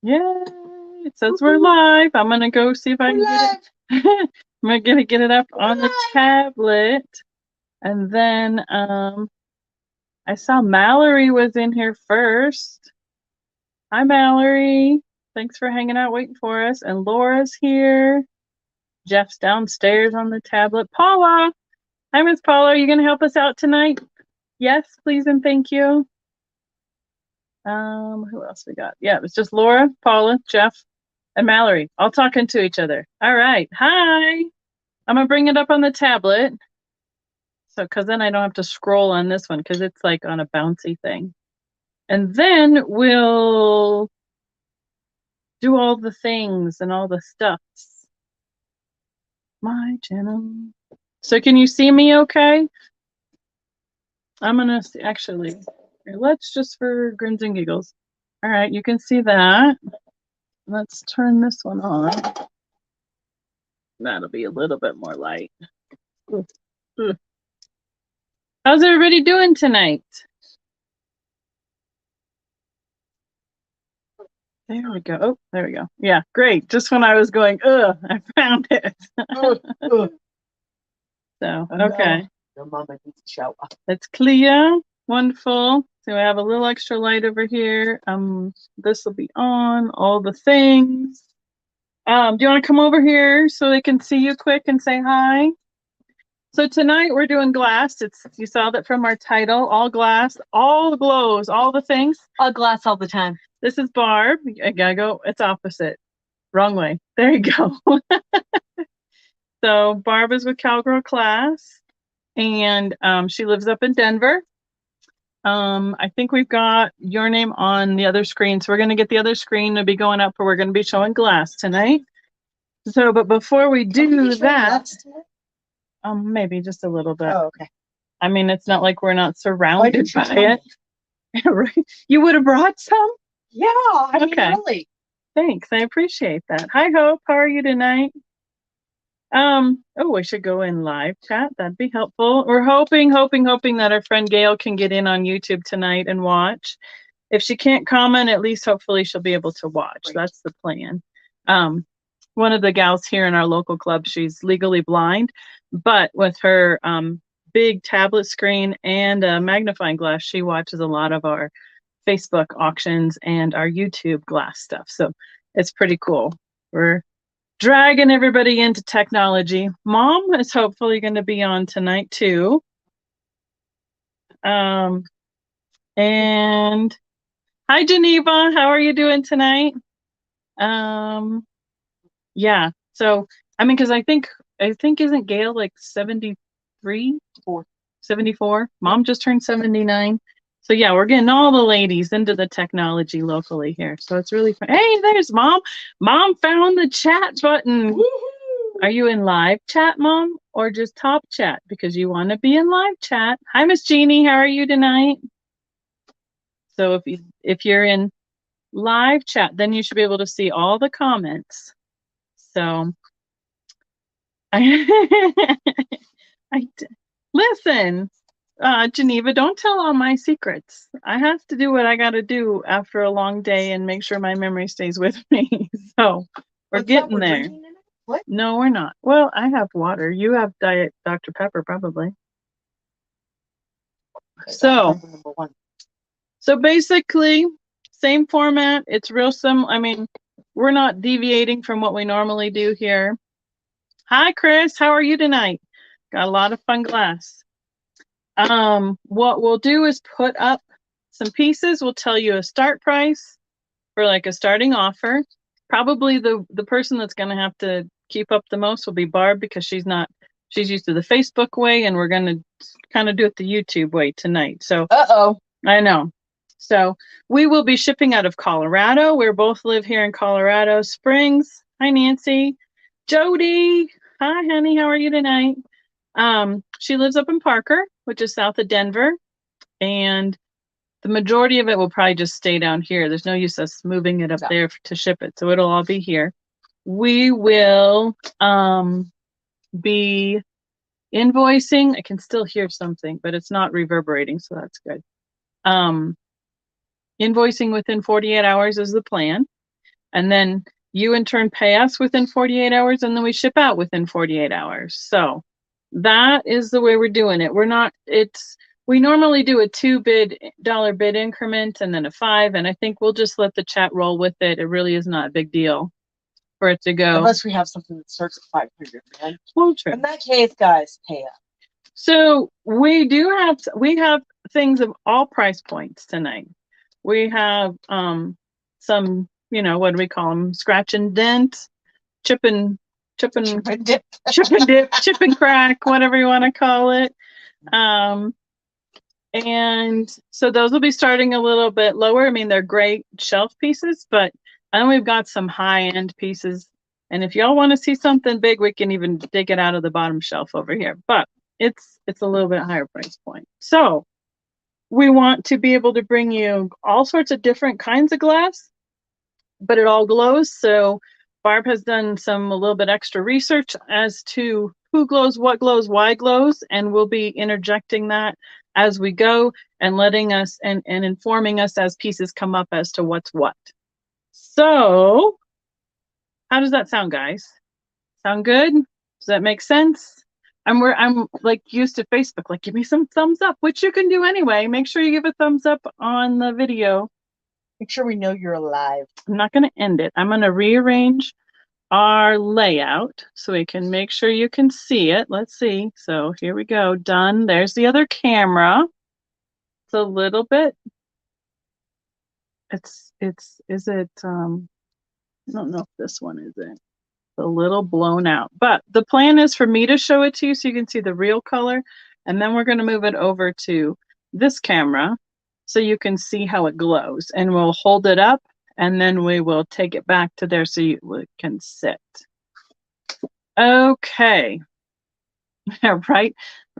Yay! It says we're live. I'm gonna go see if I can get it. I'm gonna get it up on the tablet. And then I saw Mallory was in here first. Hi Mallory. Thanks for hanging out waiting for us. And Laura's here. Jeff's downstairs on the tablet. Paula. Hi Miss Paula. Are you gonna help us out tonight? Yes, please and thank you. Who else we got? Yeah, it was just Laura, Paula, Jeff, and Mallory all talking to each other. All right. Hi. I'm gonna bring it up on the tablet. So, cause then I don't have to scroll on this one because it's like on a bouncy thing. And then we'll do all the things and all the stuffs. My channel. So can you see me okay? I'm gonna see, actually, let's just for grins and giggles. All right, you can see that. Let's turn this one on. That'll be a little bit more light. How's everybody doing tonight? There we go. Oh, there we go. Yeah, great. Just when I was going, I found it. So, okay. Your mama needs to show up. It's clear. Wonderful. So I have a little extra light over here. This will be on. All the things. Do you want to come over here so they can see you quick and say hi? So tonight we're doing glass. You saw that from our title, all glass, all the glows, all the things. All glass all the time. This is Barb. I gotta go. It's opposite. Wrong way. There you go. So Barb is with Cowgirl Class, and she lives up in Denver. I think we've got your name on the other screen, so we're gonna get the other screen to be going up, or we're gonna be showing glass tonight. So, but before we do that, maybe just a little bit. Oh, okay. I mean, it's not like we're not surrounded by it. Right? You would have brought some? Yeah, I mean, okay. Really. Thanks. I appreciate that. Hi, Hope. How are you tonight? Oh, we should go in live chat. That'd be helpful. We're hoping that our friend Gail can get in on YouTube tonight and watch. If she can't comment, at least hopefully she'll be able to watch. Right. That's the plan. One of the gals here in our local club, she's legally blind, but with her big tablet screen and a magnifying glass, she watches a lot of our Facebook auctions and our YouTube glass stuff. So it's pretty cool. We're dragging everybody into technology. Mom is hopefully going to be on tonight too. And hi Geneva, how are you doing tonight? Yeah. So I mean, because I think isn't Gail like 73? 74? Mom just turned 79. So yeah, we're getting all the ladies into the technology locally here. So it's really fun. Hey, there's Mom. Mom found the chat button. Woo-hoo! Are you in live chat, Mom, or just top chat? Because you want to be in live chat. Hi, Miss Jeannie. How are you tonight? So if you're in live chat, then you should be able to see all the comments. So listen. Geneva, don't tell all my secrets. I have to do what I got to do after a long day and make sure my memory stays with me. So we're getting there. What? No, we're not. Well, I have water. You have Diet Dr. Pepper, probably. So basically, same format. It's real simple. I mean, we're not deviating from what we normally do here. Hi, Chris. How are you tonight? Got a lot of fun glass. What we'll do is put up some pieces. We'll tell you a start price for like a starting offer. Probably the person that's going to have to keep up the most will be Barb, because she's used to the Facebook way, and we're going to kind of do it the YouTube way tonight. So, I know. So we will be shipping out of Colorado. We both live here in Colorado Springs. Hi, Nancy. Jody. Hi, honey. How are you tonight? She lives up in Parker, which is south of Denver, and the majority of it will probably just stay down here. There's no use us moving it up there to ship it, so it'll all be here. We will be invoicing. I can still hear something, but it's not reverberating, so that's good. Invoicing within 48 hours is the plan. And then you in turn pay us within 48 hours, and then we ship out within 48 hours. So that is the way we're doing it. We normally do a $2 bid increment and then a 5, and I think we'll just let the chat roll with it. It really is not a big deal for it to go. Unless we have something that starts at 500, right? Well, true. In that case, guys, pay up. So we have things of all price points tonight. We have some, what do we call them? Scratch and dent, chip and Dip. chip and dip, chip and crack, whatever you want to call it. And so those will be starting a little bit lower. I mean, they're great shelf pieces, but then we've got some high-end pieces. And if y'all want to see something big, we can even dig it out of the bottom shelf over here. But it's a little bit higher price point. So we want to be able to bring you all sorts of different kinds of glass, but it all glows. So Barb has done a little bit extra research as to who glows, what glows, why glows, and we'll be interjecting that as we go and letting us and informing us as pieces come up as to what's what. So how does that sound, guys? Sound good? Does that make sense? I'm like used to Facebook, like give me some thumbs up, which you can do anyway. Make sure you give a thumbs up on the video. Make sure we know you're alive. I'm not going to end it. I'm going to rearrange our layout so we can make sure you can see it. Let's see. So here we go. Done. There's the other camera. It's a little bit. I don't know if this one is it. A little blown out, but the plan is for me to show it to you so you can see the real color, and then we're going to move it over to this camera so you can see how it glows, and we'll hold it up and then we will take it back to there so you can sit. Okay. Right?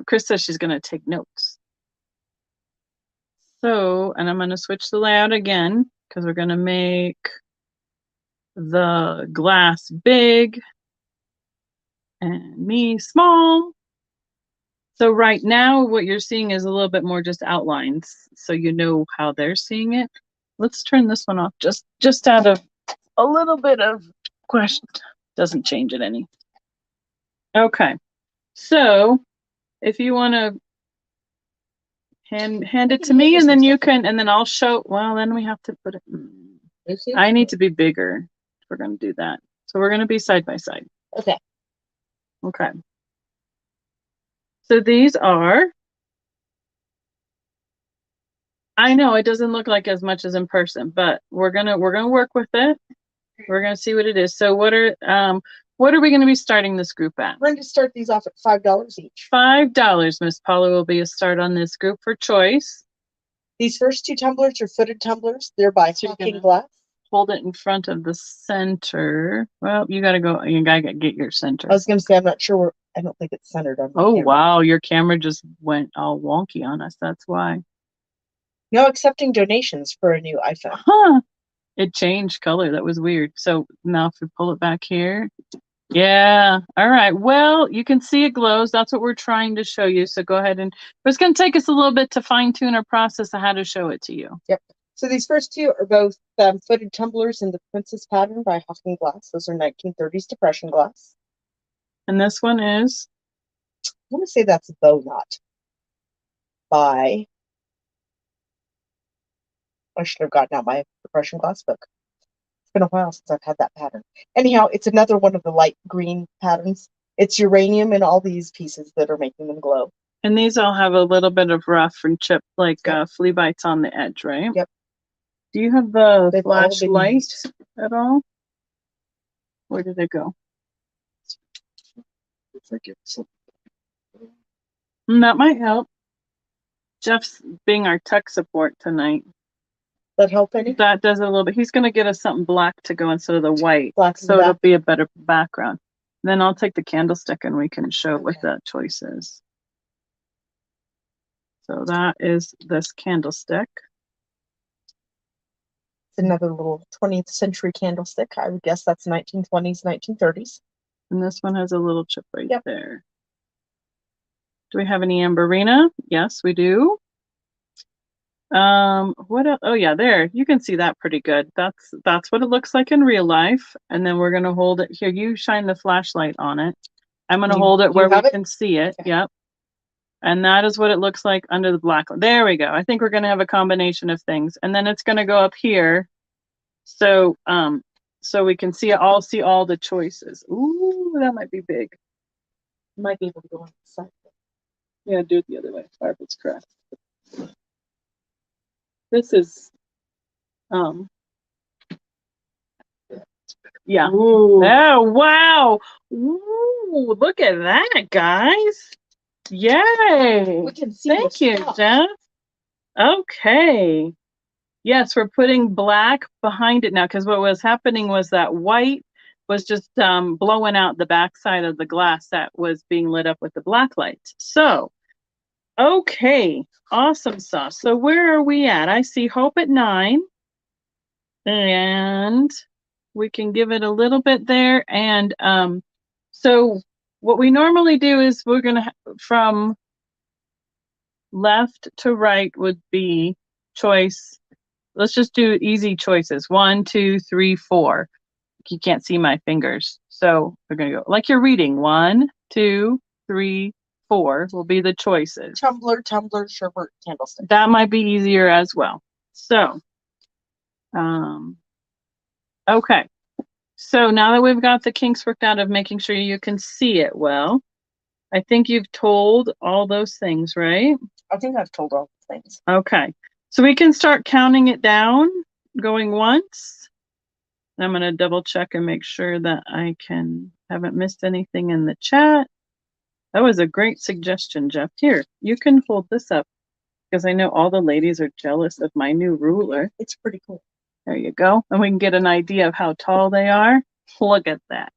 Chris says she's going to take notes. So, and I'm going to switch the layout again because we're going to make the glass big and me small. So right now what you're seeing is a little bit more just outlines so you know how they're seeing it. Let's turn this one off just out of a little bit of question. Doesn't change it any. Okay. So if you want to hand it to me, and then you can, and then I'll show, well, then we have to put it, I need to be bigger if we're going to do that. So we're going to be side by side. Okay. Okay. So these are, I know it doesn't look like as much as in person, but we're gonna work with it. We're gonna see what it is. So what are we gonna be starting this group at? We're going to start these off at $5 each. $5, Miss Paula, will be a start on this group for choice. These first 2 tumblers are footed tumblers. They're by Hawking Glass. Hold it in front of the center. Well, you gotta get your center. I was going to say, I'm not sure I don't think it's centered on. Oh, wow, your camera just went all wonky on us. That's why. No accepting donations for a new iPhone. Huh. It changed color. That was weird. So now if we pull it back here. Yeah. All right. Well, you can see it glows. That's what we're trying to show you. So go ahead and it's going to take us a little bit to fine tune our process of how to show it to you. Yep. So these first 2 are both footed tumblers in the Princess pattern by Hawking Glass. Those are 1930s depression glass. And this one is? I want to say that's Bow Knot by, I should have gotten out my depression glass book. It's been a while since I've had that pattern. Anyhow, it's another one of the light green patterns. It's uranium in all these pieces that are making them glow. And these all have a little bit of rough and chip, like flea bites on the edge, right? Yep. Do you have the They've flashlight at all? Where did it go? That might help. Jeff's being our tech support tonight. That help any? That does a little bit. He's going to get us something black to go instead of the white. Black so it'll be a better background. Then I'll take the candlestick and we can show what that choice is. So that is this candlestick. It's another little 20th century candlestick. I would guess that's 1920s, 1930s. And this one has a little chip right there. Do we have any amberina? Yes, we do. What else? Oh yeah, there. You can see that pretty good. That's what it looks like in real life. And then we're gonna hold it here. You shine the flashlight on it. I'm gonna hold it where we can see it. Okay. Yep. And that is what it looks like under the black. There we go. I think we're gonna have a combination of things. And then it's gonna go up here. So so we can see all the choices. Ooh, that might be big. Might be able to go on the side. Yeah, do it the other way. Barbara's correct. This is yeah. Ooh. Oh wow. Ooh, look at that, guys. Yay. We can see. Thank you, Jeff. Okay. Yes, we're putting black behind it now because what was happening was that white was just blowing out the backside of the glass that was being lit up with the black lights. So, okay, awesome sauce. So where are we at? I see Hope at 9, and we can give it a little bit there. And so what we normally do is we're gonna from left to right would be choice. Let's just do easy choices. 1, 2, 3, 4. You can't see my fingers. So we're going to go like you're reading. 1, 2, 3, 4 will be the choices. Tumbler, sherbet, candlestick. That might be easier as well. So, okay. So now that we've got the kinks worked out of making sure you can see it well, I think you've told all those things, right? I think I've told all the things. Okay. So we can start counting it down, going once. I'm going to double check and make sure that I haven't missed anything in the chat. That was a great suggestion, Jeff. Here, you can hold this up because I know all the ladies are jealous of my new ruler. It's pretty cool. There you go. And we can get an idea of how tall they are. Look at that.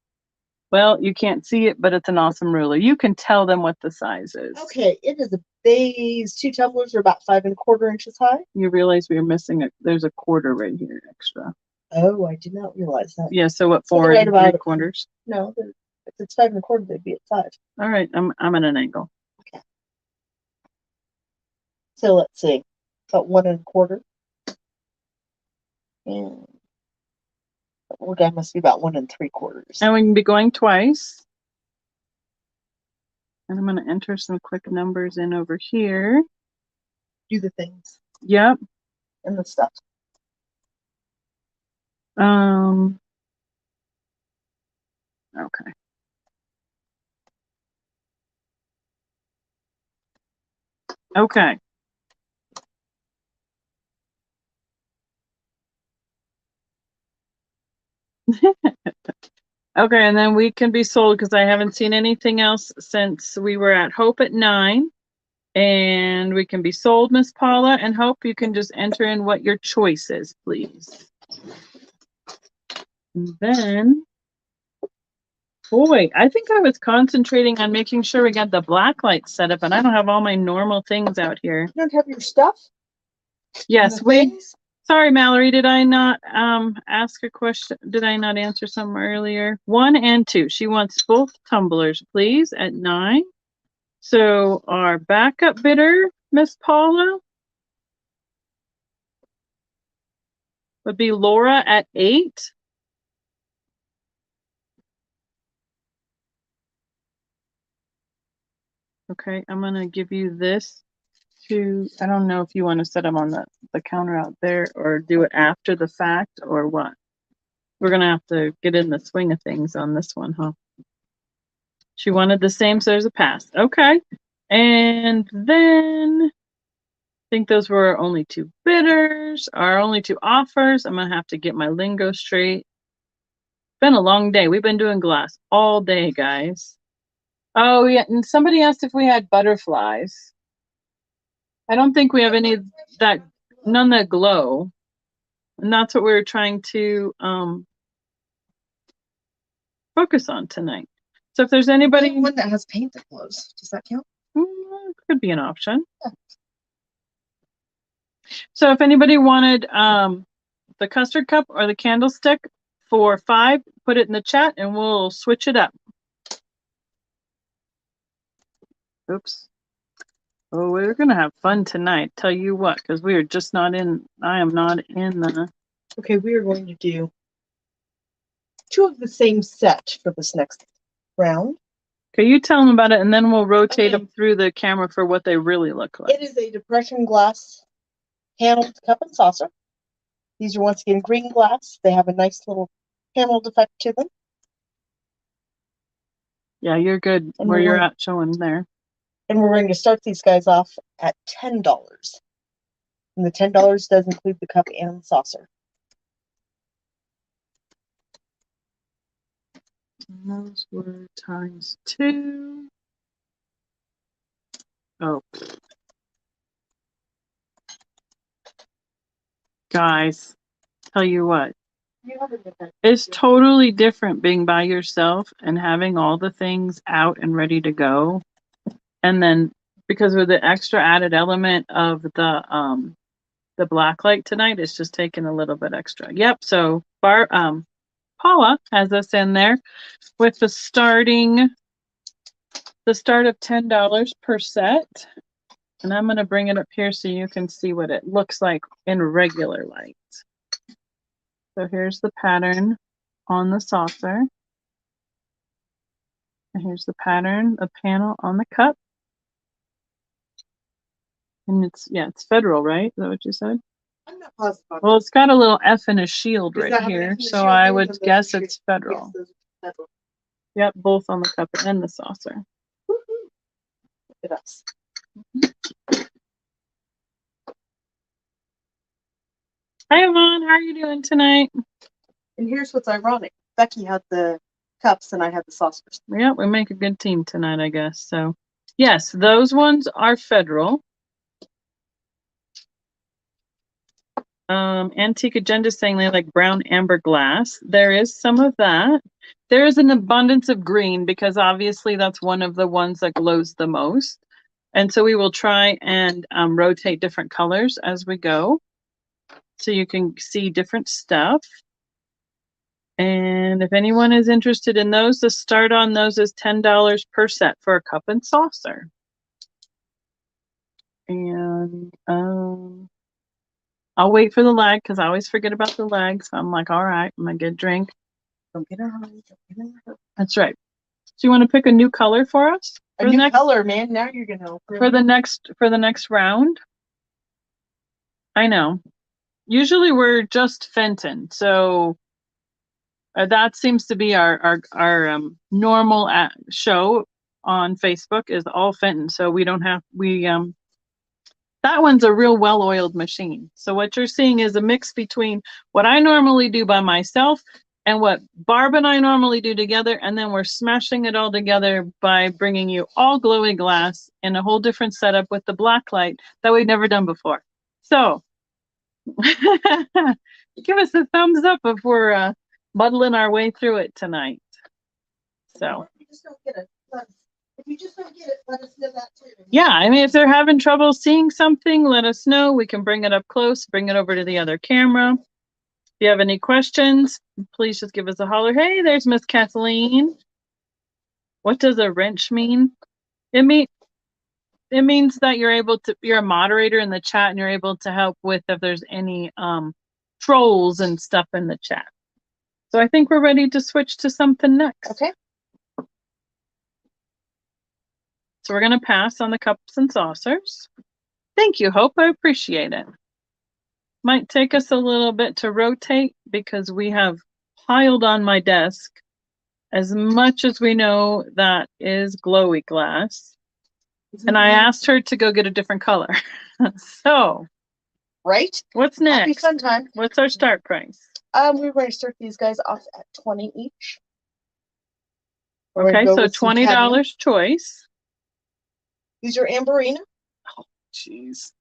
Well, you can't see it, but it's an awesome ruler. You can tell them what the size is. Okay, it is these 2 tumblers are about 5 1/4 inches high. You realize we are missing there's a quarter right here extra. Oh, I did not realize that. Yeah, so what, 4 3/4? No, if it's 5 1/4, they'd be at 5. All right, I'm at an angle. Okay. So let's see, about 1 1/4. And the guy must be about 1 3/4. And we can be going twice. And I'm going to enter some quick numbers in over here. Do the things. Yep. And the stuff. Okay. Okay. Okay, and then we can be sold because I haven't seen anything else since we were at Hope at 9. And we can be sold, Miss Paula, and Hope you can just enter in what your choice is, please. And then, boy, I think I was concentrating on making sure we got the black light set up, and I don't have all my normal things out here. You don't have your stuff? Yes, wait. Sorry, Mallory, did I not ask a question? Did I not answer some earlier? 1 and 2. She wants both tumblers, please, at 9. So our backup bidder, Miss Paula, would be Laura at 8. Okay, I'm going to give you this to, I don't know if you want to set them on the counter out there or do it after the fact or what. We're going to have to get in the swing of things on this one, huh? She wanted the same, so there's a pass. Okay. And then I think those were our only 2 bidders, our only 2 offers. I'm going to have to get my lingo straight. It's been a long day. We've been doing glass all day, guys. Oh, yeah. And somebody asked if we had butterflies. I don't think we have any that, none that glow. And that's what we're trying to focus on tonight. So if there's anybody. One that has paint that glows. Does that count? Could be an option. Yeah. So if anybody wanted the custard cup or the candlestick for 5, put it in the chat and we'll switch it up. Oops. Oh, we're gonna have fun tonight. Tell you what, because we are just not in. I am not in the. Okay, we are going to do 2 of the same set for this next round. Okay, you tell them about it, and then we'll rotate Okay. them through the camera for what they really look like. It is a depression glass handled cup and saucer. These are once again green glass. They have a nice little paneled effect to them. Yeah, you're good And where you're we're- at showing there. And we're going to start these guys off at $10. And the $10 does include the cup and the saucer. And those were ×2. Oh. Guys, tell you what. It's totally different being by yourself and having all the things out and ready to go. And then because of the extra added element of the black light tonight, it's just taking a little bit extra. Yep, so Paula has us in there with the start of $10 per set. And I'm gonna bring it up here so you can see what it looks like in regular light. So here's the pattern on the saucer. And here's the pattern, a panel on the cup. And it's federal, right? Is that what you said? I'm not positive. Well, it's got a little F and a shield Does right that have an here, F and a so shield? I Those would are guess shield- it's federal. Yes, those are federal. Yep, both on the cup and the saucer. Woo-hoo. Look at us. Hi, Yvonne. How are you doing tonight? And here's what's ironic. Becky had the cups and I had the saucers. Yeah, we make a good team tonight, I guess. So, yes, those ones are federal. Antique Agenda saying they like brown amber glass. There is some of that. There is an abundance of green because obviously that's one of the ones that glows the most. And so we will try and rotate different colors as we go so you can see different stuff. And if anyone is interested in those, the start on those is $10 per set for a cup and saucer. And I'll wait for the lag because I always forget about the lag. So I'm like, all right, I'm gonna get a drink. Don't get in a hurry. Don't get in a hurry. That's right. So you want to pick a new color for us? A new color, man. Now you're gonna for the next round. I know. Usually we're just Fenton, so that seems to be our normal show on Facebook is all Fenton. So we don't have that one's a real well-oiled machine. So what you're seeing is a mix between what I normally do by myself and what Barb and I normally do together, and then we're smashing it all together by bringing you all glowy glass in a whole different setup with the black light that we've never done before. So give us a thumbs up if we're muddling our way through it tonight. So. If you just don't get it, let us know that too. Yeah, I mean, if they're having trouble seeing something, let us know. We can bring it up close, bring it over to the other camera. If you have any questions, please just give us a holler. Hey, there's Miss Kathleen. What does a wrench mean? It means that you're a moderator in the chat and you're able to help with if there's any trolls and stuff in the chat. So I think we're ready to switch to something next. Okay. So we're going to pass on the cups and saucers. Thank you, Hope. I appreciate it. Might take us a little bit to rotate because we have piled on my desk as much as we know that is glowy glass. And I asked her to go get a different color. So, right? What's next? Happy fun time. What's our start price? We're going to start these guys off at 20 each. Okay, so $20 choice. These are Amberina. Oh, jeez.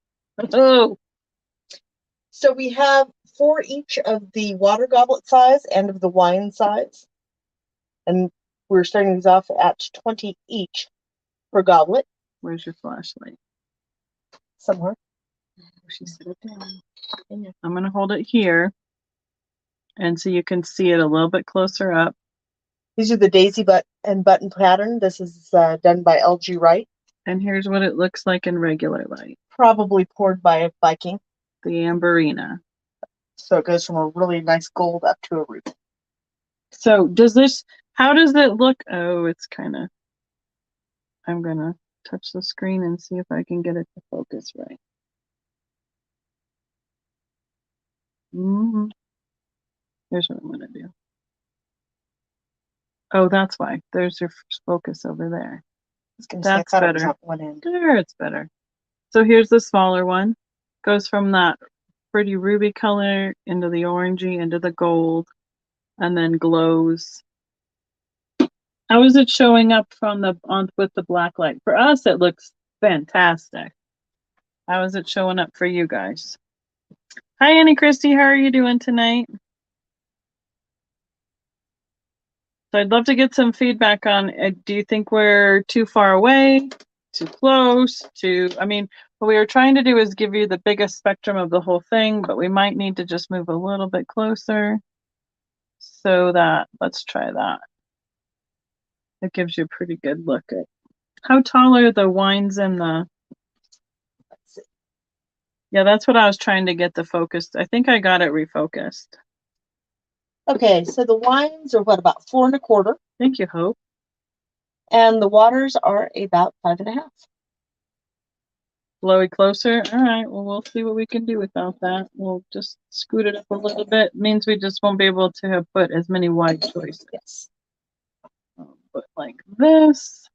Oh. So we have 4 each of the water goblet size and of the wine size. And we're starting these off at 20 each per goblet. Where's your flashlight? Somewhere. She set it down. I'm going to hold it here. And so you can see it a little bit closer up. These are the daisy and button pattern. This is done by LG Wright. And here's what it looks like in regular light. Probably poured by a Viking. The Amberina. So it goes from a really nice gold up to a ruby. So how does it look? Oh, it's kind of, I'm going to touch the screen and see if I can get it to focus right. Here's what I'm going to do. Oh, that's why. There's your focus over there. That's better. There, it's better. So here's the smaller one. Goes from that pretty ruby color into the orangey, into the gold, and then glows. How is it showing up with the black light? For us, it looks fantastic. How is it showing up for you guys? Hi, Annie Christie. How are you doing tonight? So I'd love to get some feedback on, do you think we're too far away, too close, I mean, what we were trying to do is give you the biggest spectrum of the whole thing, but we might need to just move a little bit closer so that, let's try that. It gives you a pretty good look at how tall are the wines and the, yeah, that's what I was trying to get the focus. I think I got it refocused. Okay, so the wines are what, about 4 1/4? Thank you, Hope. And the waters are about 5 1/2. Blowy closer. All right, well, we'll see what we can do without that. We'll just scoot it up a little bit. Means we just won't be able to have put as many wide choices. Yes. But like this.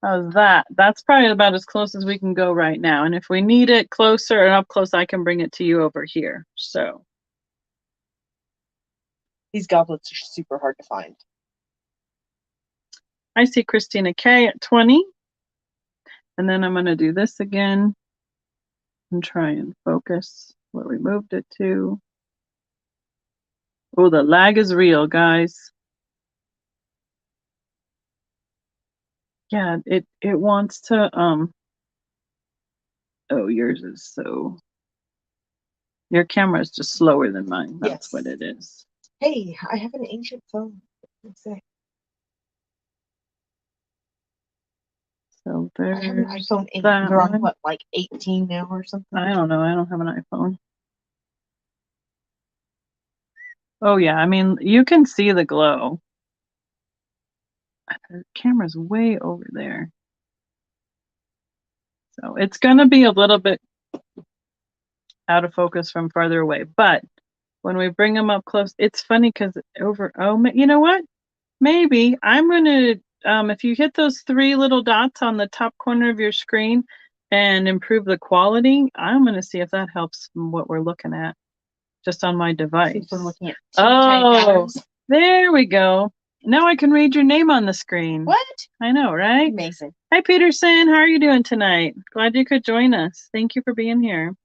How's that? That's probably about as close as we can go right now. And if we need it closer and up close, I can bring it to you over here. So these goblets are super hard to find. I see Christina K at 20. And then I'm going to do this again and try and focus where we moved it to. Oh, the lag is real, guys. Yeah, it wants to, oh, yours is so, your camera is just slower than mine. That's what it is. Hey, I have an ancient phone. Let's say. So there's I have an iPhone 8. They're on what, like 18 now or something? I don't know. I don't have an iPhone. Oh yeah, I mean, you can see the glow. The camera's way over there. So it's going to be a little bit out of focus from farther away. But when we bring them up close, it's funny because you know what? Maybe I'm going to, if you hit those 3 little dots on the top corner of your screen and improve the quality, I'm going to see if that helps what we're looking at just on my device. We're looking at there we go. Now I can read your name on the screen. What? I know, right? Amazing. Hi, Peterson. How are you doing tonight? Glad you could join us. Thank you for being here.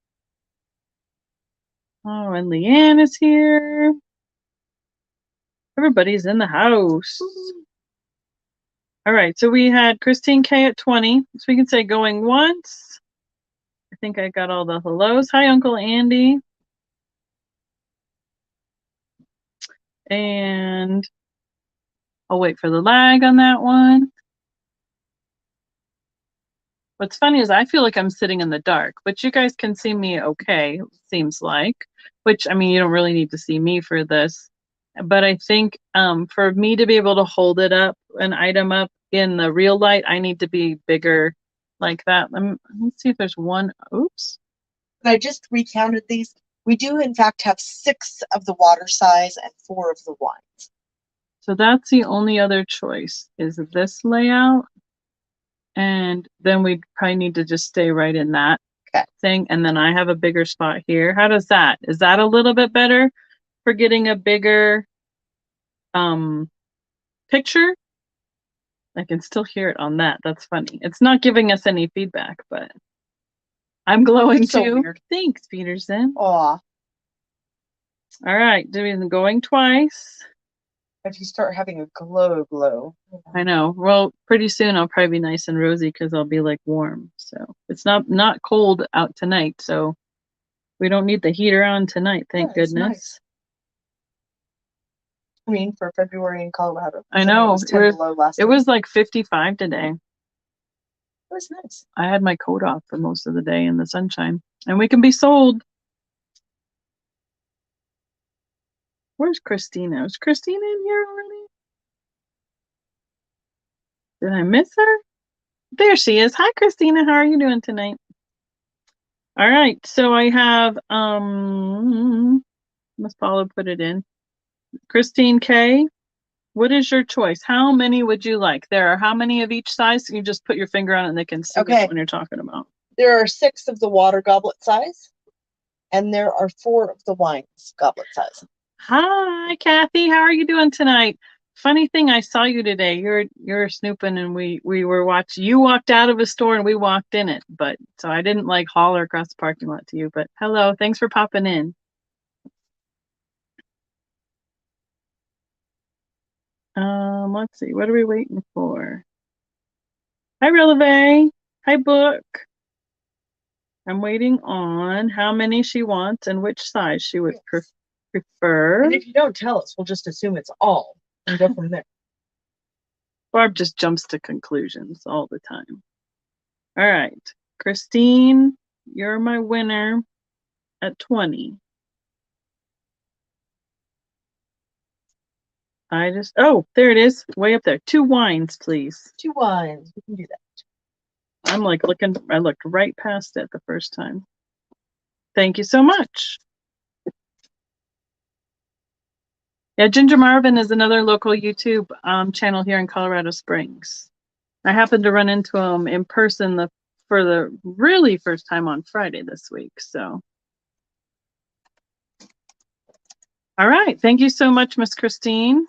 Oh, and Leanne is here. Everybody's in the house. All right, so we had Christine K at 20. So we can say going once. I think I got all the hellos. Hi, Uncle Andy. And I'll wait for the lag on that one. What's funny is I feel like I'm sitting in the dark, but you guys can see me okay, seems like. Which, I mean, you don't really need to see me for this. But I think for me to be able to hold it up, an item up in the real light, I need to be bigger like that. Let me see if there's one. Oops. I just recounted these. We do, in fact, have 6 of the water size and 4 of the wines. So that's the only other choice is this layout. And then we probably need to just stay right in that thing. And then I have a bigger spot here. How does that? Is that a little bit better for getting a bigger picture? I can still hear it on that. That's funny. It's not giving us any feedback, but I'm glowing too. Weird. Thanks, Peterson. Aw. All right, doing going twice. If you start having a glow. I know. Well, pretty soon I'll probably be nice and rosy because I'll be like warm. So it's not cold out tonight, so we don't need the heater on tonight. Thank goodness. Nice. I mean, for February in Colorado. I know. It was like 55 today. was nice. I had my coat off for most of the day in the sunshine, and we can be sold. Where's Christina? Is Christina in here already? Did I miss her? There she is. Hi, Christina. How are you doing tonight? All right. So I have, Miss Paula put it in. Christine K. What is your choice? How many would you like? There are how many of each size? You just put your finger on it and they can see which one you're talking about. There are 6 of the water goblet size, and there are 4 of the wines goblet size. Hi, Kathy. How are you doing tonight? Funny thing, I saw you today. You're snooping, and we were watching. You walked out of a store, and we walked in it. But so I didn't like holler across the parking lot to you. But hello, thanks for popping in. Let's see. What are we waiting for? Hi, Releve. Hi, Book. I'm waiting on how many she wants and which size she would prefer. And if you don't tell us, we'll just assume it's all and go from there. Barb just jumps to conclusions all the time. All right. Christine, you're my winner at 20. Oh, there it is. Way up there. 2 wines, please. 2 wines. We can do that. I'm like I looked right past it the first time. Thank you so much. Yeah, Ginger Marvin is another local YouTube channel here in Colorado Springs. I happened to run into him in person for the really first time on Friday this week. So, all right. Thank you so much, Miss Christine.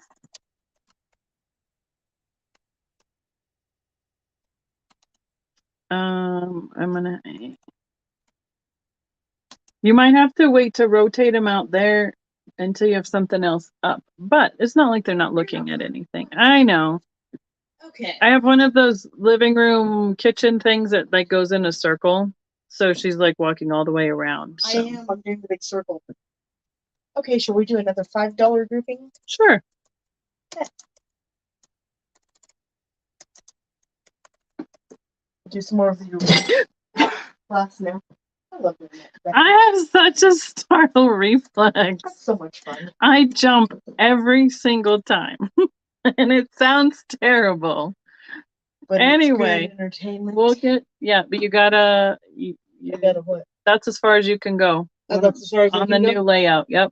You might have to wait to rotate them out there until you have something else up, but it's not like they're not looking at anything. I know. Okay. I have one of those living room kitchen things that like goes in a circle. So she's like walking all the way around. So. I'm doing the big circle. Okay, shall we do another $5 grouping? Sure. Yeah. Do some more of your class now. I love doing that. I have such a startle reflex. That's so much fun. I jump every single time. And it sounds terrible. But anyway, it's good entertainment. We'll get but you gotta you gotta what? That's as far as you can go. Oh, that's as far as on the new layout. Yep.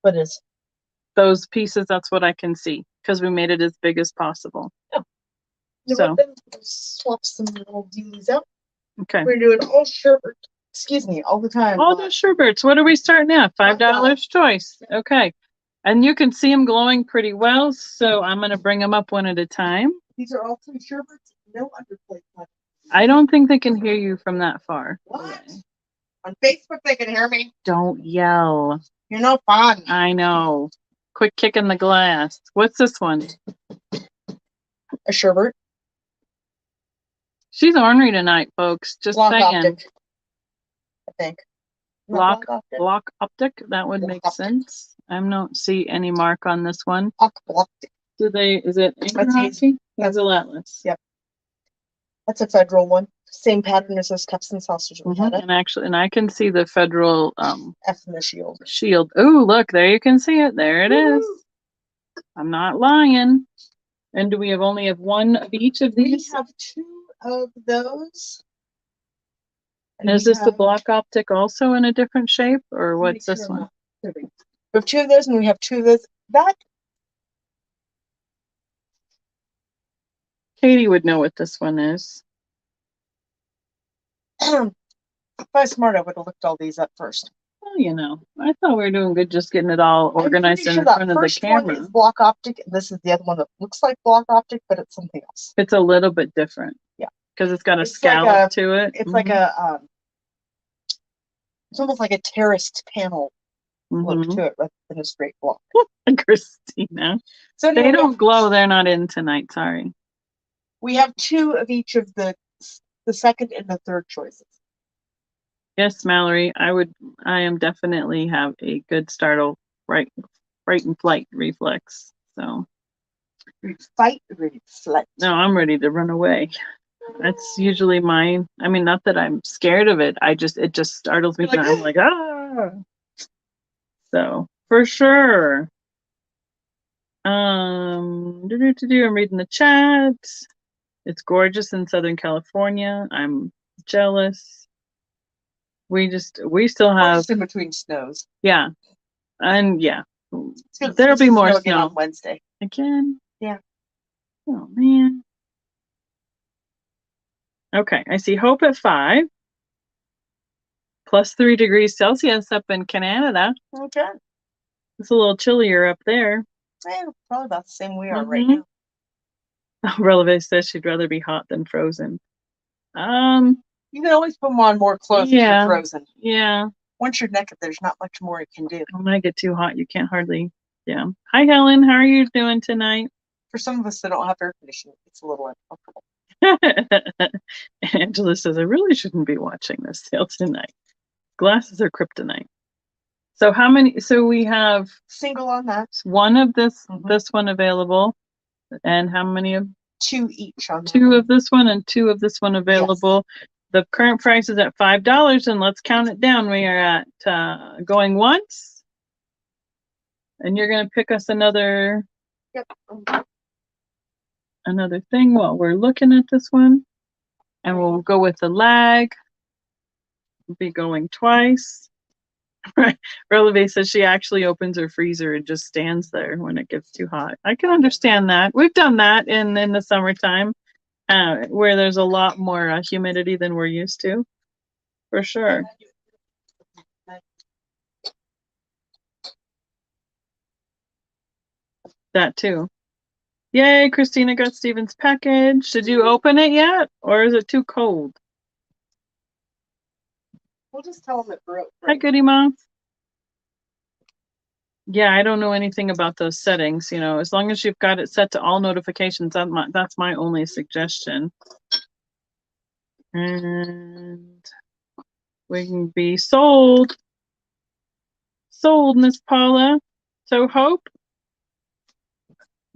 What is? Those pieces, that's what I can see because we made it as big as possible. Oh. So swap some little dealies out. Okay. We're doing all sherbet. Excuse me, all the time. All the sherbets. What are we starting at? $5 choice. Okay. And you can see them glowing pretty well, so I'm going to bring them up one at a time. These are all 3 sherbets, no underplay. I don't think they can hear you from that far. What? Away. On Facebook, they can hear me. Don't yell. You're no fun. I know. Quick kick in the glass. What's this one? A sherbet. She's ornery tonight, folks. Just Block saying. Optic, I think. Block Optic. That would make sense. I don't see any mark on this one. Optic. Is it Hazel Atlas? Yep. That's a federal one. Same pattern as those cups and saucers we had. And I can see the federal F in the shield. Shield. Oh, look, there you can see it. There it is. I'm not lying. And do we only have 1 of each of these? We have 2 of those. And is this the Block Optic also in a different shape, or what's this one? We have 2 of those, and we have 2 of those. That Katie would know what this one is. If I was smart, I would have looked all these up first. Well, you know, I thought we were doing good just getting it all organized in front of the camera. One is Block Optic, and this is the other one that looks like Block Optic, but it's something else. It's a little bit different. Yeah. Because it's got a scallop to it. It's like a, it's almost like a terraced panel look to it rather than a straight block. Christina. So they don't glow. They're not in tonight. Sorry. We have 2 of each of the second and the third choices. Yes, Mallory, I am definitely have a good startle, fright and flight reflex. So fight reflex. No, I'm ready to run away. That's usually mine. I mean, not that I'm scared of it. It just startles me. Like, And I'm like, ah. So for sure. I'm reading the chat. It's gorgeous in Southern California. I'm jealous. We still we're have, just in between snows. yeah. And yeah, There'll there'll be more snow again snow. on Wednesday. Again? Yeah. Oh, man. Okay, I see Hope at 5. Plus 3 degrees Celsius up in Canada. Okay. It's a little chillier up there. Yeah, probably about the same we are right now. Releve says she'd rather be hot than frozen. You can always put them on more clothes if you're frozen. Yeah. Once you're naked, there's not much more you can do. When I get too hot, you can't hardly. Yeah. Hi, Helen. How are you doing tonight? For some of us that don't have air conditioning, it's a little uncomfortable. Angela says, I really shouldn't be watching this sale tonight. Glasses are kryptonite. So how many? So we have single on that. One of this one available, and how many of? 2 each on that. 2 of this one and 2 of this one available. Yes. The current price is at $5, and let's count it down. We are at going once, and you're going to pick us another. Yep. Another thing while we're looking at this one, and we'll go with the lag. We'll be going twice. Releve says she actually opens her freezer and just stands there when it gets too hot. I can understand that. We've done that in the summertime, where there's a lot more humidity than we're used to, for sure. That too. Yay, Christina got Steven's package. Did you open it yet, or is it too cold? We'll just tell them it broke. Hi, Goody Mom. Yeah, I don't know anything about those settings. You know, as long as you've got it set to all notifications, that's my only suggestion. And we can be sold. Sold, Miss Paula. So Hope,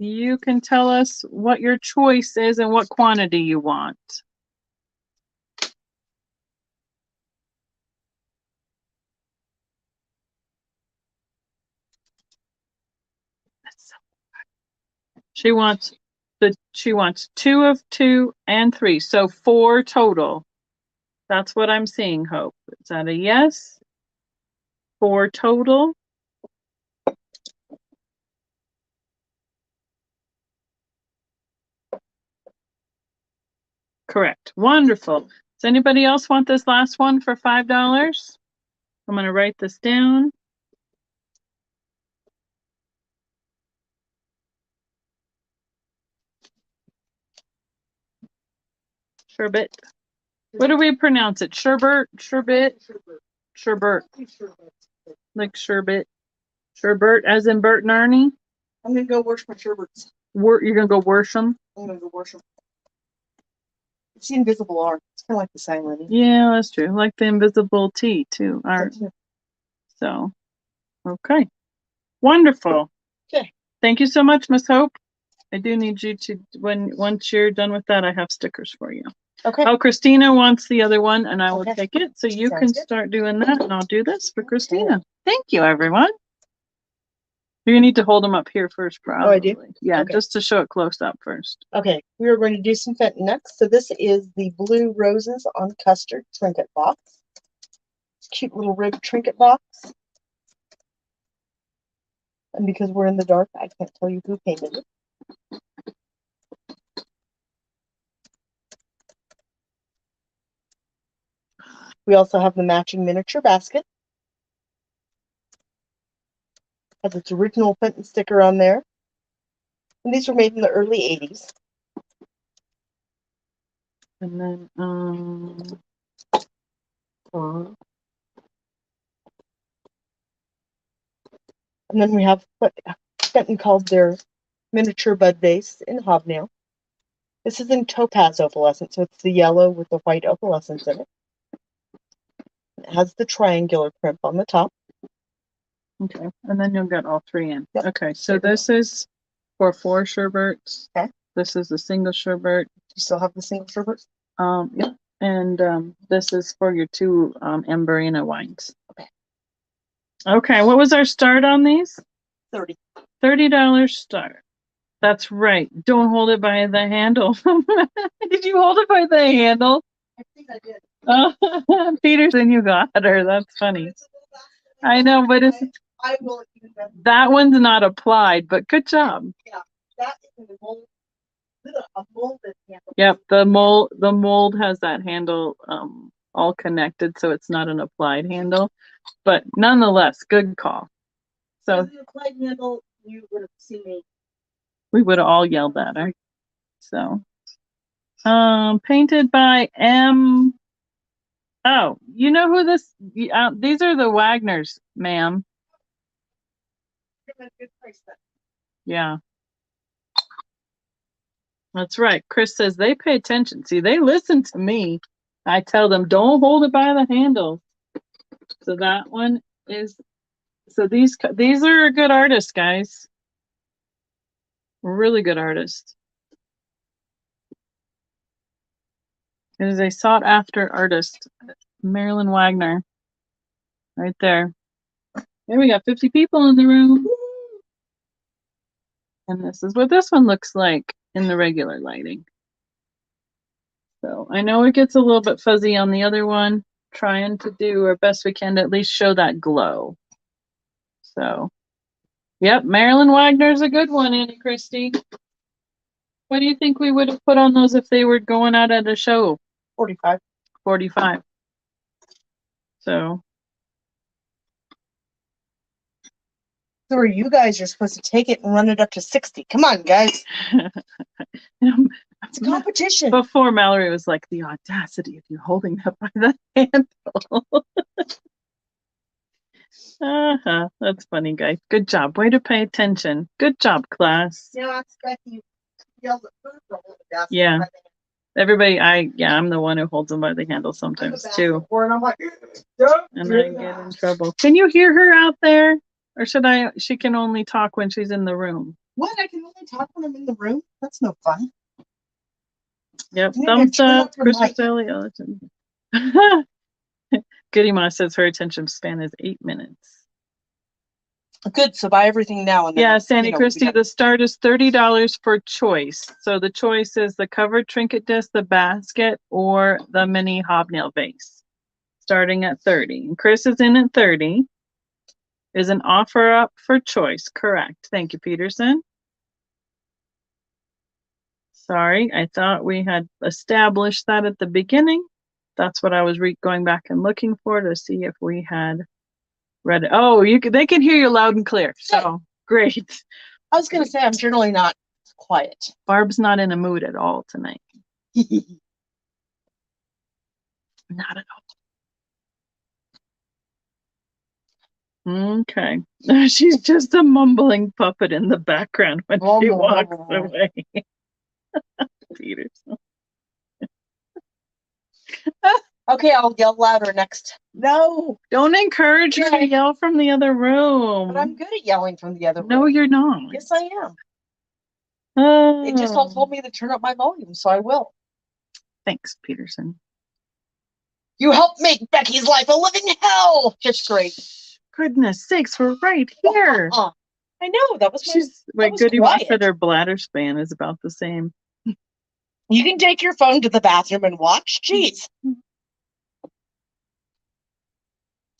you can tell us what your choice is and what quantity you want. She wants 2 of 2 and 3, so 4 total. That's what I'm seeing, Hope. Is that a yes? 4 total. Correct. Wonderful. Does anybody else want this last one for $5? I'm going to write this down. Sherbet. What do we pronounce it? Sherbet? Sherbet? Sherbet. Like sherbet. Sherbet as in Bert and Ernie? I'm going to go wash my sherbets. You're going to go wash them? I'm going to go wash them. It's the invisible art. It's kind of like the sign language. Yeah, that's true. Like the invisible T, too. Art. So, okay. Wonderful. Okay. Thank you so much, Miss Hope. I do need you to, once you're done with that, I have stickers for you. Okay. Oh, Christina wants the other one, and I will take it. So you Sounds can good. start doing that, and I'll do this for Christina. Okay. Thank you, everyone. You need to hold them up here first, probably. Oh, I do? Yeah, okay. Just to show it close up first. Okay, we are going to do some Fenton next. So this is the Blue Roses on Custard Trinket box. Cute little ribbed Trinket box. And because we're in the dark, I can't tell you who painted it. We also have the matching miniature basket. Has its original Fenton sticker on there. And these were made in the early 80s. And then, and then we have what Fenton called their miniature bud vase in Hobnail. This is in Topaz Opalescent, so it's the yellow with the white opalescence in it. It has the triangular crimp on the top. Okay, and then you'll get all 3 in. Yep. Okay, so this is for 4 sherbets. Okay. This is a single sherbet. Do you still have the single sherbets? Yep. And this is for your two Amberina wines. Okay. Okay, what was our start on these? 30. $30 start. That's right. Don't hold it by the handle. Did you hold it by the handle? I think I did. Oh, Peterson, you got her. That's funny. I know, but it's I will even that one's not applied, but good job. Yeah, that is a mold. A molded handle. Yep, the mold has that handle all connected, so it's not an applied handle. But nonetheless, good call. So the applied handle, you would have seen me. We would have all yelled at her. So painted by M. Oh, you know who this? These are the Wagners, ma'am. Good price then. Yeah. That's right. Chris says they pay attention. See, they listen to me. I tell them, don't hold it by the handle. So that one is, so these are good artists, guys. Really good artists. It is a sought after artist, Marilyn Wagner. Right there. There we got 50 people in the room. And this is what this one looks like in the regular lighting. So I know it gets a little bit fuzzy on the other one, trying to do our best we can to at least show that glow. So, yep, Marilyn Wagner's a good one, Annie Christie. What do you think we would have put on those if they were going out at a show? 45. 45. So are you guys are supposed to take it and run it up to 60. Come on, guys. It's a competition. Before Mallory was like, the audacity of you holding that by the handle. That's funny, guys. Good job. Way to pay attention. Good job, class. Yeah, I expect you yelled at food for holding the basket. Yeah. Everybody, I'm the one who holds them by the handle sometimes too. And I'm like, and I get in trouble. Can you hear her out there? Or she can only talk when she's in the room. What? I can only talk when I'm in the room? That's no fun. Yep. Thumbs up. Christmas early. Goody Ma says her attention span is 8 minutes. Good. So buy everything now. And then, yeah, Sandy Christie, the start is $30 for choice. So the choice is the covered trinket disc, the basket, or the mini hobnail vase. Starting at 30. And Chris is in at 30. Is an offer up for choice. Correct. Thank you, Peterson. Sorry, I thought we had established that at the beginning. That's what I was going back and looking for to see if we had read it. Oh, they can hear you loud and clear. So great. I was going to say, I'm generally not quiet. Barb's not in a mood at all tonight. Not at all. Okay. She's just a mumbling puppet in the background when she walks away. Peterson. Okay, I'll yell louder next. No, don't encourage her to yell from the other room. But I'm good at yelling from the other room. No, you're not. Yes, I am. It just all told me to turn up my volume, so I will. Thanks, Peterson. You helped make Becky's life a living hell. Just great. Goodness sakes, we're right here. I know, that was Goody Ma said her bladder span is about the same. You can take your phone to the bathroom and watch. Jeez.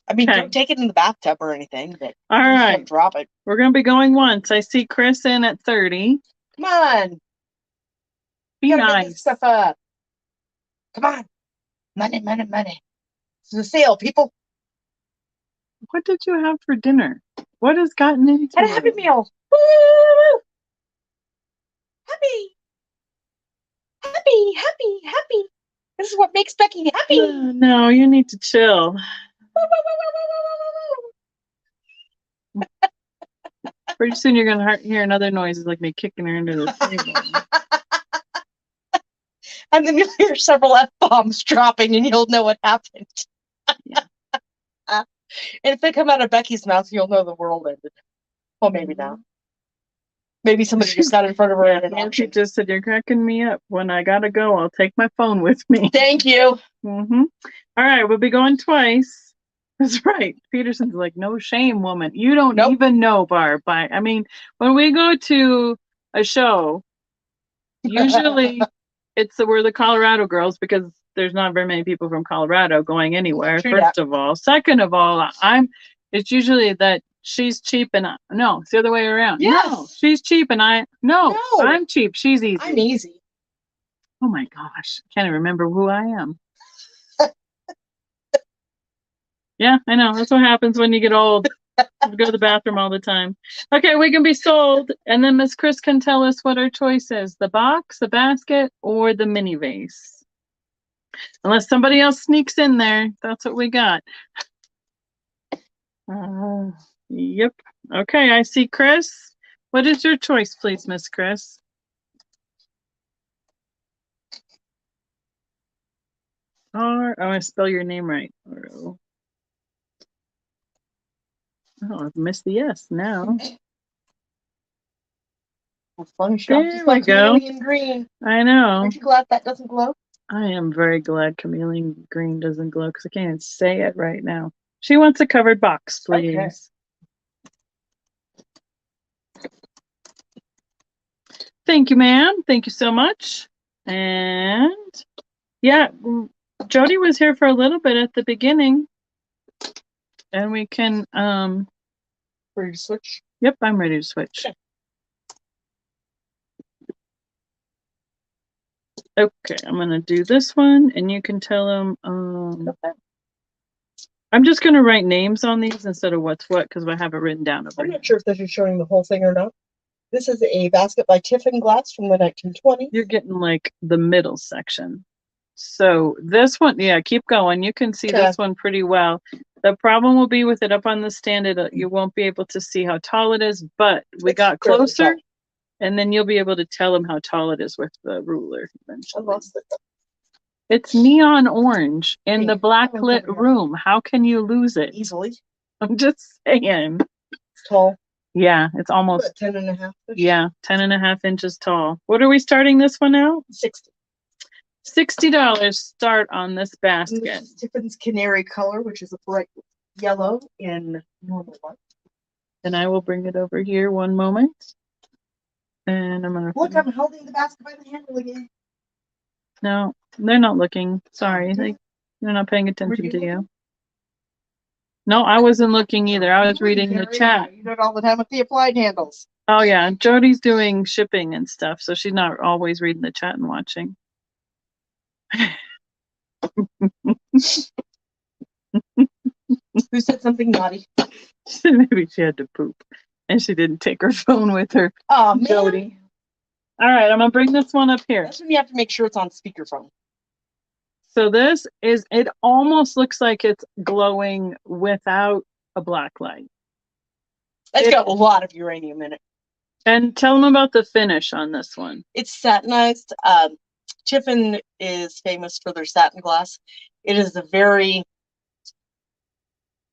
I mean, don't take it in the bathtub or anything, but all right, don't drop it. We're going to be going once. I see Chris in at 30. Come on. Be nice. Get this stuff up. Come on. Money, money, money. It's a sale, people. What did you have for dinner? What has gotten into I had a Happy Meal. Woo! Happy. Happy, happy, happy. This is what makes Becky happy. No, you need to chill. Pretty soon you're going to hear another noise like me kicking her into the table. And then you'll hear several F-bombs dropping and you'll know what happened. Yeah. And if they come out of Becky's mouth, you'll know the world ended. Well, maybe not. Maybe somebody just got in front of her at an Nancy auction. just said, "You're cracking me up. When I gotta go, I'll take my phone with me." Thank you. Mm-hmm. All right, we'll be going twice. That's right. Peterson's like, "No shame, woman. You don't even know, Barb." I mean, when we go to a show, usually we're the Colorado girls because there's not very many people from Colorado going anywhere. True first that. of all, second of all, it's usually that she's cheap and no, it's the other way around. Yes. No, she's cheap and No. I'm cheap. She's easy. I'm easy. Oh my gosh, I can't even remember who I am. Yeah, I know. That's what happens when you get old. You go to the bathroom all the time. Okay, we can be sold. And then Miss Chris can tell us what our choice is. The box, the basket, or the mini vase. Unless somebody else sneaks in there. That's what we got. Yep. Okay, I see Chris. What is your choice, please, Miss Chris? I spell your name right. Oh, I've missed the S now. There we go. Green. I know. Aren't you glad that doesn't glow? I am very glad chameleon green doesn't glow because I can't say it right now. She wants a covered box, please. Okay. Thank you, ma'am. Thank you so much. And yeah, Jody was here for a little bit at the beginning. And we can ready to switch? Yep, I'm ready to switch. Okay, I'm gonna do this one and you can tell them okay. I'm just gonna write names on these instead of what's what because I have it written down over here. I'm not sure if this is showing the whole thing or not. This is a basket by Tiffin Glass from the 1920s. You're getting like the middle section. So this one, yeah, keep going. You can see this one pretty well. The problem will be with it up on the stand, you won't be able to see how tall it is, but we got closer and then you'll be able to tell them how tall it is with the ruler eventually. I lost it. It's neon orange in the black lit room. How can you lose it? Easily. I'm just saying. It's tall. Yeah, it's almost 10.5. Yeah, 10.5 inches tall. What are we starting this one out? 60. $60 start on this basket. This is Tiffin's Canary color, which is a bright yellow in normal white. And I will bring it over here one moment. And I'm gonna look. I'm holding the basket by the handle again. No, they're not looking. Sorry, they're not paying attention to you. No, I wasn't looking either. I was reading the chat. You do it all the time with the applied handles. Oh yeah, Jody's doing shipping and stuff, so she's not always reading the chat and watching. Who said something naughty? Maybe she had to poop and she didn't take her phone with her. Oh, man. Jody. All right, I'm gonna bring this one up here. That's when you have to make sure it's on speakerphone. So this is, it almost looks like it's glowing without a black light. It's got a lot of uranium in it. And tell them about the finish on this one. It's satinized. Tiffin is famous for their satin glass. It is a very,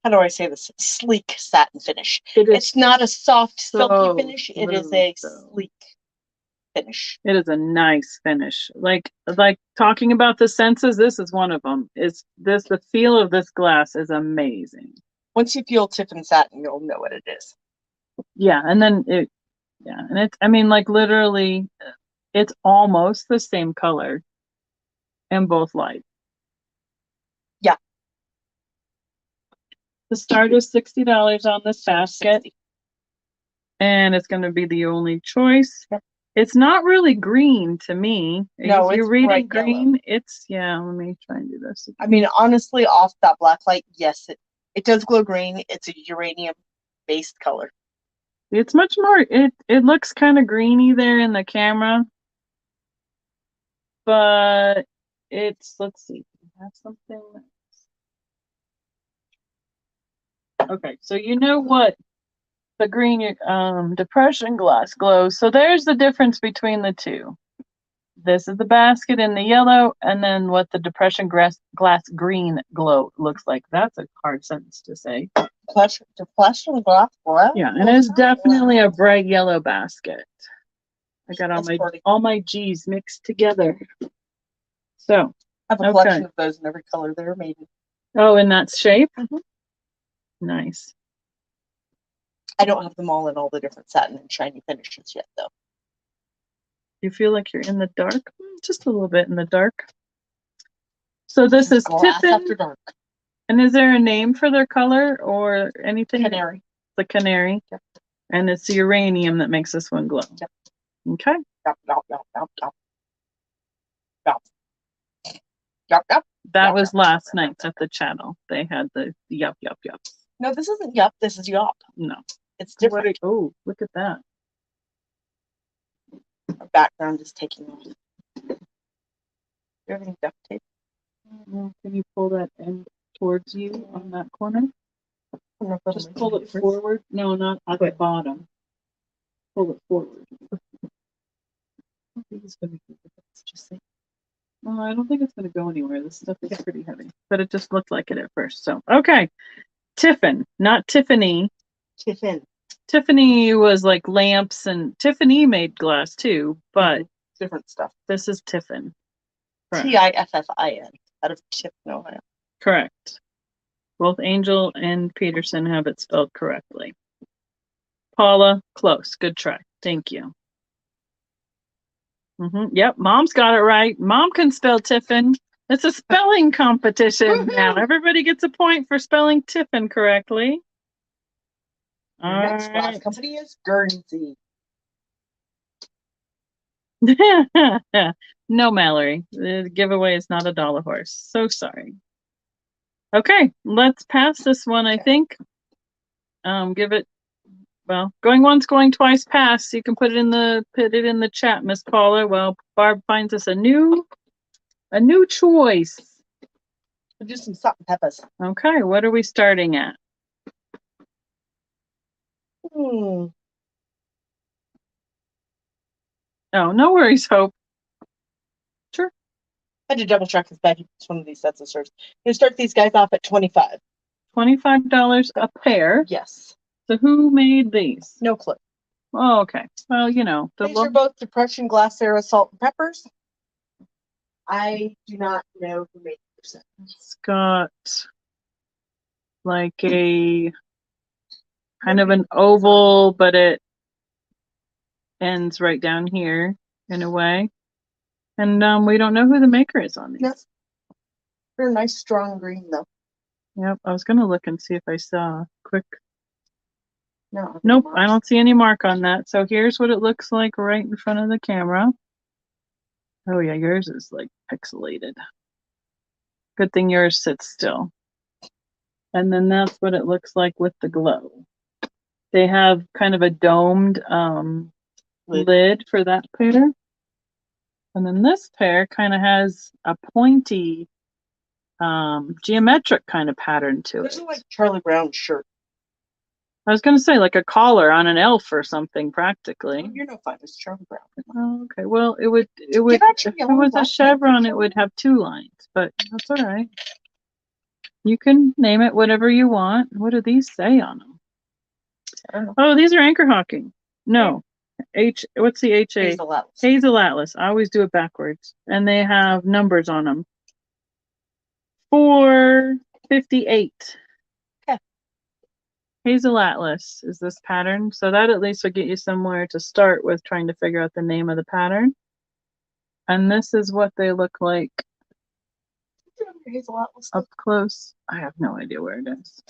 how do I say this, sleek satin finish. It's not a soft, silky finish. It is a sleek finish. It is a nice finish. Like talking about the senses, this is one of them. The feel of this glass is amazing. Once you feel Tiffin satin, you'll know what it is. Yeah, and then and it's, I mean, like literally, it's almost the same color in both lights. Yeah. The start is $60 on this basket. And it's going to be the only choice. Yep. It's not really green to me. No, you're reading green. Yellow. It's, yeah, let me try and do this again. I mean, honestly, off that black light, yes, it does glow green. It's a uranium-based color. It's much more, it looks kind of greeny there in the camera. But it's, let's see, have something. Okay, so you know what the green depression glass glows. So there's the difference between the two. This is the basket in the yellow, and then what the depression glass green glow looks like. That's a hard sentence to say. Flash and glass. Yeah, and it's definitely a bright yellow basket. I got all my G's mixed together. So I have a collection of those in every color they're made in. Oh, in that shape? Nice. I don't have them all in all the different satin and shiny finishes yet, though. You feel like you're in the dark? Just a little bit in the dark. So this is Tiffin. After dark. And is there a name for their color or anything? Canary. The canary. Yep. And it's the uranium that makes this one glow. Yep. Okay. Yep, yep, yep, yep, yep. Yep. Yep, yep. That was last night at the channel. They had the yup, yup, yup. No, this isn't yup. This is yop. No. It's different. Oh, look at that. Our background is taking off. Do you have any duct tape? Can you pull that end towards you on that corner? Just pull it forward. No, not at the bottom. Pull it forward. I think it's going to be just like, well, I don't think it's going to go anywhere. This stuff is pretty heavy, but it just looked like it at first. So, okay. Tiffin, not Tiffany. Tiffin. Tiffany was like lamps, and Tiffany made glass too, but different stuff. This is Tiffin. Tiffin out of Tiffin, Ohio. Correct. Both Angel and Peterson have it spelled correctly. Paula, close. Good try. Thank you. Yep, Mom's got it right. Mom can spell Tiffin. It's a spelling competition now. Everybody gets a point for spelling Tiffin correctly. Our next glass company is Guernsey. No, Mallory. The giveaway is not a dollar horse. So sorry. Okay, let's pass this one, I think. Give it, well, going once, going twice, pass. You can put it in the chat, Miss Paula. Well, Barb finds us a new choice. We'll do some salt and peppers. Okay, what are we starting at? Oh, no worries, Hope. Sure. I had to double check if Becky puts one of these sets of shirts. You start these guys off at $25. $25 a pair? Yes. So who made these? No clue. Oh, okay. Well, you know. These are both Depression Glass Era Salt and Peppers. I do not know who made the set. It's got like a kind of an oval, but it ends right down here in a way. And we don't know who the maker is on these. Yep. They're a nice strong green though. Yep, I was gonna look and see if I saw a quick. No. Nope, I don't see any mark on that. So here's what it looks like right in front of the camera. Oh yeah, yours is like pixelated. Good thing yours sits still. And then that's what it looks like with the glow. They have kind of a domed lid for that pair. And then this pair kind of has a pointy geometric kind of pattern to it. This is like Charlie Brown's shirt. I was going to say like a collar on an elf or something, practically. Oh, you're no fun. It's Charlie Brown. Oh, okay. Well, it would if it was a chevron, it would have two lines, but that's all right. You can name it whatever you want. What do these say on them? I don't know. Oh, these are anchor hawking. No. What's the HA? Hazel Atlas. Hazel Atlas. I always do it backwards. And they have numbers on them. 458. Okay. Hazel Atlas is this pattern. So that at least will get you somewhere to start with trying to figure out the name of the pattern. And this is what they look like Hazel Atlas up close. I have no idea where it is.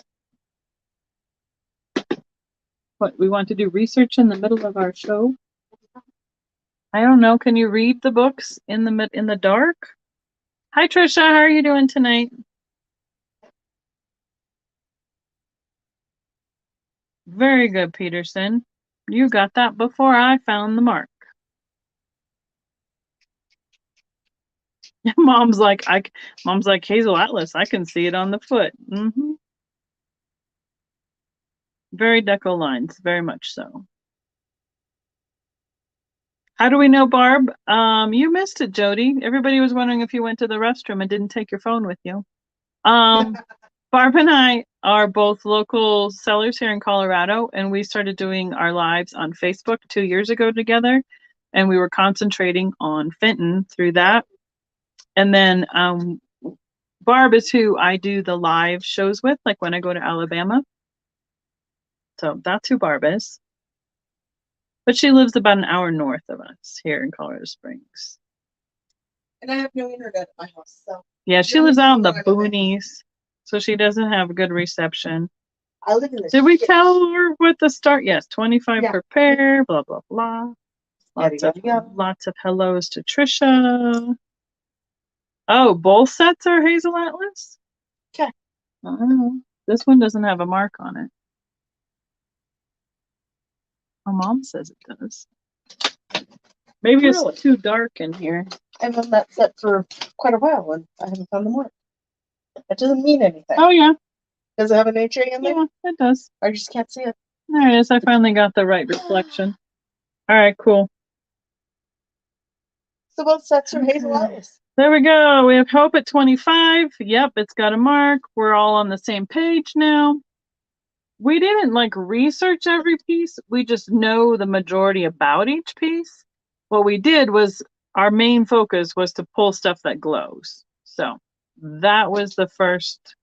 What, we want to do research in the middle of our show? I don't know. Can you read the books in the dark? Hi, Trisha. How are you doing tonight? Very good, Peterson. You got that before I found the mark. Mom's like Hazel Atlas. I can see it on the foot. Very deco lines, very much so. How do we know, Barb? You missed it, Jody. Everybody was wondering if you went to the restroom and didn't take your phone with you. Barb and I are both local sellers here in Colorado, and we started doing our lives on Facebook 2 years ago together, and we were concentrating on Fenton through that. And then Barb is who I do the live shows with, like when I go to Alabama. So that's who Barb is. But she lives about an hour north of us here in Colorado Springs. And I have no internet at my house, so. Yeah, she lives out in the boonies, so she doesn't have good reception. I live in the Did we tell her what the start? Yes, 25 per pair, blah, blah, blah. Lots of hellos to Trisha. Oh, both sets are Hazel Atlas? Okay. Oh, this one doesn't have a mark on it. My mom says it does. Maybe it's too dark in here. I've had that set for quite a while and I haven't found the mark. That doesn't mean anything. Oh, yeah. Does it have an HA in there? Yeah, it does. I just can't see it. There it is. I finally got the right reflection. All right, cool. So both sets are Hazel Atlas. There we go. We have Hope at 25. Yep, it's got a mark. We're all on the same page now. We didn't like research every piece. We just know the majority about each piece. What we did was our main focus was to pull stuff that glows. So that was the first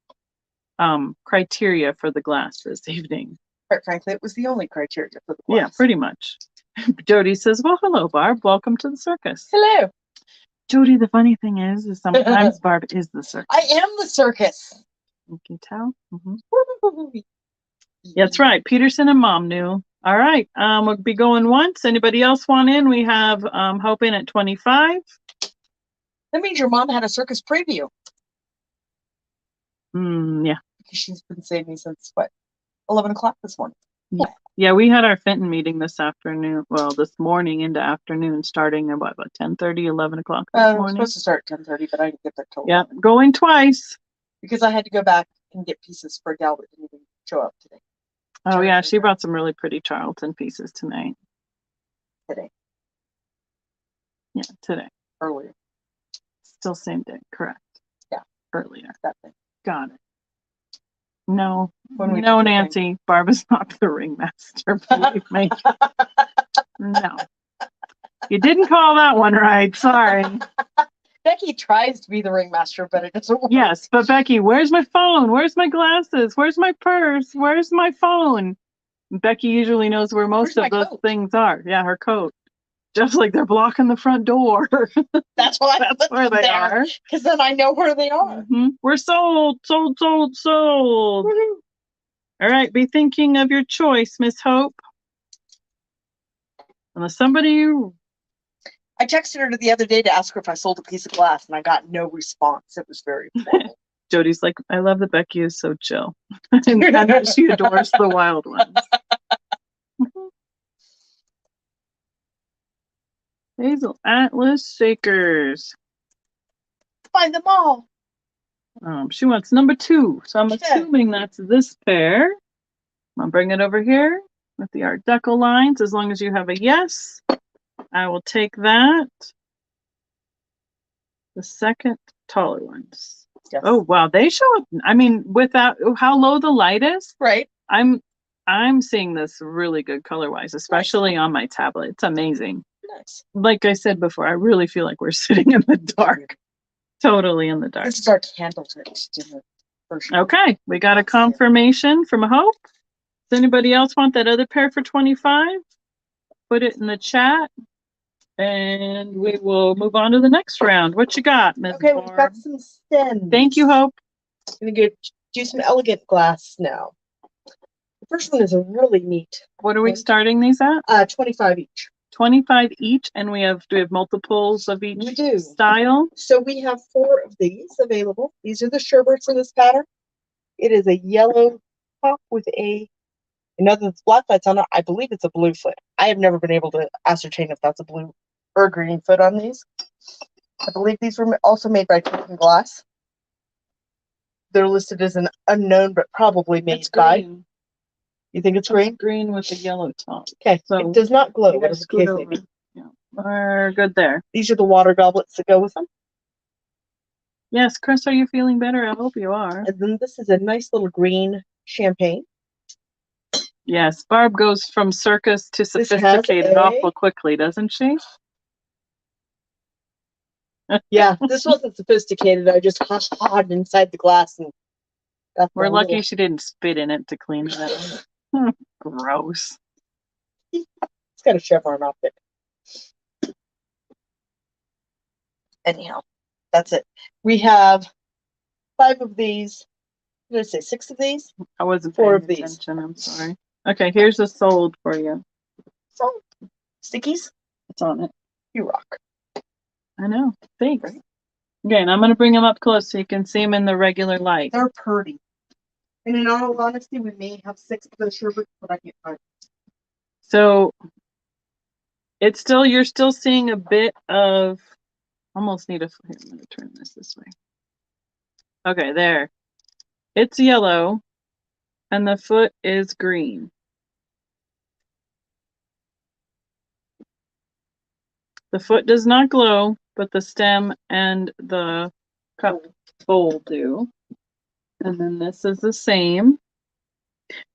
criteria for the glass this evening. Quite frankly, it was the only criteria for the glass. Yeah, pretty much. Jody says, well, hello, Barb. Welcome to the circus. Hello. Jody, the funny thing is sometimes Barb is the circus. I am the circus. You can tell. Mm-hmm. That's right. Peterson and Mom knew. All right. We'll be going once. Anybody else want in? We have Hope in at 25. That means your mom had a circus preview. Yeah. Because she's been seeing me since, what, 11 o'clock this morning. Yeah, we had our Fenton meeting this afternoon. Well, this morning into afternoon, starting at about 10:30, 11 o'clock this morning. I was supposed to start at 10:30, but I didn't get there till 11. Yeah, going twice. Because I had to go back and get pieces for a gal that didn't even show up today. Oh, yeah, she brought some really pretty Charlton pieces tonight. Today. Yeah, today. Earlier. Still same day, correct. Yeah. Earlier. That thing. Got it. No, no, Nancy. Barb is not the ringmaster, believe me. No. You didn't call that one right. Sorry. Becky tries to be the ringmaster, but it doesn't work. Yes, but Becky, where's my phone? Where's my glasses? Where's my purse? Where's my phone? Becky usually knows where most of those things are. Yeah, her coat. Just like they're blocking the front door. That's why That's where they are. Because then I know where they are. Mm-hmm. We're sold. All right, be thinking of your choice, Miss Hope. Unless somebody... I texted her the other day to ask her if I sold a piece of glass, and I got no response. It was very formal. Jody's like, I love that Becky is so chill. And she adores the wild ones. Hazel Atlas Shakers. Find them all. She wants number 2. So I'm assuming that's this pair. I'll bring it over here with the Art Deco lines. As long as you have a yes, I will take that. The second taller ones. Yes. Oh, wow. They show up. I mean, without how low the light is. Right. I'm seeing this really good color-wise, especially on my tablet. It's amazing. Nice. Like I said before, I really feel like we're sitting in the dark. Totally in the dark. This is our candlelit dinner version. Okay, we got a confirmation from Hope. Does anybody else want that other pair for 25? Put it in the chat, and we will move on to the next round. What you got, Ms. Okay, Barb? we've got some stems. Thank you, Hope. I'm going to do some elegant glass now. The first one is a really neat. What are we starting these at? 25 each. 25 each, and do we have multiples of each style? So we have 4 of these available. These are the sherbets in this pattern. It is a yellow top with another black lights on it. I believe it's a blue foot. I have never been able to ascertain if that's a blue or green foot on these. I believe these were also made by Trinket Glass. They're listed as an unknown, but probably made by. You think it's green? Green with a yellow top. Okay, so it does not glow. What is the case Yeah, we're good there. These are the water goblets that go with them. Yes, Chris, are you feeling better? I hope you are. And then this is a nice little green champagne. Yes, Barb goes from circus to sophisticated awful quickly, doesn't she? Yeah, this wasn't sophisticated. I just hawed inside the glass and we're lucky she didn't spit in it to clean it out. Gross. It's got a chevron optic. Anyhow, that's it. We have 5 of these. What did I say? 6 of these? I wasn't 4 paying of these. attention. I'm sorry. Okay, here's a sold for you. Sold. Stickies? It's on it. You rock. I know. Thanks. Right. Okay, and I'm going to bring them up close so you can see them in the regular light. They're pretty. And in all honesty, we may have 6 of the sherbet, but I can't find it. So it's still, you're still seeing a bit of, almost need a, here, I'm going to turn this way. Okay, there. It's yellow and the foot is green. The foot does not glow, but the stem and the cup bowl do. And then this is the same.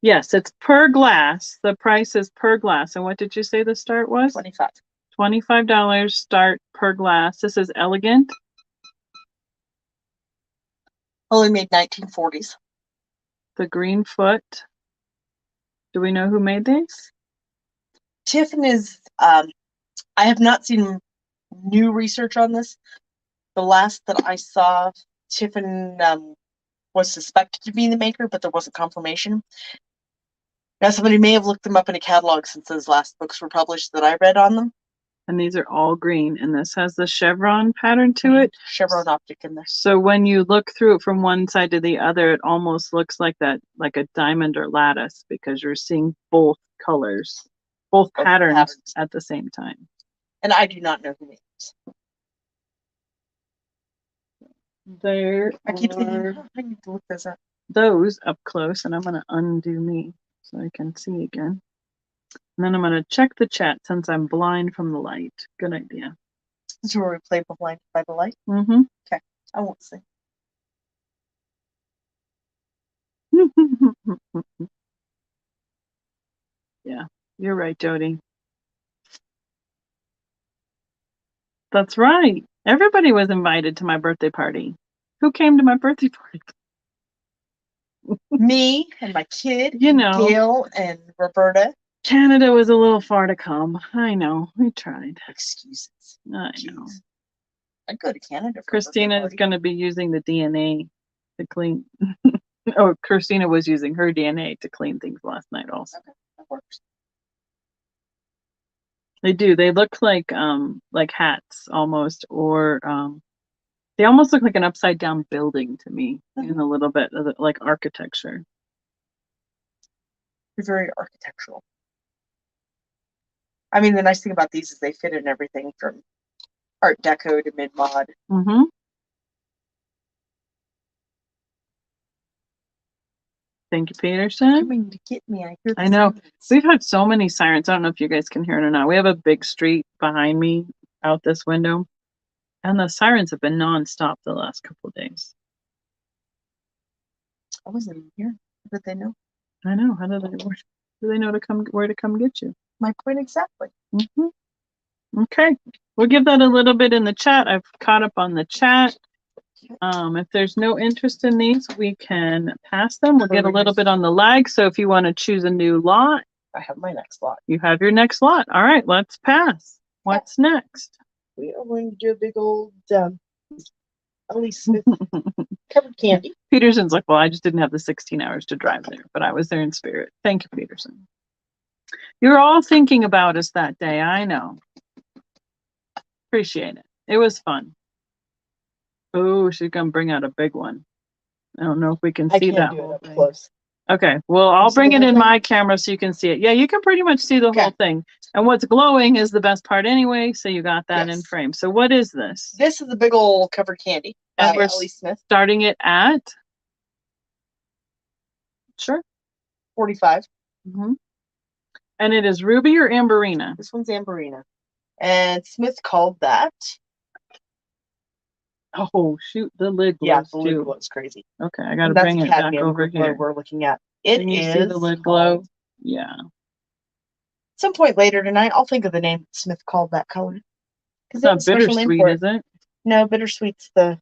Yes, it's per glass. The price is per glass. And what did you say the start was? $25. $25 start per glass. This is elegant. Only made 1940s. The green foot. Do we know who made these? Tiffin is, I have not seen new research on this. The last that I saw, Tiffin was suspected to be the maker, but there wasn't confirmation. Now, somebody may have looked them up in a catalog since those last books were published that I read on them. And these are all green, and this has the chevron pattern to it. Chevron optic in there. So when you look through it from one side to the other, it almost looks like that, like a diamond or lattice, because you're seeing both colors, both patterns at the same time. And I do not know who made these. There I keep thinking, I need to look this up. Those up close, and I'm going to undo me so I can see again. And then I'm going to check the chat since I'm blind from the light. Good idea. This is where we play blind by the light? Mm-hmm. Okay, I won't see. Yeah, you're right, Jody. That's right. Everybody was invited to my birthday party. Who came to my birthday party? Me and my kid, you know, Gail and Roberta. Canada was a little far to come. I know. We tried. Excuses. I know. I'd go to Canada. Christina is going to be using the DNA to clean. Oh, Christina was using her DNA to clean things last night also. Okay, that works. They do. They look like hats almost, or they almost look like an upside down building to me in a little bit of like architecture. They're very architectural. I mean, the nice thing about these is they fit in everything from Art Deco to mid-mod. Mm-hmm. Thank you, Peterson. Coming to get me. I know. We've had so many sirens. I don't know if you guys can hear it or not. We have a big street behind me out this window, and the sirens have been nonstop the last couple of days. I wasn't even here. How did they know? I know. How do they know where to come get you? My point exactly. Mm-hmm. Okay. We'll give that a little bit in the chat. I've caught up on the chat. If there's no interest in these, we can pass them. We'll get a little bit on the lag. So if you want to choose a new lot, I have my next lot. You have your next lot. All right, let's pass. What's next? We are going to do a big old Elise Smith covered candy. Peterson's like, well, I just didn't have the 16 hours to drive there, but I was there in spirit. Thank you, Peterson. You're all thinking about us that day. I know. Appreciate it. It was fun. Oh, she's going to bring out a big one. I don't know if we can see that whole thing. Close. Okay, well, I'll bring it in my camera so you can see it. Yeah, you can pretty much see the whole thing. And what's glowing is the best part anyway, so you got that in frame. So what is this? This is the big old covered candy by Elise Smith. Starting it at? Sure. 45. Mm-hmm. And it is ruby or amberina? This one's amberina. And Smith called that Oh, shoot, the lid glows Yeah, the lid too. glows crazy. Okay, I gotta And that's bring it back cadmium over here. we're looking at. It Can you is see the lid glow? called- Yeah. Some point later tonight, I'll think of the name Smith called that color. It's not bittersweet, is it? No, bittersweet's the,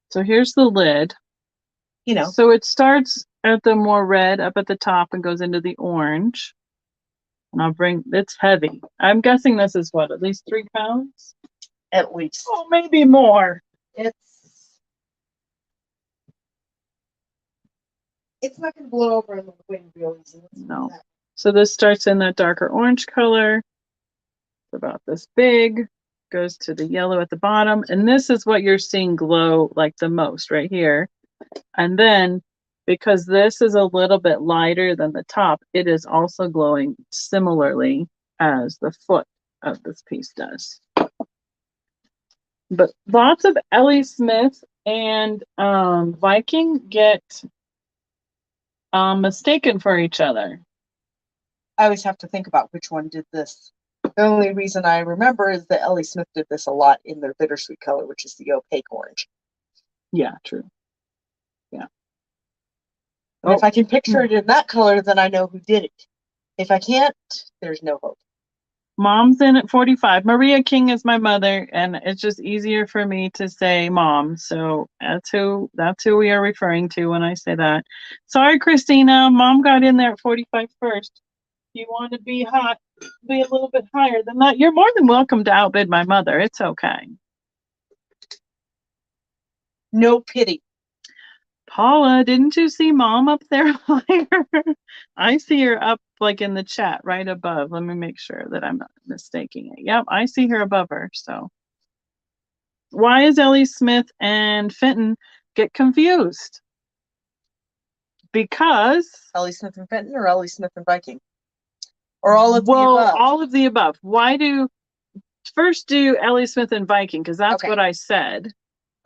So here's the lid. you know. So it starts at the more red up at the top and goes into the orange. And I'll bring, it's heavy. I'm guessing this is what, at least 3 pounds? At least. Oh, maybe more. It's not going to blow over in the wind real easy. No. So this starts in that darker orange color. It's about this big. Goes to the yellow at the bottom. And this is what you're seeing glow like the most right here. And then because this is a little bit lighter than the top, it is also glowing similarly as the foot of this piece does. But lots of Ellie Smith and Viking get mistaken for each other. I always have to think about which one did this. The only reason I remember is that Ellie Smith did this a lot in their bittersweet color, which is the opaque orange. Yeah, true. Yeah. And if I can picture it in that color, then I know who did it. If I can't, there's no hope. Mom's in at 45. Maria King is my mother, and it's just easier for me to say mom. So that's who we are referring to when I say that. Sorry, Christina. Mom got in there at 45 first. If you want to be hot, be a little bit higher than that. You're more than welcome to outbid my mother. It's okay. No pity. Paula, didn't you see mom up there higher? I see her up like in the chat right above. Let me make sure that I'm not mistaking it. Yep, I see her above her. So why is Ellie Smith and Fenton get confused? Because Ellie Smith and Fenton or Ellie Smith and Viking? Or all of the above? All of the above. Why do first do Ellie Smith and Viking? Because that's what I said.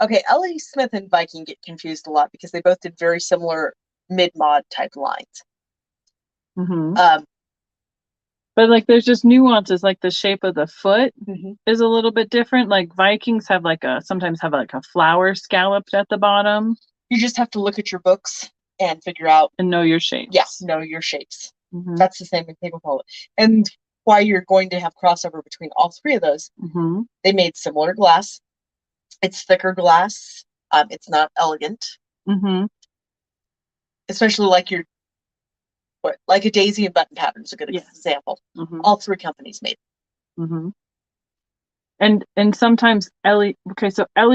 Okay, Ellie Smith and Viking get confused a lot because they both did very similar mid-mod type lines. Mm-hmm. But like there's just nuances, like the shape of the foot is a little bit different. Like Vikings have sometimes have a flower scalloped at the bottom. You just have to look at your books and figure out and know your shapes. Yes, know your shapes. That's the same in paper pullet. And why you're going to have crossover between all 3 of those. They made similar glass. It's thicker glass. It's not elegant. Especially like like a daisy and button pattern is a good example. All 3 companies made it. And sometimes Ellie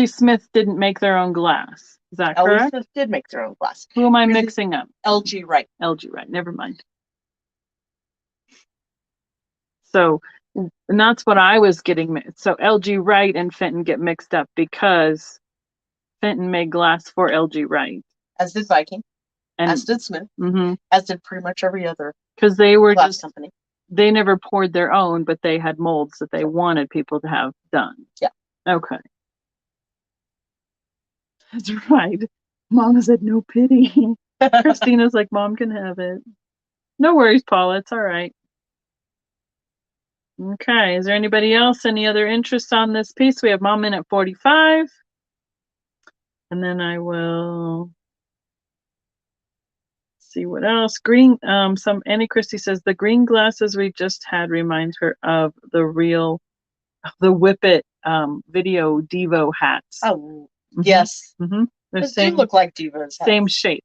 Smith didn't make their own glass. Is that correct? Ellie Smith did make their own glass. Who am I mixing up? LG Wright. LG Wright. Never mind. So, and that's what I was getting. So LG Wright and Fenton get mixed up because Fenton made glass for LG Wright. As did Viking. As did Smith. As did pretty much every other because they were glass company. They never poured their own, but they had molds that they wanted people to have done. Yeah. Okay. That's right. Mama said no pity. Christina's like, Mom can have it. No worries, Paula. It's all right. Okay. Is there anybody else? Any other interest on this piece? We have Mom in at 45. And then I will see what else. Green, Annie Christie says the green glasses we just had reminds her of the Whippet video Devo hats. Oh, yes. They do look like Devo's hats. Same shape.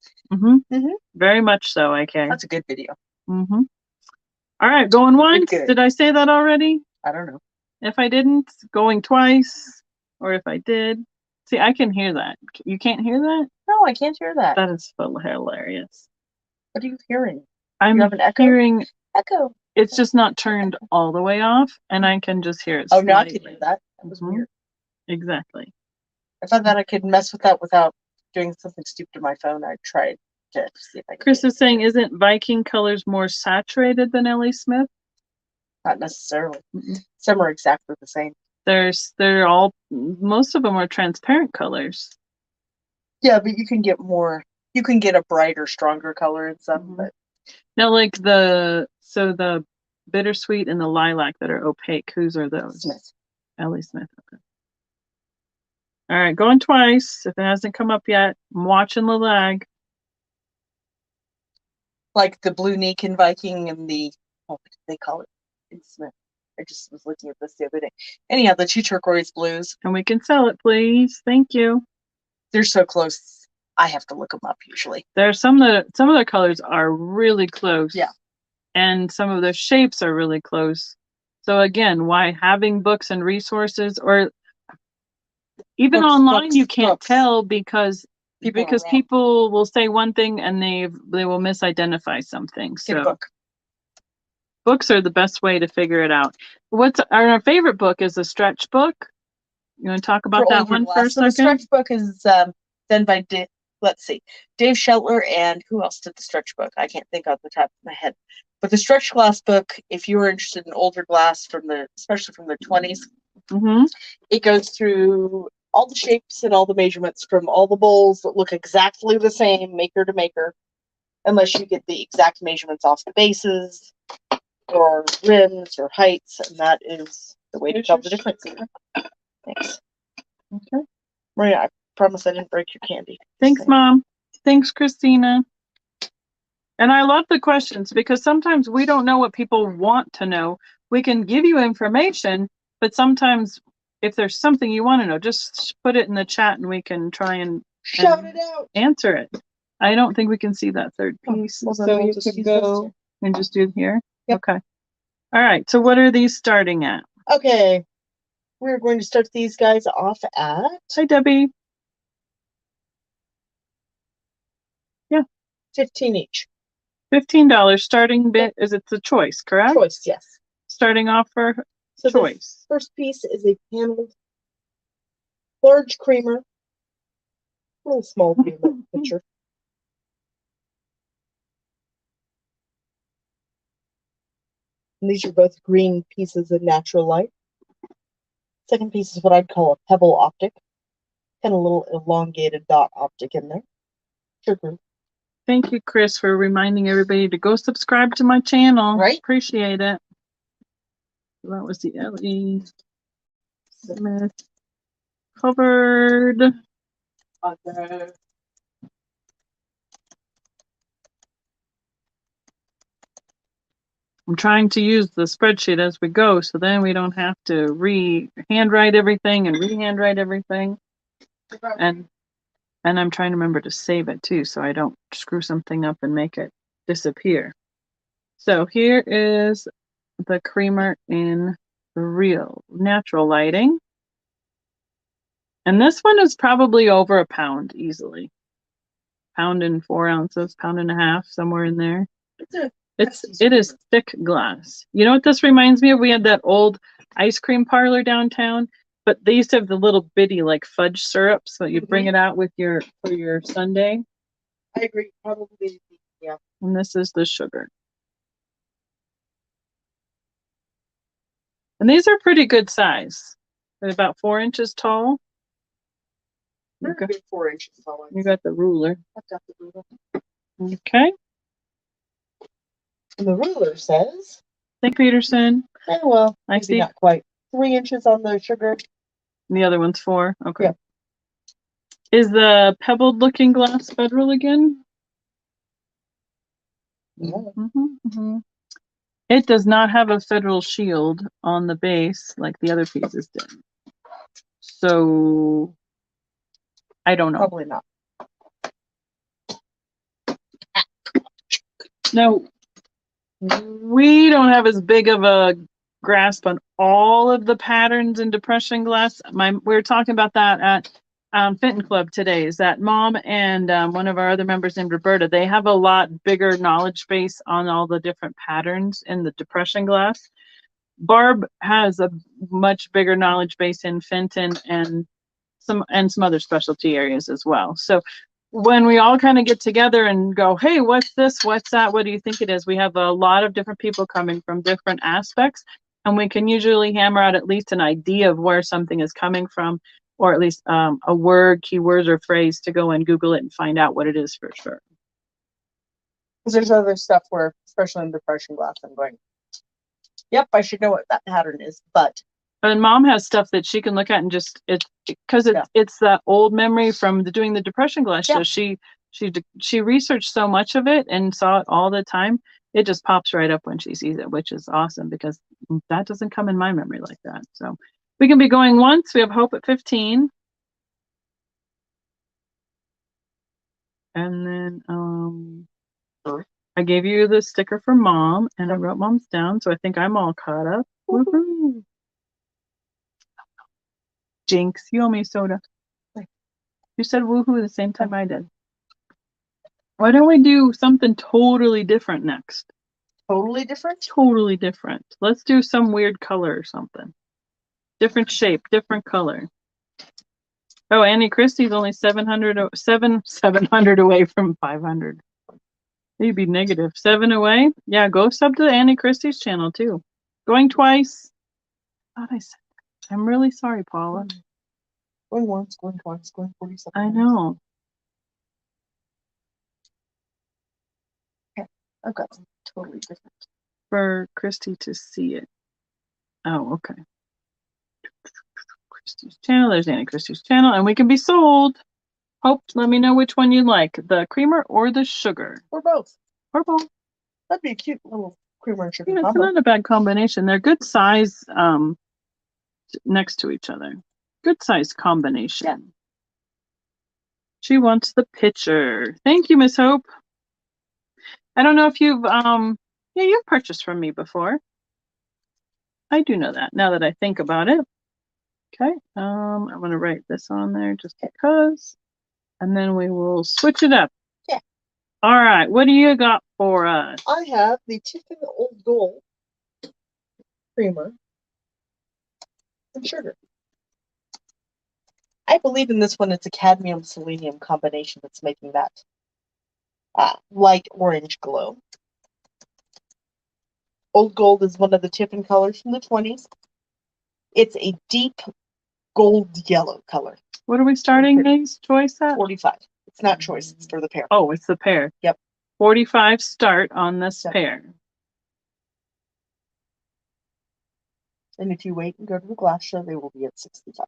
Very much so, okay. That's a good video. All right, going once. Did I say that already? I don't know. If I didn't, going twice, or if I did. See, I can hear that. You can't hear that? No, I can't hear that. That is hilarious. What are you hearing? I'm hearing echo. It's just not turned all the way off, and I can just hear it. Oh, now I can hear that. That was weird. Exactly. I thought that I could mess with that without doing something stupid to my phone. I tried to see if I could. Chris is saying, isn't Viking colors more saturated than Ellie Smith? Not necessarily. Some are exactly the same. They're all, most of them are transparent colors. Yeah, but you can get more. You can get a brighter, stronger color in some. But now, like the bittersweet and the lilac that are opaque. Whose are those? Smith. Ellie Smith. Okay. All right, going twice. If it hasn't come up yet, I'm watching the lag. Like the Blue Neekin Viking and the, what did they call it? Smith. I just was looking at this the other day. Anyhow, the 2 turquoise blues. And we can sell it, please. Thank you. They're so close. I have to look them up usually. There's some of the colors are really close. Yeah. And some of the shapes are really close. So again, why having books and resources, or even online, you can't tell because people will say one thing and they will misidentify something. So get a book. Books are the best way to figure it out. Our favorite book is a stretch book. You want to talk about that one for a second? The stretch book is done by Dave Sheltler, and who else did the stretch book? I can't think off the top of my head. But the stretch glass book, if you were interested in older glass especially from the 20s, it goes through all the shapes and all the measurements from all the bowls that look exactly the same, maker to maker, unless you get the exact measurements off the bases or rims or heights, and that is the way to tell the difference. Thanks. Okay. Maria, I promise I didn't break your candy. Thanks, Mom. Thanks, Christina. And I love the questions because sometimes we don't know what people want to know. We can give you information, but sometimes if there's something you want to know, just put it in the chat and we can try and shout it out. Answer it. I don't think we can see that third piece. Well, so we'll you just could go and just do here. Yep. Okay. All right. So what are these starting at? Okay. We're going to start these guys off at... Hi, Debbie. Yeah. 15 each. $15 starting bit. Is it the choice, correct? Choice, yes. Starting off for choice. The first piece is a paneled large creamer. A little small picture. And these are both green pieces of natural light. Second piece is what I'd call a pebble optic. And a little elongated dot optic in there. Sugar. Thank you, Chris, for reminding everybody to go subscribe to my channel. Right. Appreciate it. That was the L.E. Smith covered. Okay. I'm trying to use the spreadsheet as we go, so then we don't have to handwrite everything and re-handwrite everything. And I'm trying to remember to save it too, so I don't screw something up and make it disappear. So here is the creamer in real natural lighting. And this one is probably over a pound easily. Pound and 4 ounces, pound and a half, somewhere in there. It is thick glass. You know what this reminds me of? We had that old ice cream parlor downtown, but they used to have the little bitty like fudge syrup, so you bring it out with for your sundae. I agree, probably, yeah. And this is the sugar. And these are pretty good size. They're about 4 inches tall. They're good 4 inches tall. You got the ruler. I've got the ruler. Okay. And the ruler says... Thank Peterson. Oh, well, I see. Not quite. 3 inches on the sugar. And the other one's 4. Okay. Yeah. Is the pebbled looking glass federal again? Yeah. It does not have a federal shield on the base like the other pieces did. So I don't know. Probably not. No, we don't have as big of a grasp on all of the patterns in depression glass. We were talking about that at Fenton Club today. Is that Mom and one of our other members named Roberta, they have a lot bigger knowledge base on all the different patterns in the depression glass. Barb has a much bigger knowledge base in Fenton and some other specialty areas as well. So when we all kind of get together and go, hey, what's this? What's that? What do you think it is? We have a lot of different people coming from different aspects, and we can usually hammer out at least an idea of where something is coming from, or at least a word, keywords, or phrase to go and Google it and find out what it is for sure. Because there's other stuff where, especially in depression glass, I'm going, yep, I should know what that pattern is, but And Mom has stuff that she can look at and just because it's that old memory from doing the depression glass show. She researched so much of it and saw it all the time. It just pops right up when she sees it, which is awesome because that doesn't come in my memory like that. So we can be going once. We have Hope at 15. And then I gave you the sticker for Mom, and I wrote Mom's down, so I think I'm all caught up. Woohoo! Jinx, you owe me a soda. You said woohoo the same time I did. Why don't we do something totally different next? Totally different? Totally different. Let's do some weird color or something. Different shape, different color. Oh, Annie Christie's only 700 away from 500. You'd be negative. 7 away? Yeah, go sub to Annie Christie's channel too. Going twice. I thought I said that. I'm really sorry, Paula. Going once, going twice, going 47. I know. Okay. I've got something totally different. For Christy to see it. Oh, okay. Christie's channel. There's Annie Christie's channel, and we can be sold. Hope, let me know which one you like, the creamer or the sugar. Or both. Or both. That'd be a cute little creamer and sugar Yeah, it's combo. not a bad combination. They're good size next to each other. Good size combination. Yeah. She wants the pitcher. Thank you, Miss Hope. I don't know if you've you've purchased from me before. I do know that now that I think about it. Okay. I'm gonna write this on there just because. And then we will switch it up. Yeah. All right. What do you got for us? I have the Tiffin Old Gold creamer and sugar. I believe in this one. It's a cadmium selenium combination that's making that light orange glow. Old Gold is one of the Tiffin colors from the 20s. It's a deep gold yellow color. What are we starting these choice at? 45. It's not choice, it's for the pair. Oh, it's the pair. Yep. 45 start on this pair. And if you wait and go to the glass show, they will be at 65.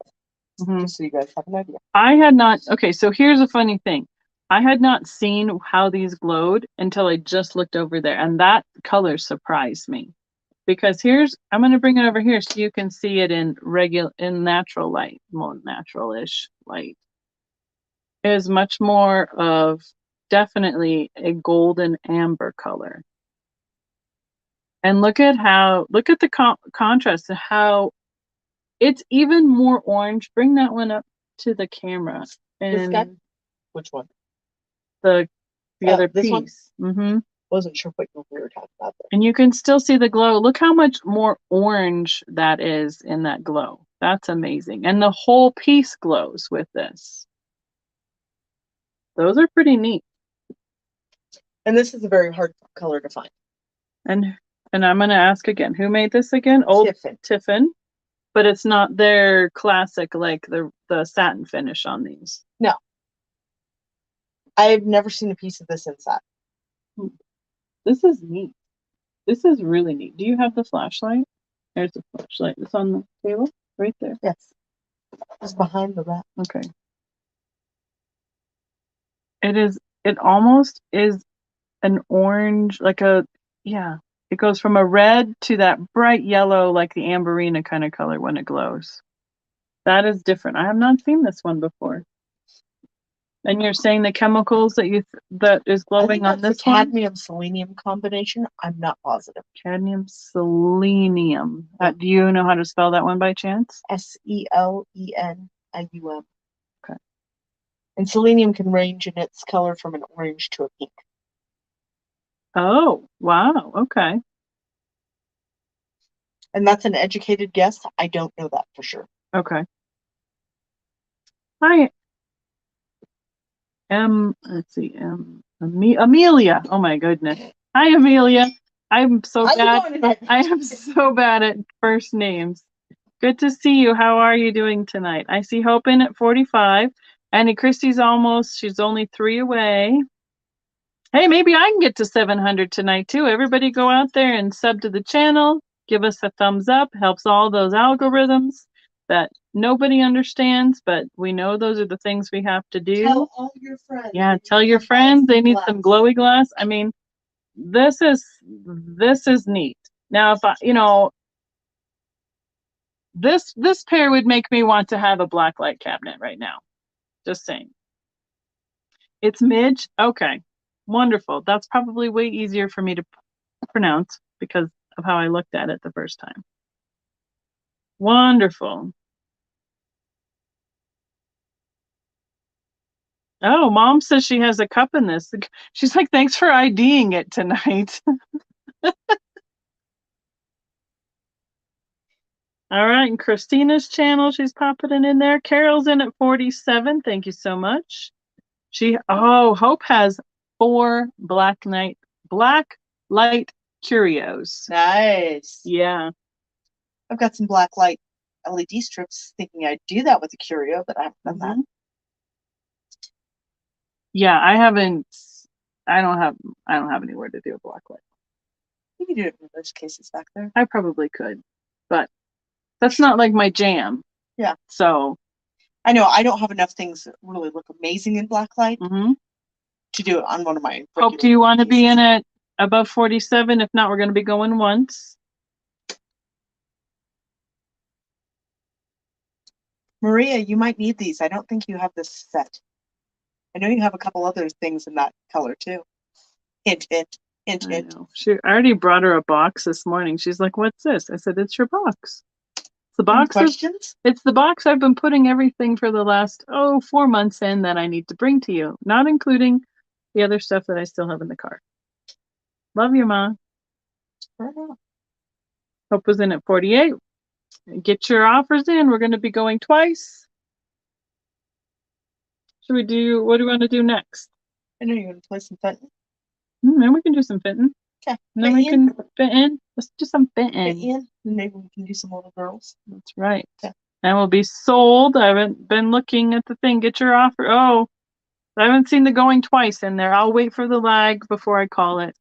Just so you guys have an idea. I had not, okay, so here's a funny thing. I had not seen how these glowed until I just looked over there, and that color surprised me. Because I'm going to bring it over here so you can see it in natural light, more natural-ish light. It is much more of definitely a golden amber color. And look at the contrast to how it's even more orange. Bring that one up to the camera. And this guy? Which one? The other piece. One? Mm-hmm. Wasn't sure what you were talking about there. And you can still see the glow. Look how much more orange that is in that glow. That's amazing. And the whole piece glows with this. Those are pretty neat. And this is a very hard color to find. And I'm going to ask again, who made this again? Old Tiffin. But it's not their classic, like the satin finish on these. No. I've never seen a piece of this inside. This is neat. This is really neat. Do you have the flashlight? There's the flashlight. It's on the table right there. Yes. It's behind the rack. Okay. It almost is an orange, it goes from a red to that bright yellow, like the amberina kind of color when it glows. That is different. I have not seen this one before. And you're saying the chemicals that is glowing on this one? Cadmium selenium combination. I'm not positive. Cadmium selenium. Do you know how to spell that one by chance? SELENIUM. Okay. And selenium can range in its color from an orange to a pink. Oh, wow. Okay. And that's an educated guess. I don't know that for sure. Okay. Hi. Let's see. Amelia. Oh my goodness. Hi, Amelia. I'm so bad. I am so bad at first names. Good to see you. How are you doing tonight? I see Hope in at 45. Annie Christie's she's only 3 away. Hey, maybe I can get to 700 tonight too. Everybody go out there and sub to the channel. Give us a thumbs up. Helps all those algorithms that nobody understands, but we know those are the things we have to do. Tell all your friends. Yeah, tell your friends they need some glowy glass. I mean, this is neat. Now, if I, this pair would make me want to have a black light cabinet right now. Just saying. It's Midge. Okay, wonderful. That's probably way easier for me to pronounce because of how I looked at it the first time. Wonderful. Oh, Mom says she has a cup in this. She's like, thanks for IDing it tonight. All right, and Christina's channel, she's popping it in there. Carol's in at 47. Thank you so much. Hope has 4 black light Curios. Nice. Yeah. I've got some black light LED strips thinking I'd do that with a Curio, but I haven't done that. Yeah, I don't have anywhere to do a black light. You can do it in those cases back there. I probably could, but that's not like my jam. Yeah. So I know I don't have enough things that really look amazing in black light to do it on one of my. Hope, do you want to be in it above 47? If not, we're going to be going once. Maria, you might need these. I don't think you have this set. I know you have a couple other things in that color too. Hint, hint, hint, hint. I already brought her a box this morning. She's like, "What's this?" I said, "It's your box." It's the box. Questions? It's the box I've been putting everything for the last 4 months in that I need to bring to you, not including the other stuff that I still have in the car. Love you, Ma. Hope was in at 48. Get your offers in. We're going to be going twice. Should we do, what do we want to do next? I know you're going to play some Fenton. Then we can do some Fenton. Okay. And then we can fit in. Let's do some Fenton. Fit in. Maybe we can do some little girls. That's right. Okay. And we'll be sold. I haven't been looking at the thing. Get your offer. Oh, I haven't seen the going twice in there. I'll wait for the lag before I call it.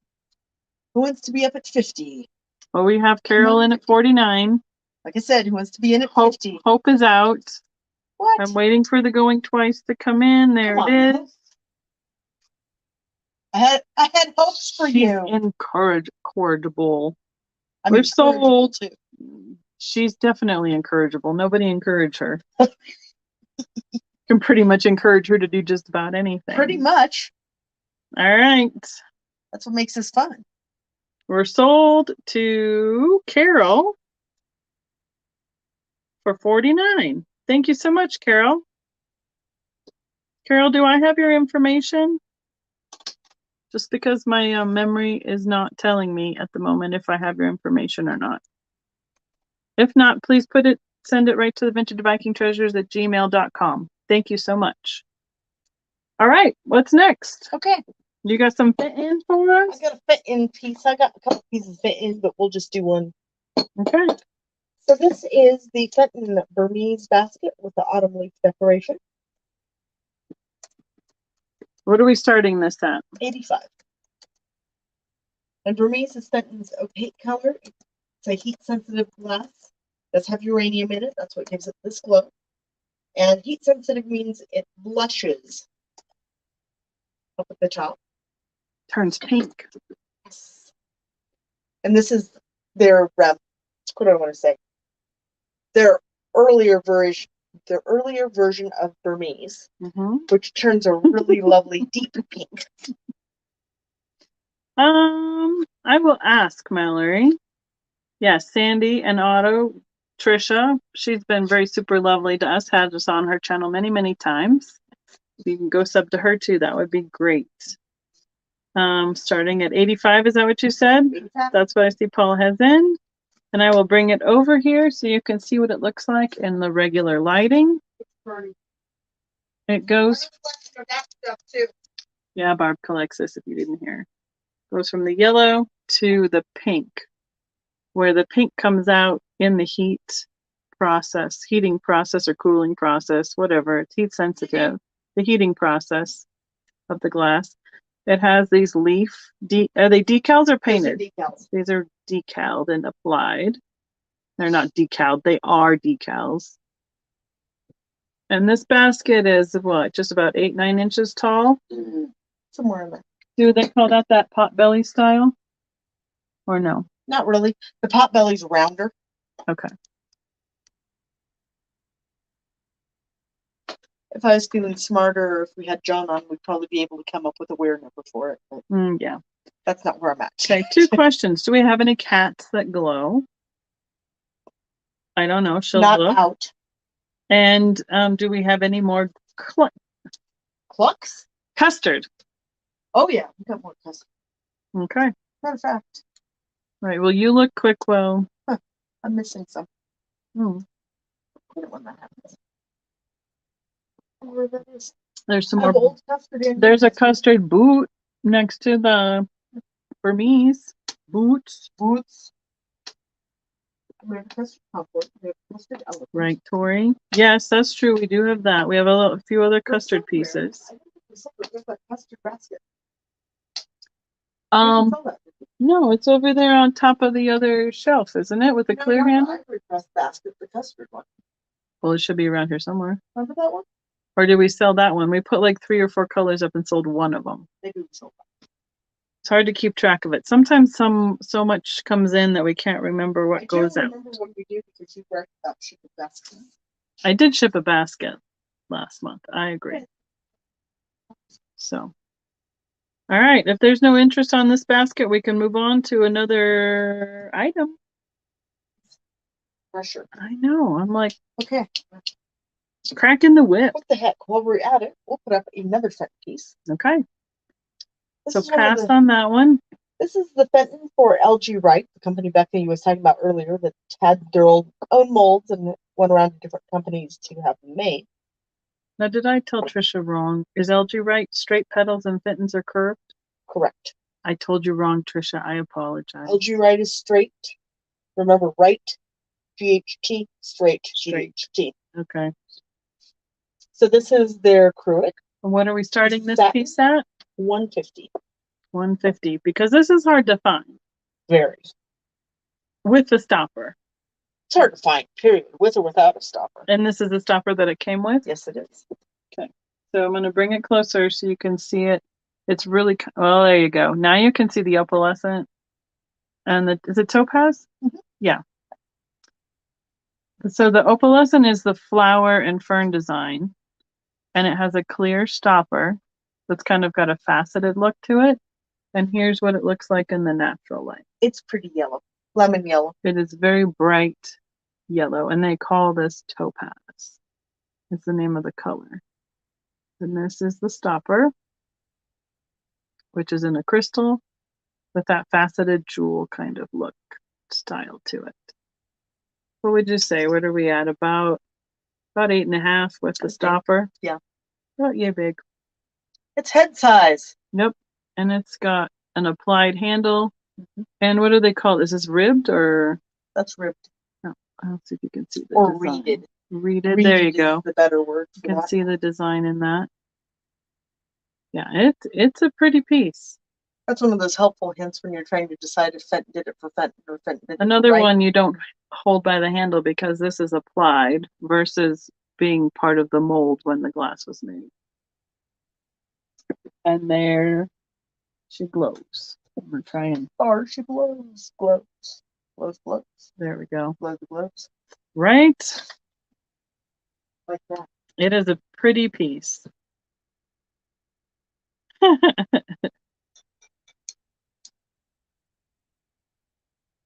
Who wants to be up at 50? Well, we have Carol in at 49. Like I said, who wants to be in at 50? Hope is out. What? I'm waiting for the going twice to come in. There it is. I had hopes for you. Incorrigible. We're sold. Too. She's definitely incorrigible. Nobody encourage her. Can pretty much encourage her to do just about anything. Pretty much. All right. That's what makes this fun. We're sold to Carol for 49. Thank you so much, Carol. Carol, do I have your information? Just because my memory is not telling me at the moment if I have your information or not. If not, please send it right to the vintagevikingtreasures@gmail.com. Thank you so much. All right, what's next? Okay. You got some fit in for us? I got a fit in piece. I got a couple pieces fit in, but we'll just do one. Okay. So this is the Fenton Burmese basket with the autumn leaf decoration. What are we starting this at? 85. And Burmese is Fenton's opaque color. It's a heat-sensitive glass. It does have uranium in it. That's what gives it this glow. And heat-sensitive means it blushes up at the top. Turns pink. Yes. And this is their, what do I want to say? Their earlier version of Burmese, which turns a really lovely deep pink. I will ask Mallory. Yes, Sandy and Otto, Trisha. She's been very super lovely to us. Had us on her channel many, many times. You can go sub to her too. That would be great. Starting at 85, is that what you said? 85. That's what I see Paul has in. And I will bring it over here so you can see what it looks like in the regular lighting. It goes. Yeah, Barb collects this if you didn't hear. Goes from the yellow to the pink, where the pink comes out in the heating process or cooling process, whatever. It's heat sensitive. The heating process of the glass. It has these leaf, are they decals or Those are painted? decals. These are decaled and applied. They're not decaled, they are decals. And this basket is what, just about 8-9 inches tall? Somewhere in there. Do they call that potbelly style? Or no? Not really. The potbelly's rounder. Okay. If I was feeling smarter, or if we had John on, we'd probably be able to come up with a weird number for it. But Yeah. that's not where I'm at. Okay, 2 questions. Do we have any cats that glow? I don't know. She'll Not look. out. And do we have any more Clucks? custard? Oh yeah, we got more custard. Okay. Matter of fact, Right. Well, you look quick. Well, I'm missing some. hmm, When that happens. Where that is. there's some I have more. old custard in. There's a custard boot next to the Burmese boots. Boots. We have custard comfort. We have custard elephant. Right, Tori? Yes, that's true. We do have that. We have a few other custard pieces. I think it's there's that custard basket. No, it's over there on top of the other shelf, isn't it? With the clear handle? Ivory press basket, the custard one. Well, it should be around here somewhere. Remember that one? Or did we sell that one? We put like 3 or 4 colors up and sold one of them. Maybe we sold that. It's hard to keep track of it. Sometimes so much comes in that we can't remember what goes out. I remember what we do because you brought up shipping basket. I did ship a basket last month. I agree. So, all right. If there's no interest on this basket, we can move on to another item. Pressure. I know. I'm like, okay, cracking the whip. What the heck? While we're at it, we'll put up another Fenton piece. Okay. This So pass on that one. This is the Fenton for LG Wright, the company Becky was talking about earlier that had their own molds and went around to different companies to have them made. Now, did I tell Trisha wrong? Is LG Wright straight petals and Fentons are curved? Correct. I told you wrong, Trisha. I apologize. LG Wright is straight. Remember, Wright, GHT, straight, GHT. Okay. So this is their acrylic. And what are we starting this piece at? $150. $150, because this is hard to find. Very. With the stopper. It's hard to find, period, with or without a stopper. And this is the stopper that it came with? Yes, it is. Okay. So I'm going to bring it closer so you can see it. It's really, oh, there you go. Now you can see the opalescent. And is it Topaz? Mm-hmm. Yeah. So the opalescent is the flower and fern design. And it has a clear stopper that's kind of got a faceted look to it. And here's what it looks like in the natural light. It's pretty yellow, lemon yellow. It is very bright yellow, and they call this Topaz. It's the name of the color. And this is the stopper, which is in a crystal with that faceted jewel kind of look style to it. What would you say? What are we at? About 8.5 with the stopper? Yeah. About yay big. It's head size. Nope. And it's got an applied handle. Mm-hmm. And what do they call it? Is this ribbed or? That's ribbed. Oh, I'll see if you can see the or design. reeded. Reeded. There you go. The better word. You can see the design in that. Yeah, it's a pretty piece. That's one of those helpful hints when you're trying to decide if Fenton did it for Fenton or Fenton did it Another for Wright. one you don't hold by the handle because this is applied versus being part of the mold when the glass was made. And there she glows. I'm gonna try and. Or she glows. Glows. Glows, glows. There we go. Glows, glows. Right? Like that. It is a pretty piece.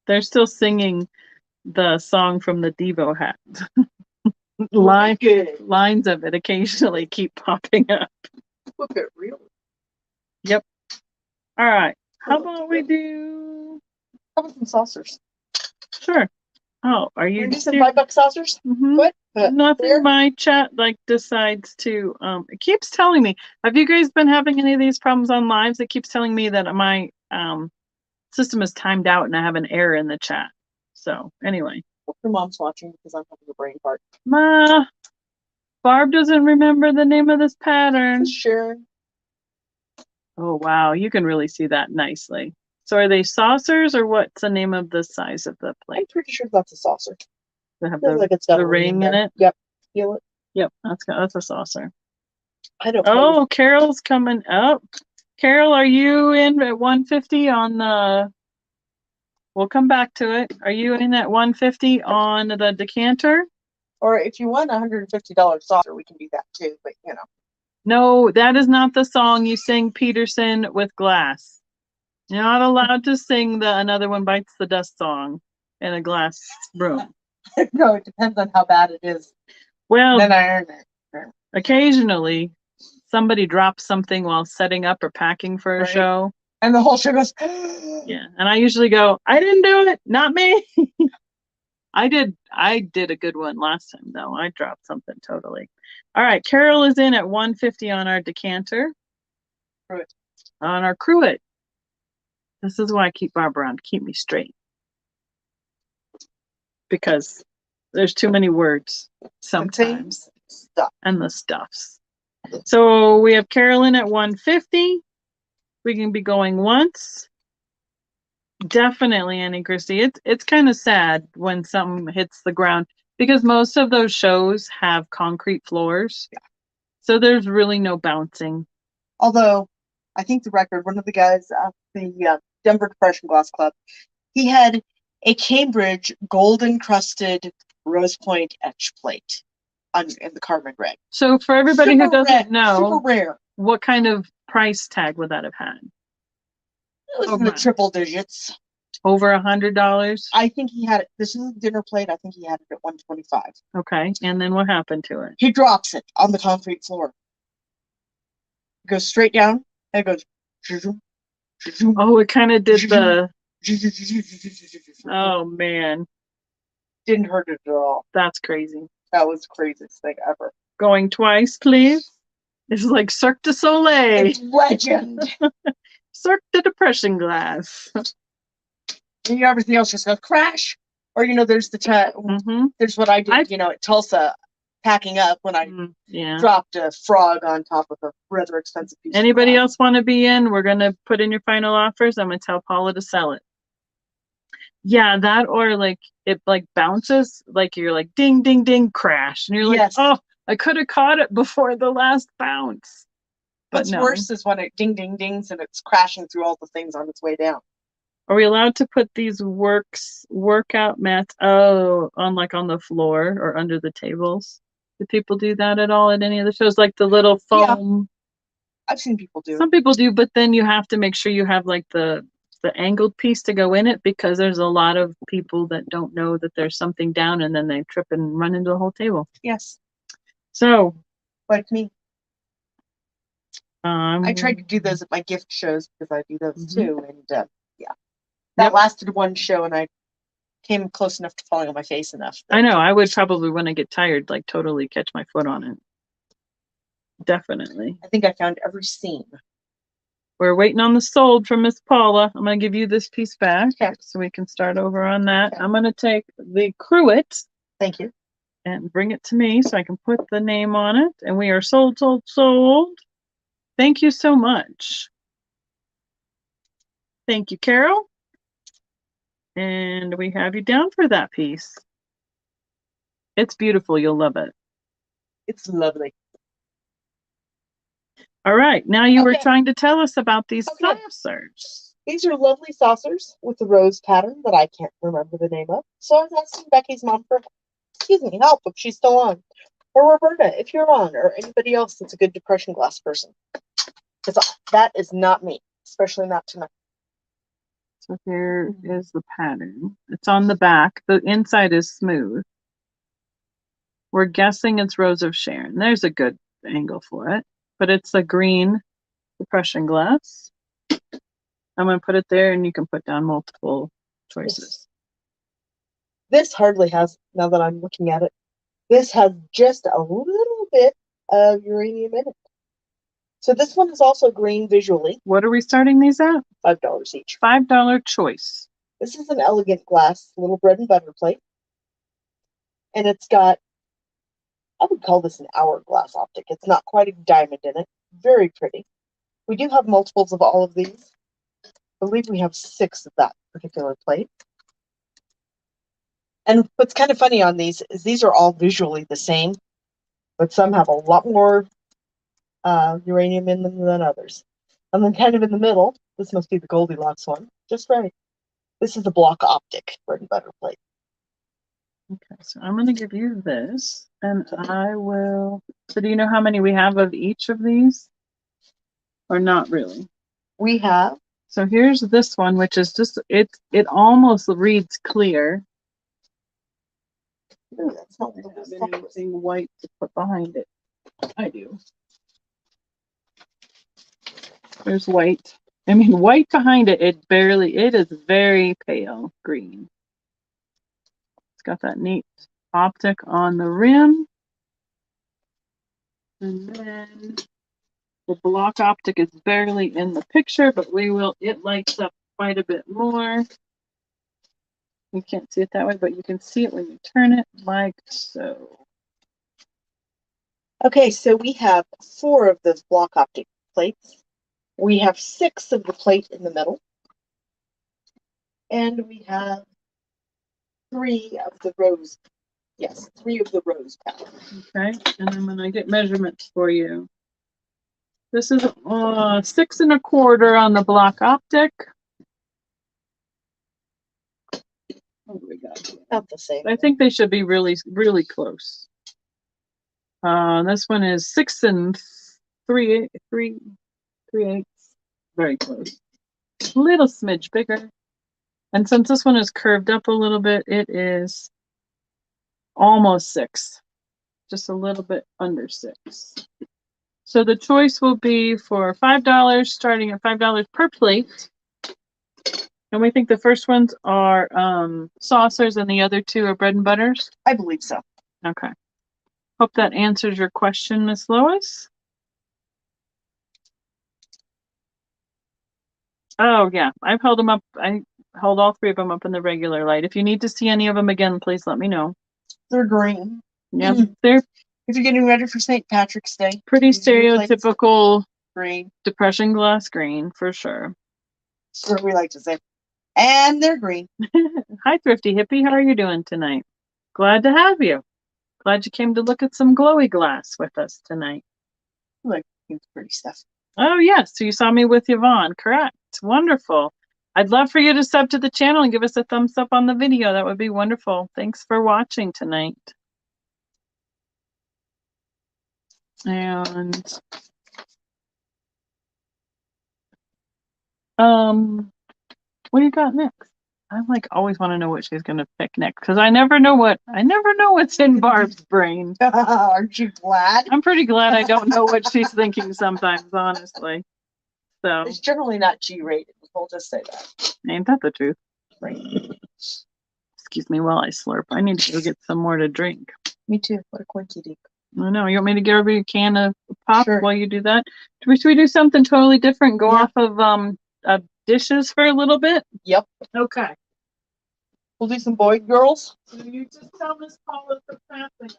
They're still singing the song from the Devo hat. Lines of it occasionally keep popping up. Look at real. Yep. All right. How about we do? How about some saucers? Sure. Oh, are you do some $5 saucers? Mm-hmm. What? Nothing. There? My chat decides to. It keeps telling me. Have you guys been having any of these problems on lives? It keeps telling me that my system is timed out and I have an error in the chat. So anyway. Hope your mom's watching because I'm having a brain fart. Ma, Barb doesn't remember the name of this pattern. Sure. Oh, wow. You can really see that nicely. So are they saucers or what's the name of the size of the I'm plate? pretty sure that's a saucer. They have Feels like it's got the a ring in there. it? Yep. Feel it? Yep, that's a saucer. I don't Oh, Carol's coming up. Carol, are you in at 150 on the... We'll come back to it. Are you in at 150 on the decanter? Or if you want a $150 saucer, we can do that too, but you know. No, that is not the song you sing, Peterson with glass. You're not allowed to sing the Another One Bites the Dust song in a glass room. No, it depends on how bad it is. Well, then I earn it. Occasionally somebody drops something while setting up or packing for a show. And the whole show goes, yeah. And I usually go, I didn't do it, not me. I did a good one last time though. I dropped something totally. All right, Carol is in at 150 on our decanter. Cruet. On our cruet. This is why I keep Barbara on to keep me straight. Because there's too many words sometimes. And the stuffs. So we have Carolyn at 150. We can be going once. Definitely, Annie Christie. It's kind of sad when something hits the ground because most of those shows have concrete floors. Yeah. So there's really no bouncing. Although, I think the record, one of the guys at the Denver Depression Glass Club, he had a Cambridge gold encrusted rose point etch plate in the carbon red. So for everybody who doesn't know, super rare. What kind of price tag would that have had? It was in the triple digits. Over $100? I think he had it. This is a dinner plate. I think he had it at 125. Okay, and then what happened to it? He drops it on the concrete floor. It goes straight down, and it goes. Oh, it kind of did the. Oh man, didn't hurt it at all. That's crazy. That was the craziest thing ever. Going twice, please. It's like Cirque du Soleil. It's legend. Cirque du Depression Glass. And everything else just goes crash. Or there's the there's what I did. At Tulsa, packing up when I dropped a frog on top of a rather expensive piece. Anybody else want to be in? We're gonna put in your final offers. I'm gonna tell Paula to sell it. Yeah, that or like it like bounces, like you're like ding ding ding crash, and you're like, oh, I could have caught it before the last bounce. What's worse is when it ding ding dings and it's crashing through all the things on its way down. Are we allowed to put these workout mats on the floor or under the tables? Do people do that at all at any of the shows? Like the little foam? Yeah. I've seen people do. Some people do, but then you have to make sure you have like the angled piece to go in it because there's a lot of people that don't know that there's something down and then they trip and run into the whole table. Yes. So. Like me. I tried to do those at my gift shows because I do those too. And that lasted one show and I came close enough to falling on my face enough. I know. I would probably, when I get tired, like totally catch my foot on it. Definitely. I think I found every seam. We're waiting on the sold from Miss Paula. I'm going to give you this piece back so we can start over on that. I'm going to take the cruet. Thank you. And bring it to me so I can put the name on it. And we are sold, sold, sold. Thank you so much. Thank you, Carol. And we have you down for that piece. It's beautiful. You'll love it. It's lovely. All right. Now you were trying to tell us about these saucers. These are lovely saucers with the rose pattern that I can't remember the name of. So I was asking Becky's mom for, help if she's still on. Or Roberta, if you're on, or anybody else that's a good depression glass person. Because that is not me, especially not tonight. So here is the pattern. It's on the back. The inside is smooth. We're guessing it's Rose of Sharon. There's a good angle for it. But it's a green depression glass. I'm going to put it there and you can put down multiple choices. This hardly has, now that I'm looking at it, this has just a little bit of uranium in it. So this one is also green visually. What are we starting these at? $5 each. $5 choice. This is an elegant glass, little bread and butter plate. And it's got, I would call this an hourglass optic. It's not quite a diamond in it. Very pretty. We do have multiples of all of these. I believe we have 6 of that particular plate. And what's kind of funny on these is these are all visually the same, but some have a lot more uranium in them than others. And then kind of in the middle, this must be the Goldilocks one. Just right. This is the block Optic bread and butter plate. Okay, so I'm going to give you this, and I will. So, do you know how many we have of each of these? Or not really? We have. So here's this one, which is just it almost reads clear. Ooh, that's not I don't have anything white to put behind it. I do. There's white. I mean, white behind it, it is very pale green. It's got that neat optic on the rim. And then the block optic is barely in the picture, but it lights up quite a bit more. You can't see it that way, but you can see it when you turn it like so. Okay, so we have 4 of those block Optic plates. We have 6 of the plate in the middle. And we have 3 of the rose. Yes, 3 of the rose pattern. Okay, and I'm gonna get measurements for you. This is 6 1/4 on the block optic. What do we got here? Not the same. I think they should be really, really close. This one is 6 3/8. Very close. A little smidge bigger. And since this one is curved up a little bit, it is almost 6. Just a little bit under 6. So the choice will be for $5, starting at $5 per plate. And we think the first ones are saucers and the other 2 are bread and butters? I believe so. Okay. Hope that answers your question, Miss Lois. Oh, yeah. I've held them up. I held all 3 of them up in the regular light. If you need to see any of them again, please let me know. They're green. Yeah, they're if you're getting ready for St. Patrick's Day. Pretty stereotypical green. depression glass green, for sure. That's what we like to say. And they're green. Hi, Thrifty Hippie. How are you doing tonight? Glad to have you. Glad you came to look at some glowy glass with us tonight. Like pretty stuff. Oh, yes. So you saw me with Yvonne. Correct. Wonderful. I'd love for you to sub to the channel and give us a thumbs up on the video. That would be wonderful. Thanks for watching tonight. And what do you got next? I always want to know what she's gonna pick next because I never know what's in Barb's brain. Aren't you glad? I'm pretty glad I don't know what she's thinking sometimes, honestly. So it's generally not G-rated. We'll just say that. Ain't that the truth? Right. Excuse me while I slurp. I need to go get some more to drink. Me too. What a quinky deep. I know. You want me to get over a can of pop Sure. while you do that? Should we do something totally different? Go off of dishes for a little bit? Yep. Okay. We'll do some boy girls. So you just tell Miss Paula to pass it.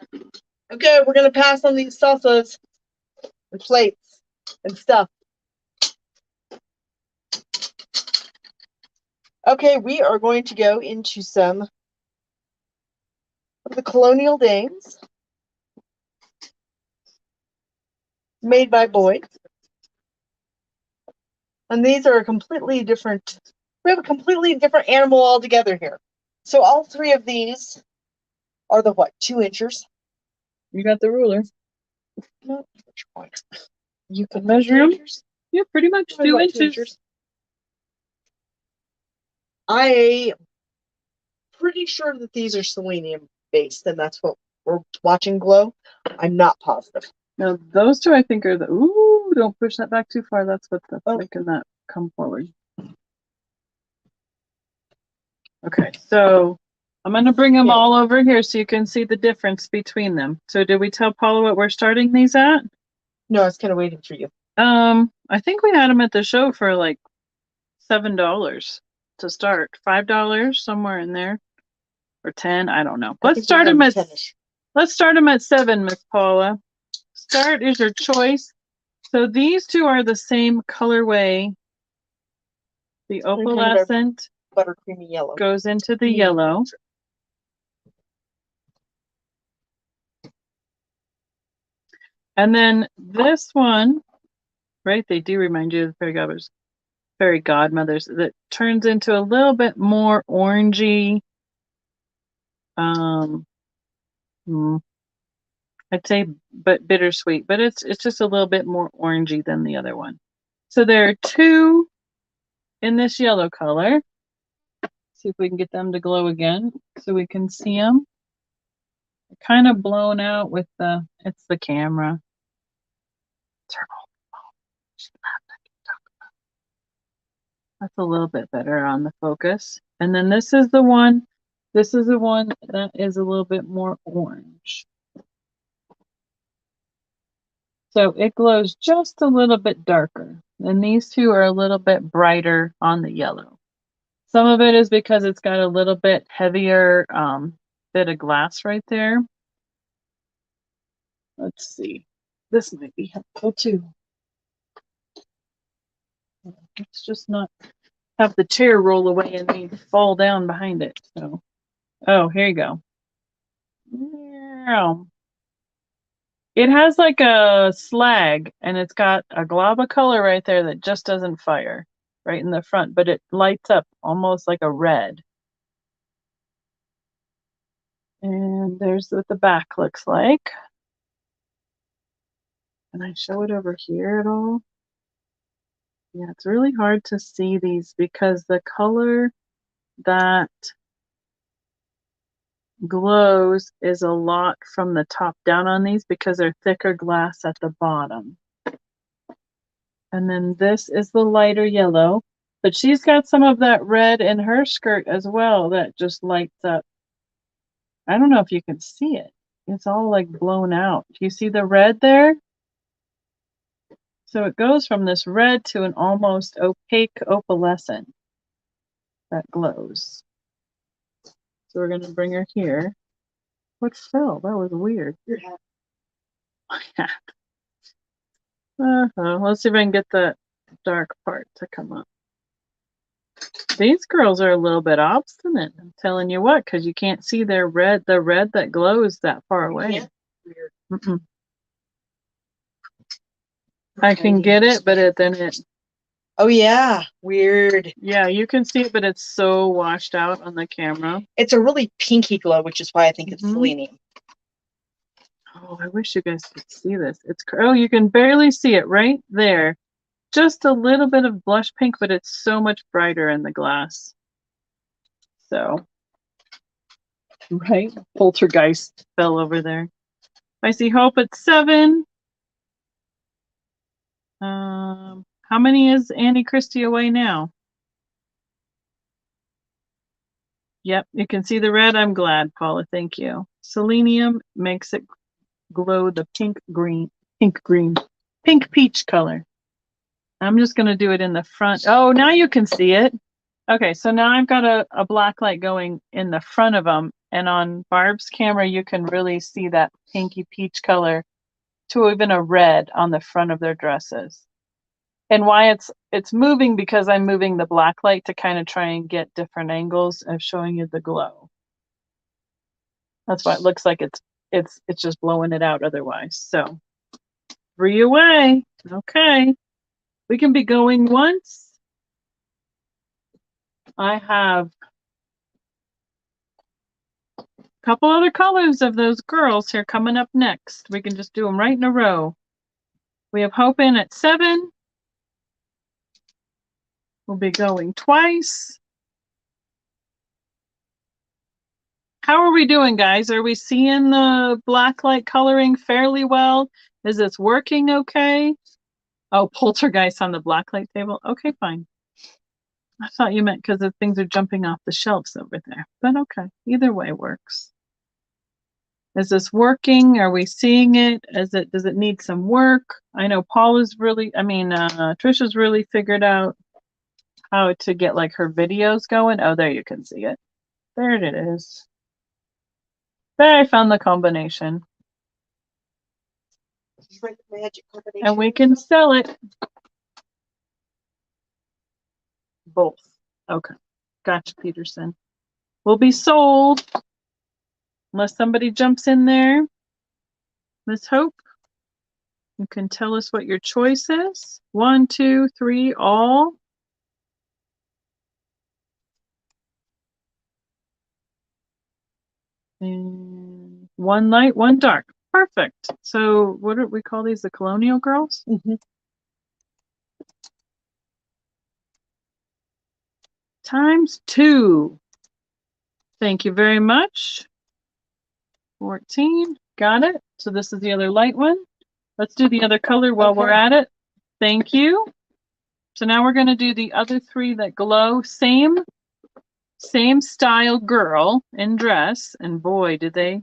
Okay, we're gonna pass on these salsas and plates and stuff. Okay, we are going to go into some of the Colonial Dames made by Boyd. And these are a completely different, we have a completely different animal altogether here. So all 3 of these are the what, 2 inchers? You got the ruler. No, You can measure them. Yeah, pretty much 2 inches. I'm pretty sure that these are selenium based, and that's what we're watching glow. I'm not positive. Now those 2 I think are the ooh, don't push that back too far. That's what's making that come forward. Okay, so I'm gonna bring them all over here so you can see the difference between them. So did we tell Paula what we're starting these at? No, I was kind of waiting for you. I think we had them at the show for like $7 to start. $5 somewhere in there, or 10. I don't know. Let's start them at 7, Miss Paula. Start is your choice. So these two are the same colorway. The opalescent buttercreamy yellow goes into the yellow. And then this one, right, they do remind you of the fairy godmothers, that turns into a little bit more orangey. I'd say but bittersweet, but it's just a little bit more orangey than the other one. So there are two in this yellow color. See if we can get them to glow again so we can see them. They're kind of blown out with it's the camera. That's a little bit better on the focus. And then this is the one that is a little bit more orange. So it glows just a little bit darker. And these two are a little bit brighter on the yellow. Some of it is because it's got a little bit heavier bit of glass right there. Let's see. This might be helpful too. Let's just not have the chair roll away and me fall down behind it. So, oh, here you go. It has like a slag, and it's got a glob of color right there that just doesn't fire right in the front, but it lights up almost like a red. And there's what the back looks like. Can I show it over here at all? Yeah, it's really hard to see these because the color that glows is a lot from the top down on these because they're thicker glass at the bottom. And then this is the lighter yellow, but she's got some of that red in her skirt as well that just lights up. I don't know if you can see it. It's all like blown out. Do you see the red there? So it goes from this red to an almost opaque opalescent that glows. So we're going to bring her here. What fell? That was weird. Your hat. My hat. Let's see if I can get the dark part to come up. These girls are a little bit obstinate. I'm telling you what, because you can't see their red, the red that glows that far away. Weird. I can get it, but then it. Oh yeah, weird. Yeah, you can see it, but it's so washed out on the camera. It's a really pinky glow, which is why I think it's selenium. Oh, I wish you guys could see this. Oh, you can barely see it right there. Just a little bit of blush pink, but it's so much brighter in the glass. So, right? Poltergeist fell over there. I see Hope at 7. How many is Annie Christie away now? Yep, you can see the red. I'm glad, Paula. Thank you. Selenium makes it glow the pink peach color. I'm just going to do it in the front. Oh, now you can see it. Okay, so now I've got a black light going in the front of them. And on Barb's camera, you can really see that pinky peach color to even a red on the front of their dresses. And why it's moving because I'm moving the black light to kind of try and get different angles of showing you the glow. That's why it looks like it's just blowing it out otherwise. So 3 away. Okay. We can be going once. I have a couple other colors of those girls here coming up next. We can just do them right in a row. We have Hope in at 7. We'll be going twice. How are we doing, guys? Are we seeing the black light coloring fairly well? Is this working okay? Oh, poltergeist on the black light table. Okay, fine. I thought you meant because the things are jumping off the shelves over there. But okay, either way works. Is this working? Are we seeing it? Does it need some work? I know Trisha's really figured out how to get like her videos going. Oh, there you can see it. There it is. There, I found the combination. write the magic combination? And we can sell it. Both. Okay. Gotcha, Peterson. Will be sold. Unless somebody jumps in there. Miss Hope, you can tell us what your choice is. 1, 2, 3, all. And 1 light, 1 dark. Perfect. So what do we call these? The Colonial Girls? Mm-hmm. ×2. Thank you very much. 14. Got it. So this is the other light one. Let's do the other color while we're at it. Thank you. So now we're going to do the other 3 that glow. Same style girl in dress. And boy, did they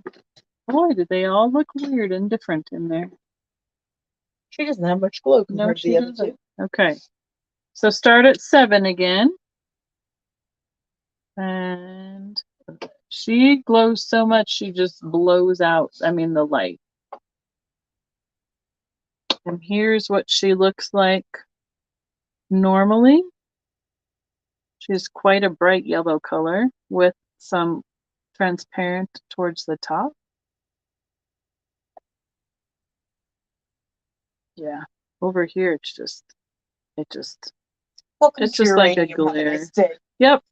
all look weird and different in there. She doesn't have much glow compared to the other 2. Okay. So start at 7 again. And she glows so much, she just blows out, the light. And here's what she looks like normally. She's quite a bright yellow color with some transparent towards the top. Yeah, over here it's just like a glare. Yep.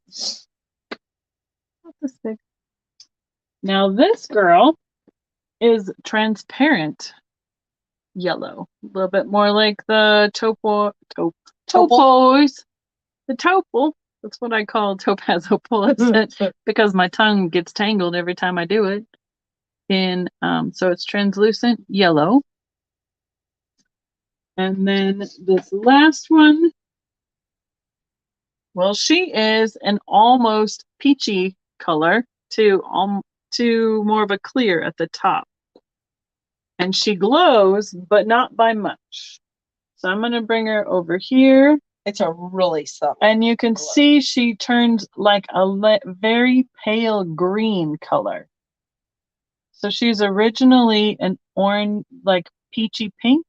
Not this big. Now this girl is transparent yellow, a little bit more like the topaz. The topal. That's what I call Topaz Opalescent because my tongue gets tangled every time I do it. And so it's translucent yellow. And then this last one, well, she is an almost peachy color to more of a clear at the top. And she glows, but not by much. So I'm going to bring her over here. It's a really subtle. And you can see she turns like a very pale green color. So she's originally an orange, like peachy pink,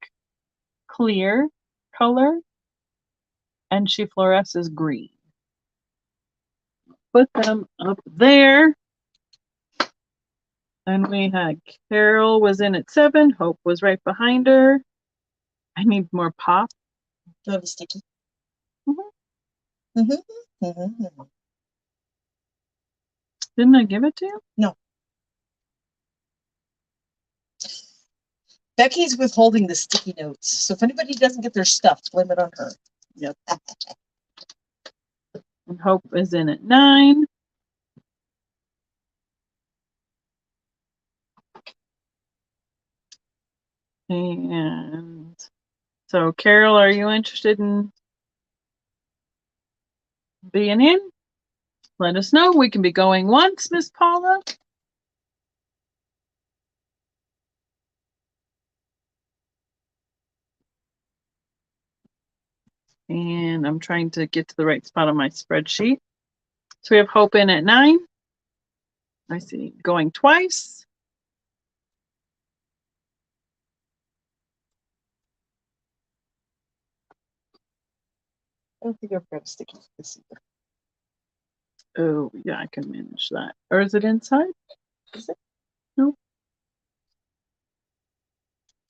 clear color. And she fluoresces green. Put them up there. And we had Carol was in at 7. Hope was right behind her. I need more pop. Do you have a sticky? Didn't I give it to you? No. Becky's withholding the sticky notes. So if anybody doesn't get their stuff, blame it on her. Yep. And Hope is in at 9. And so, Carol, are you interested in being in? Let us know. We can be going once, Miss Paula. And I'm trying to get to the right spot on my spreadsheet. So we have Hope in at 9. I see going twice. I don't think I've got a sticky this either. Oh, yeah, I can manage that. Or is it inside? Is it? No.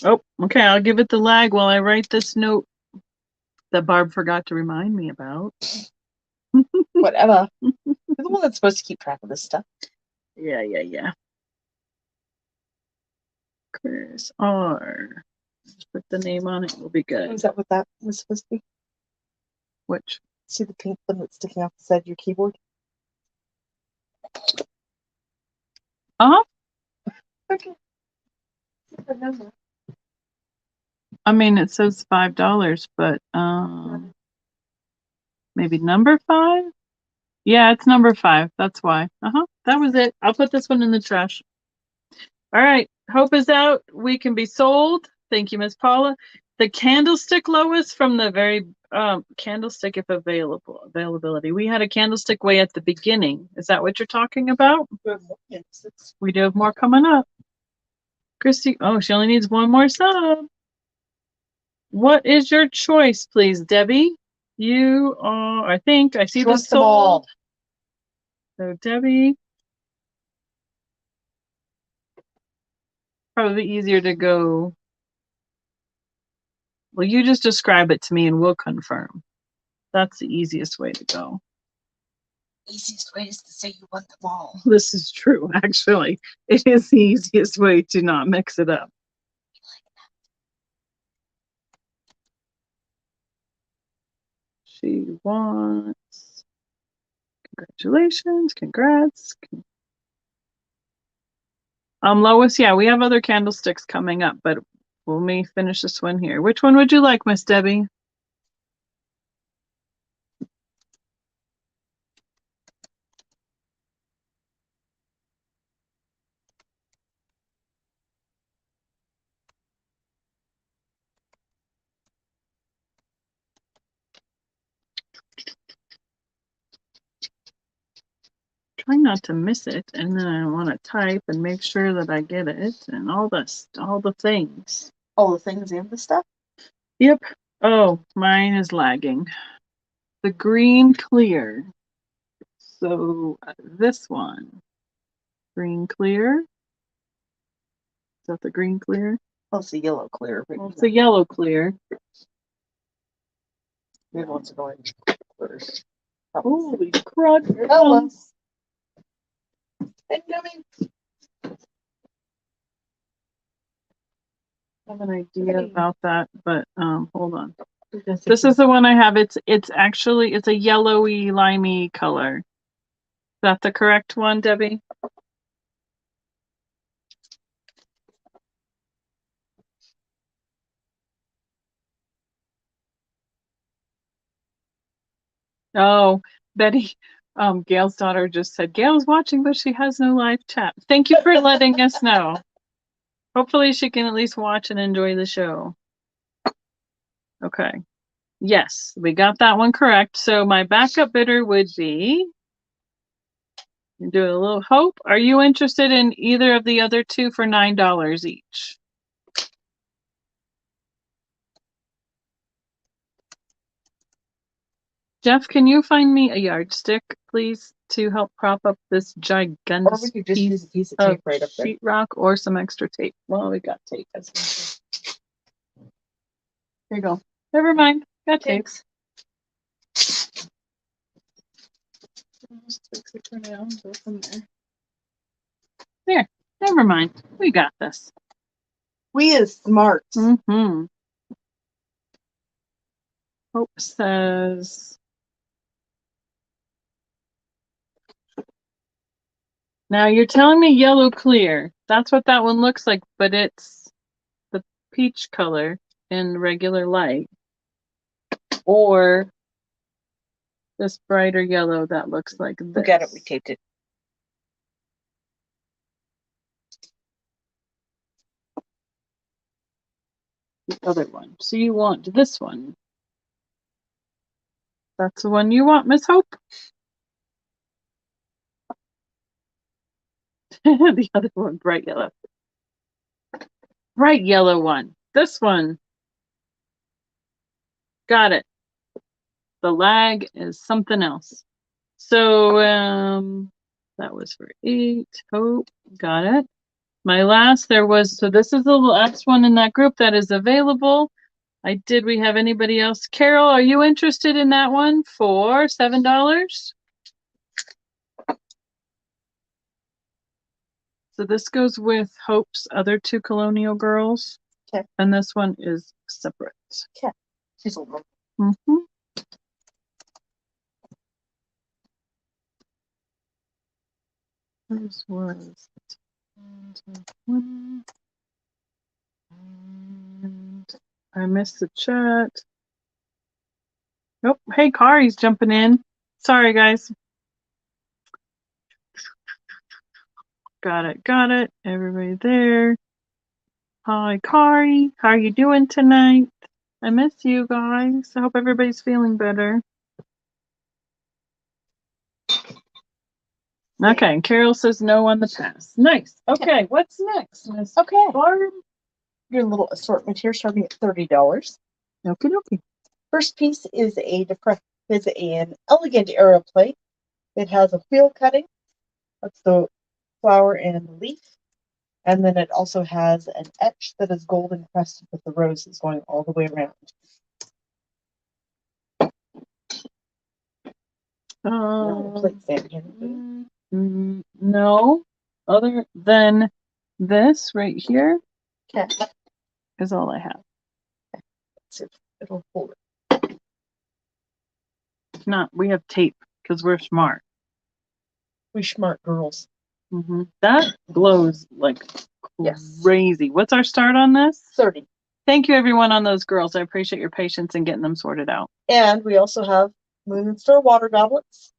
Oh, okay. I'll give it the lag while I write this note that Barb forgot to remind me about. Whatever. You're the one that's supposed to keep track of this stuff. Yeah. Chris R. Just put the name on it. Will be good. Is that what that was supposed to be? Which? See the pink thing that's sticking off the side of your keyboard? Okay. I mean, it says $5, but maybe number 5? Yeah, it's number 5. That's why. That was it. I'll put this one in the trash. All right. Hope is out. We can be sold. Thank you, Miss Paula. The candlestick, Lois, from the very candlestick, if availability. We had a candlestick way at the beginning. Is that what you're talking about? We do have more coming up. Christy, oh, she only needs 1 more sub. What is your choice, please, Debbie? You are, I think, I see the soul. So Debbie, probably easier to go. Well, you just describe it to me and we'll confirm. That's the easiest way to go. Easiest way is to say you want them all. This is true, actually. It is the easiest way to not mix it up. She wants. Congratulations, congrats. Lois, yeah, we have other candlesticks coming up, but let me finish this one here. Which one would you like, Miss Debbie? Trying not to miss it, and then I want to type and make sure that I get it and all the things. All the things and the stuff? Yep. Oh, mine is lagging. The green clear. So this one. Green clear. Is that the green clear? Oh, it's a yellow clear. Well, it's a yellow clear. The other one's an orange. Holy crud. Hello. Incoming. I have an idea about that, but hold on. This is the one I have. It's actually a yellowy limey color. Is that the correct one, Debbie? Oh, Betty, Gail's daughter just said Gail's watching, but she has no live chat. Thank you for letting us know. Hopefully she can at least watch and enjoy the show. Okay. Yes, we got that one correct. So my backup bidder would be, do a little Hope. Are you interested in either of the other two for $9 each? Jeff, can you find me a yardstick, please, to help prop up this gigantic Or we could just use a piece of tape right up there. sheetrock or some extra tape? Well, we got tape. Here you go. Never mind. Got tape. Just fix it for now. Go from there. There. Never mind. We got this. We is smart. Mm-hmm. Hope says. Now you're telling me yellow clear. That's what that one looks like, but it's the peach color in regular light. Or this brighter yellow that looks like this. We got it. We taped it. The other one. So you want this one. That's the one you want, Miss Hope? The other one, bright yellow. Bright yellow one. This one. Got it. The lag is something else. So that was for 8. Hope. Got it. My last, so this is the last one in that group that is available. Did we have anybody else? Carol, are you interested in that one for $7? So this goes with Hope's other 2 Colonial Girls. Okay. And this one is separate. Okay. Hazel. Mm-hmm. This was and I missed the chat. Nope. Hey, Kari's jumping in. Sorry, guys. Got it. Got it. Everybody there. Hi, Kari. How are you doing tonight? I miss you guys. I hope everybody's feeling better. Okay, and Carol says no on the pass. Nice. Okay, what's next, Miss? Okay. Barb? Your little assortment here starting at $30. Okie dokie. First piece is an elegant arrow plate. It has a wheel cutting. That's the flower and the leaf. And then it also has an etch that is gold encrusted with the roses going all the way around. No, other than this right here is all I have. Let's see if it'll hold it. If not, we have tape because we're smart. We smart girls. That glows like crazy. What's our start on this? 30. Thank you, everyone, on those girls. I appreciate your patience in getting them sorted out. And we also have Moon and Star water goblets.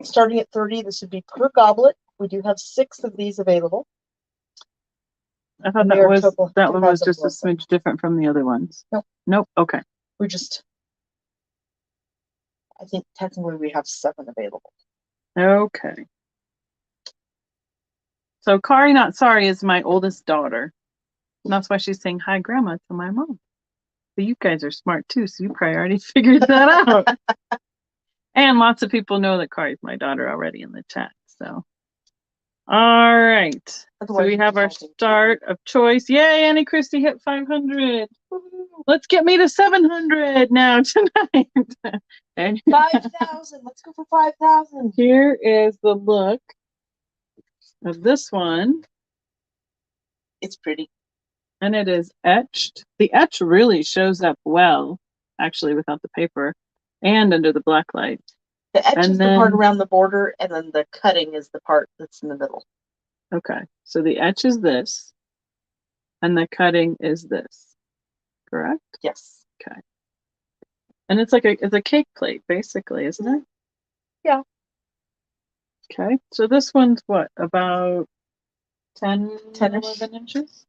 Starting at 30, this would be per goblet. We do have 6 of these available. I thought that one was just a smidge different from the other ones. Nope. Okay. I think technically we have 7 available. Okay. So Kari Not Sorry is my oldest daughter. And that's why she's saying hi, Grandma, to my mom. But you guys are smart too, so you probably already figured that out. And lots of people know that Kari's my daughter already in the chat. So, all right. So we have our start of choice. Yay, Annie Christie hit 500. Let's get me to 700 now tonight. 5,000. Let's go for 5,000. Here is the look of this one. It's pretty. And it is etched. The etch really shows up well, actually, without the paper and under the black light. The etch is the part around the border, and then the cutting is the part that's in the middle. Okay, so the etch is this, and the cutting is this, correct? Yes. Okay. And it's like it's a cake plate, basically, isn't it? Yeah. Okay, so this one's what, about 10, 11 inches?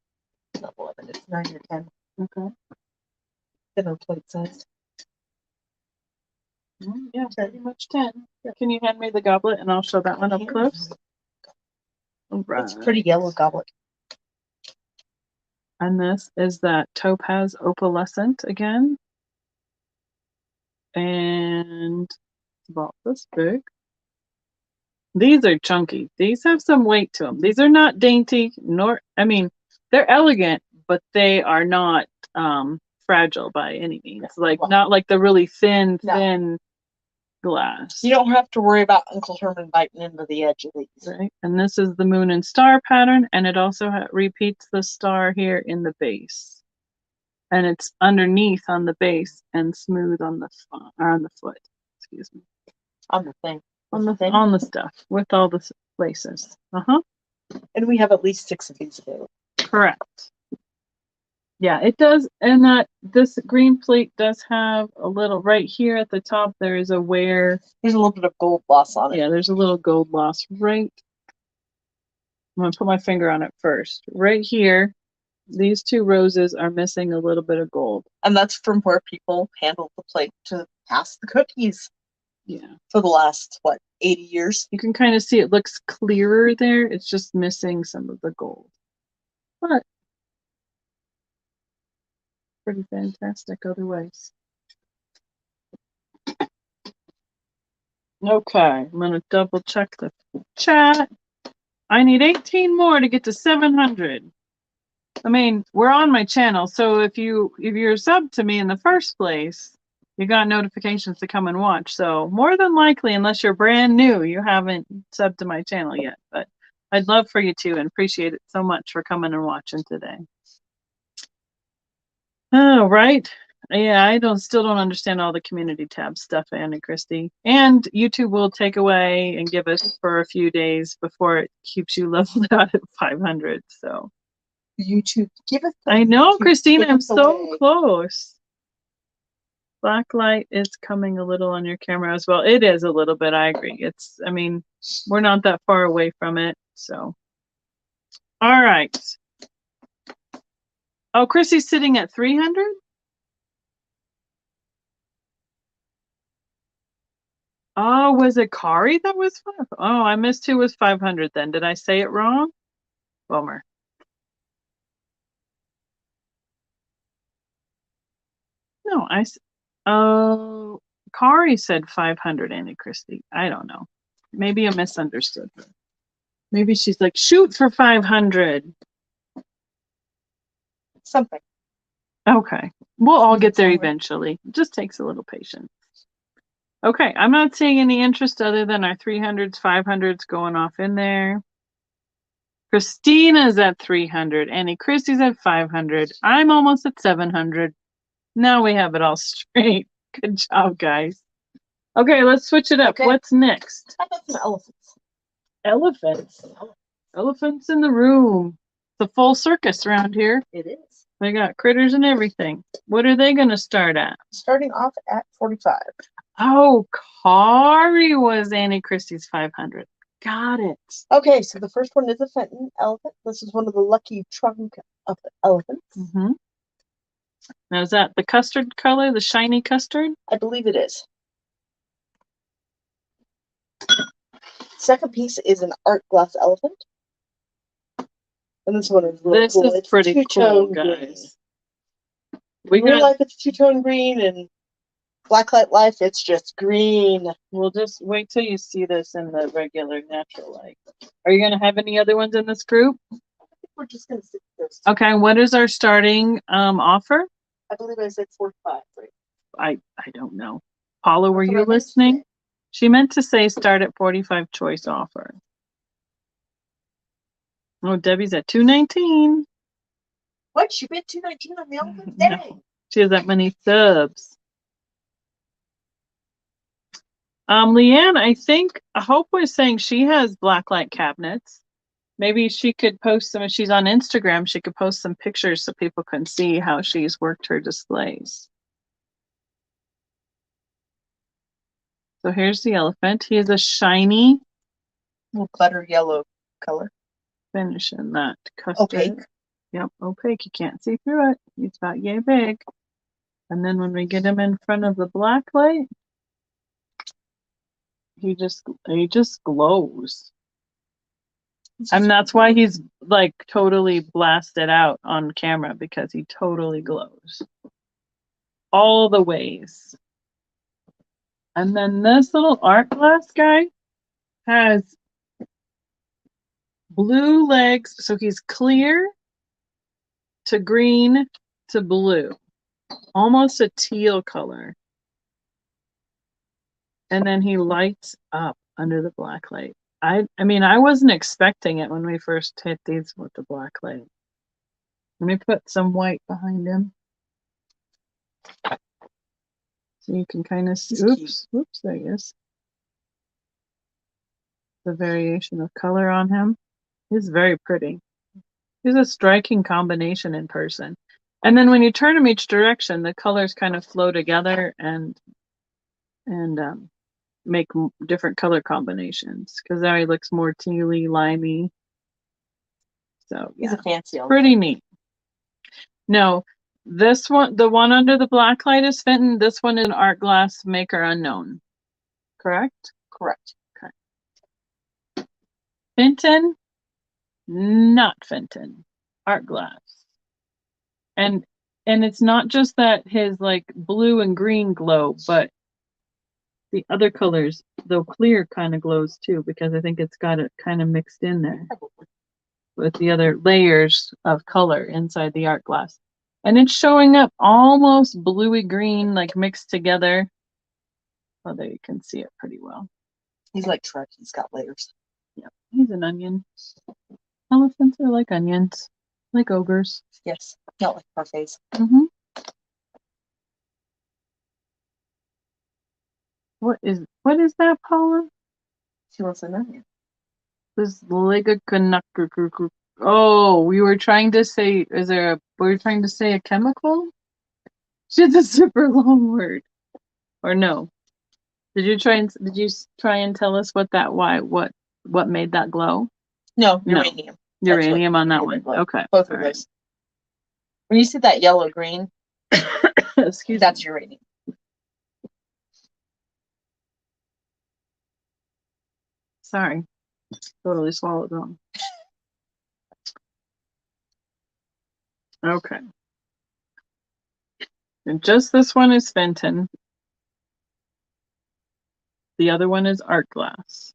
Not 11, it's 9 or 10. Okay. Thinner plate size. Yeah, pretty much 10. Yeah. Can you hand me the goblet and I'll show that one up close? All right. It's a pretty yellow goblet. And this is that Topaz Opalescent again. And it's about this big. These are chunky. These have some weight to them. These are not dainty, they're elegant, but they are not fragile by any means. Not like the really thin glass. You don't have to worry about Uncle Herman biting into the edge of these. Right. And this is the moon and star pattern, and it also repeats the star here in the base. And it's underneath on the base and smooth on the foot. Excuse me. On the thing. On the stuff with all the laces. And we have at least 6 of these available. Correct. Yeah, it does. And this green plate does have a little right here at the top. There is there's a little bit of gold loss on it. Yeah, there's a little gold loss right. I'm gonna put my finger on it first. Right here, these 2 roses are missing a little bit of gold. And that's from where people handled the plate to pass the cookies. Yeah. For the last, 80 years? You can kind of see it looks clearer there. It's just missing some of the gold. But pretty fantastic otherwise. Okay, I'm going to double check the chat. I need 18 more to get to 700. We're on my channel, so if you're subbed to me in the first place, you got notifications to come and watch. So more than likely, unless you're brand new, you haven't subbed to my channel yet. But I'd love for you to, and appreciate it so much for coming and watching today. Oh, right. Yeah, I still don't understand all the community tab stuff, Annie Christie. And YouTube will take away and give us for a few days before it keeps you leveled out at 500. So YouTube, give us. I know, Christine, I'm so close. Black light is coming a little on your camera as well. It is a little bit, I agree. We're not that far away from it, so. All right. Oh, Chrissy's sitting at 300? Oh, was it Kari that was 5? Oh, I missed who was 500 then. Did I say it wrong? Bummer. know. Oh, Kari said 500, Annie Christie. I don't know. Maybe I misunderstood her. Maybe she's like, shoot for 500. Something. Okay. We'll all get there eventually. It just takes a little patience. Okay. I'm not seeing any interest other than our 300s, 500s going off in there. Christina's at 300. Annie Christie's at 500. I'm almost at 700. Now we have it all straight. Good job, guys. Okay, let's switch it up. Okay. What's next? How about some elephants? Elephants. Elephants in the room. It's a full circus around here. It is. They got critters and everything. What are they going to start at? Starting off at 45. Oh, Kari was Annie Christie's 500. Got it. Okay, so the first one is a Fenton Elephant. This is one of the lucky trunk of elephants. Mm-hmm. Now, is that the custard color, the shiny custard? I believe it is. Second piece is an art glass elephant. And this one is really cool. This is pretty cool, guys. In real life, it's two-tone green, and blacklight life, it's just green. We'll just wait till you see this in the regular natural light. Are you going to have any other ones in this group? I think we're just going to stick with those. Okay, what is our starting offer? I believe I said 45, right? I don't know. Paula, were you listening? She meant to say start at 45 choice offer. Oh, Debbie's at 219. What? She bid 219 on the elephant? No. Dang. She has that many subs. Leanne, I hope was saying she has blacklight cabinets. Maybe she could post some, if she's on Instagram, she could post some pictures so people can see how she's worked her displays. So here's the elephant. He is a shiny little butter yellow color. Finish in that custard. Opaque. Yep, opaque. You can't see through it. He's about yay big. And then when we get him in front of the black light, he just glows. And that's why he's like totally blasted out on camera, because he totally glows. All the ways. And then this little art glass guy has blue legs, so he's clear to green to blue. Almost a teal color. And then he lights up under the black light. I mean, I wasn't expecting it when we first hit these with the black light. Let me put some white behind him. So you can kind of see, oops, there he is. The variation of color on him. He's very pretty. He's a striking combination in person. And then when you turn him each direction, the colors kind of flow together and make different color combinations, because now he looks more tealy, limey. So yeah, he's a fancy elephant. Pretty neat. No, this one, the one under the black light is Fenton. This one is an art glass maker unknown. Correct? Correct. Okay. Fenton, not Fenton. Art glass. And it's not just that his like blue and green glow, but the other colors, though clear, kind of glows too, because I think it's got it kind of mixed in there with the other layers of color inside the art glass. And it's showing up almost bluey green, like mixed together. Oh, there you can see it pretty well. He's like Shrek, he's got layers. Yeah, he's an onion. Elephants are like onions, like ogres. Yes, not like parfaits. Mm-hmm. What is that, Paula? She wants an onion. This Ligacanuck. Oh, we were trying to say, were we trying to say a chemical? She has a super long word. Or no? Did you try and tell us what made that glow? No, uranium. No. Uranium on that one. Okay. Both of those. When you see that yellow green, that's uranium. Sorry. Totally swallowed wrong. Okay. And just this one is Fenton. The other one is art glass.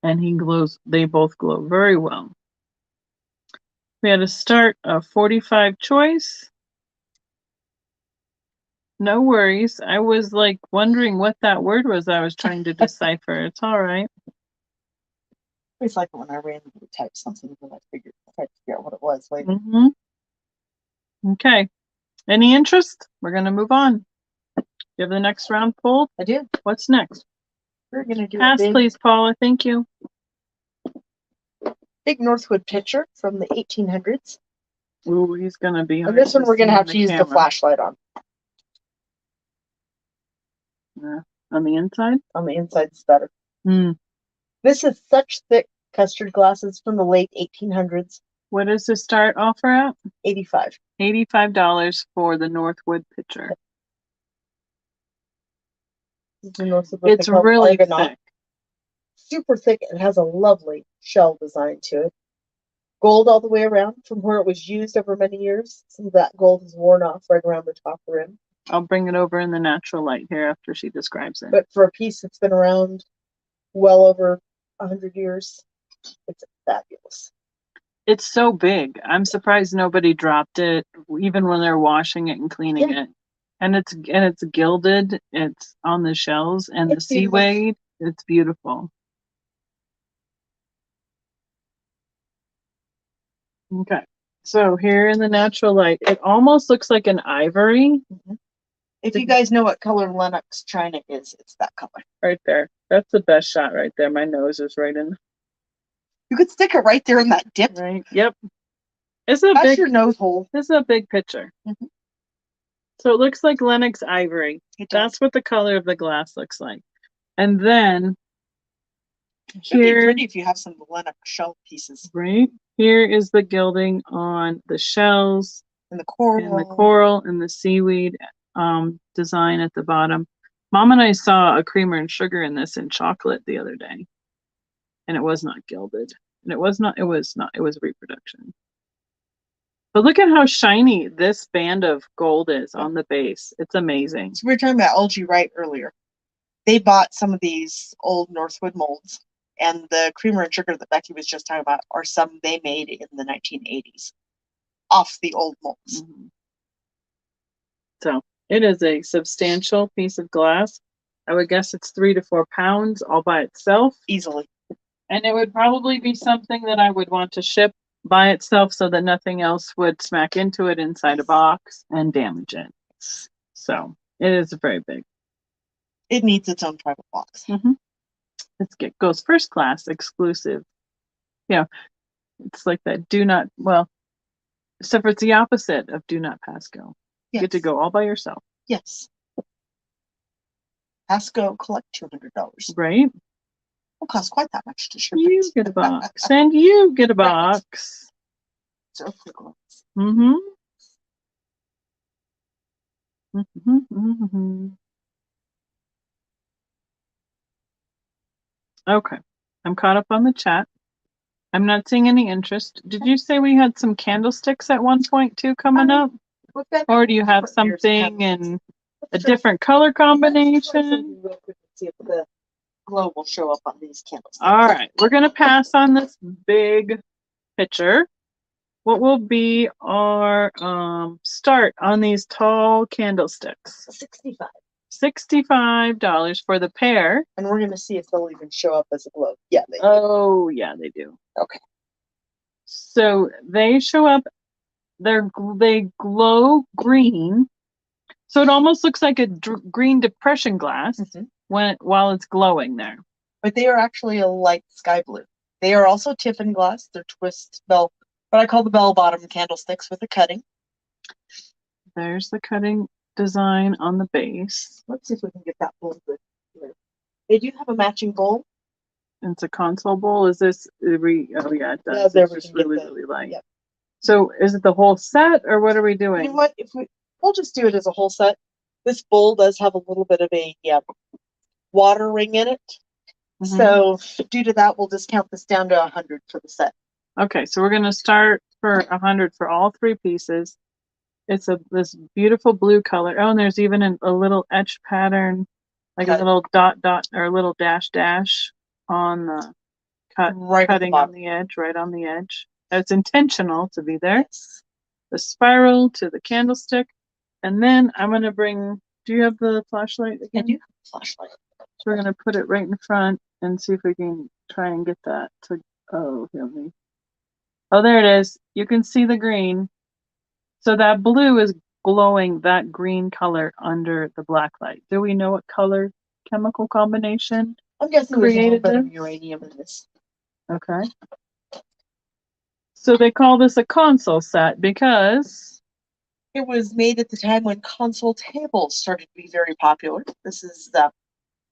And he glows, they both glow very well. We had a start of 45 choice. No worries. I was like wondering what that word was I was trying to decipher. It's all right. It's like when I randomly typed something and I tried to figure out what it was later. Okay. Any interest? We're going to move on. You have the next round pulled? I do. What's next? We're going to do Pass, please, Paula. Thank you. Big Northwood Pitcher from the 1800s. Ooh, he's going to be hard. And this one we're going to have see to in use the flashlight on. Yeah. On the inside? On the inside is better. Hmm. This is such thick custard glasses from the late 1800s. What does the start offer at? $85. $85 for the Northwood Pitcher. It's really thick. Super thick. It has a lovely shell design to it. Gold all the way around from where it was used over many years. Some of that gold is worn off right around the top rim. I'll bring it over in the natural light here after she describes it. But for a piece that's been around well over 100 years, it's fabulous. It's so big. I'm surprised nobody dropped it, even when they're washing it and cleaning it. And it's gilded. It's on the shells and the seaweed. It's beautiful. Okay. So here in the natural light, it almost looks like an ivory. If you guys know what color Lennox China is, it's that color. Right there. That's the best shot right there. My nose is right in. You could stick it right there in that dip. Right. Yep. That's your nose hole. This is a big picture. So it looks like Lennox ivory. That's what the color of the glass looks like. And then here, be pretty if you have some Lennox shell pieces. Right. Here is the gilding on the shells and the coral and the seaweed design at the bottom. Mom and I saw a creamer and sugar in this in chocolate the other day. And it was not gilded. And it was reproduction. But look at how shiny this band of gold is on the base. It's amazing. So we were talking about LG Wright earlier. They bought some of these old Northwood molds, and the creamer and sugar that Becky was just talking about are some they made in the 1980s off the old molds. So it is a substantial piece of glass. I would guess it's 3 to 4 pounds all by itself. Easily. And it would probably be something that I would want to ship by itself so that nothing else would smack into it inside a box and damage it. So it is very big. It needs its own private box. It goes first class, exclusive. Yeah, it's like that except for it's the opposite of do not pass go. You get to go all by yourself. Yes. Pass go, collect $200. Right. Will cost quite that much to ship. You get a box, and you get a box. So quick. Okay, I'm caught up on the chat. I'm not seeing any interest. Did you say we had some candlesticks at one point too coming up? Or do you have something in a different color combination? Real quick and see if the glow will show up on these candlesticks. All right, we're going to pass on this big picture. What will be our start on these tall candlesticks? $65 for the pair. And we're going to see if they'll even show up as a glow. Yeah, they do. Oh, yeah, they do. Okay. So they show up, they glow green. So it almost looks like a green depression glass while it's glowing there. But they are actually a light sky blue. They are also Tiffin glass. They're twist bell, what I call the bell bottom candlesticks with a cutting. There's the cutting design on the base. Let's see if we can get that bowl good. They do have a matching bowl. It's a console bowl. Is this? Oh yeah, it does. Yeah, it's just really light. Yep. So is it the whole set, or what are we doing? You know what? We'll just do it as a whole set. This bowl does have a little bit of a water ring in it. So due to that, we'll discount this down to 100 for the set. Okay, so we're going to start for 100 for all 3 pieces. It's this beautiful blue color. Oh, and there's even a little etch pattern, like a little dot or a little dash on the cutting on the edge, right on the edge. It's intentional to be there. Yes. The spiral to the candlestick, and then I'm gonna bring. Do you have the flashlight again? I do have the flashlight. So we're gonna put it right in front and see if we can try and get that to. Oh, hear me. Oh, there it is. You can see the green. So that blue is glowing that green color under the black light. Do we know what color chemical combination? I'm guessing there's a little bit of uranium in this. Okay. So they call this a console set because it was made at the time when console tables started to be very popular. This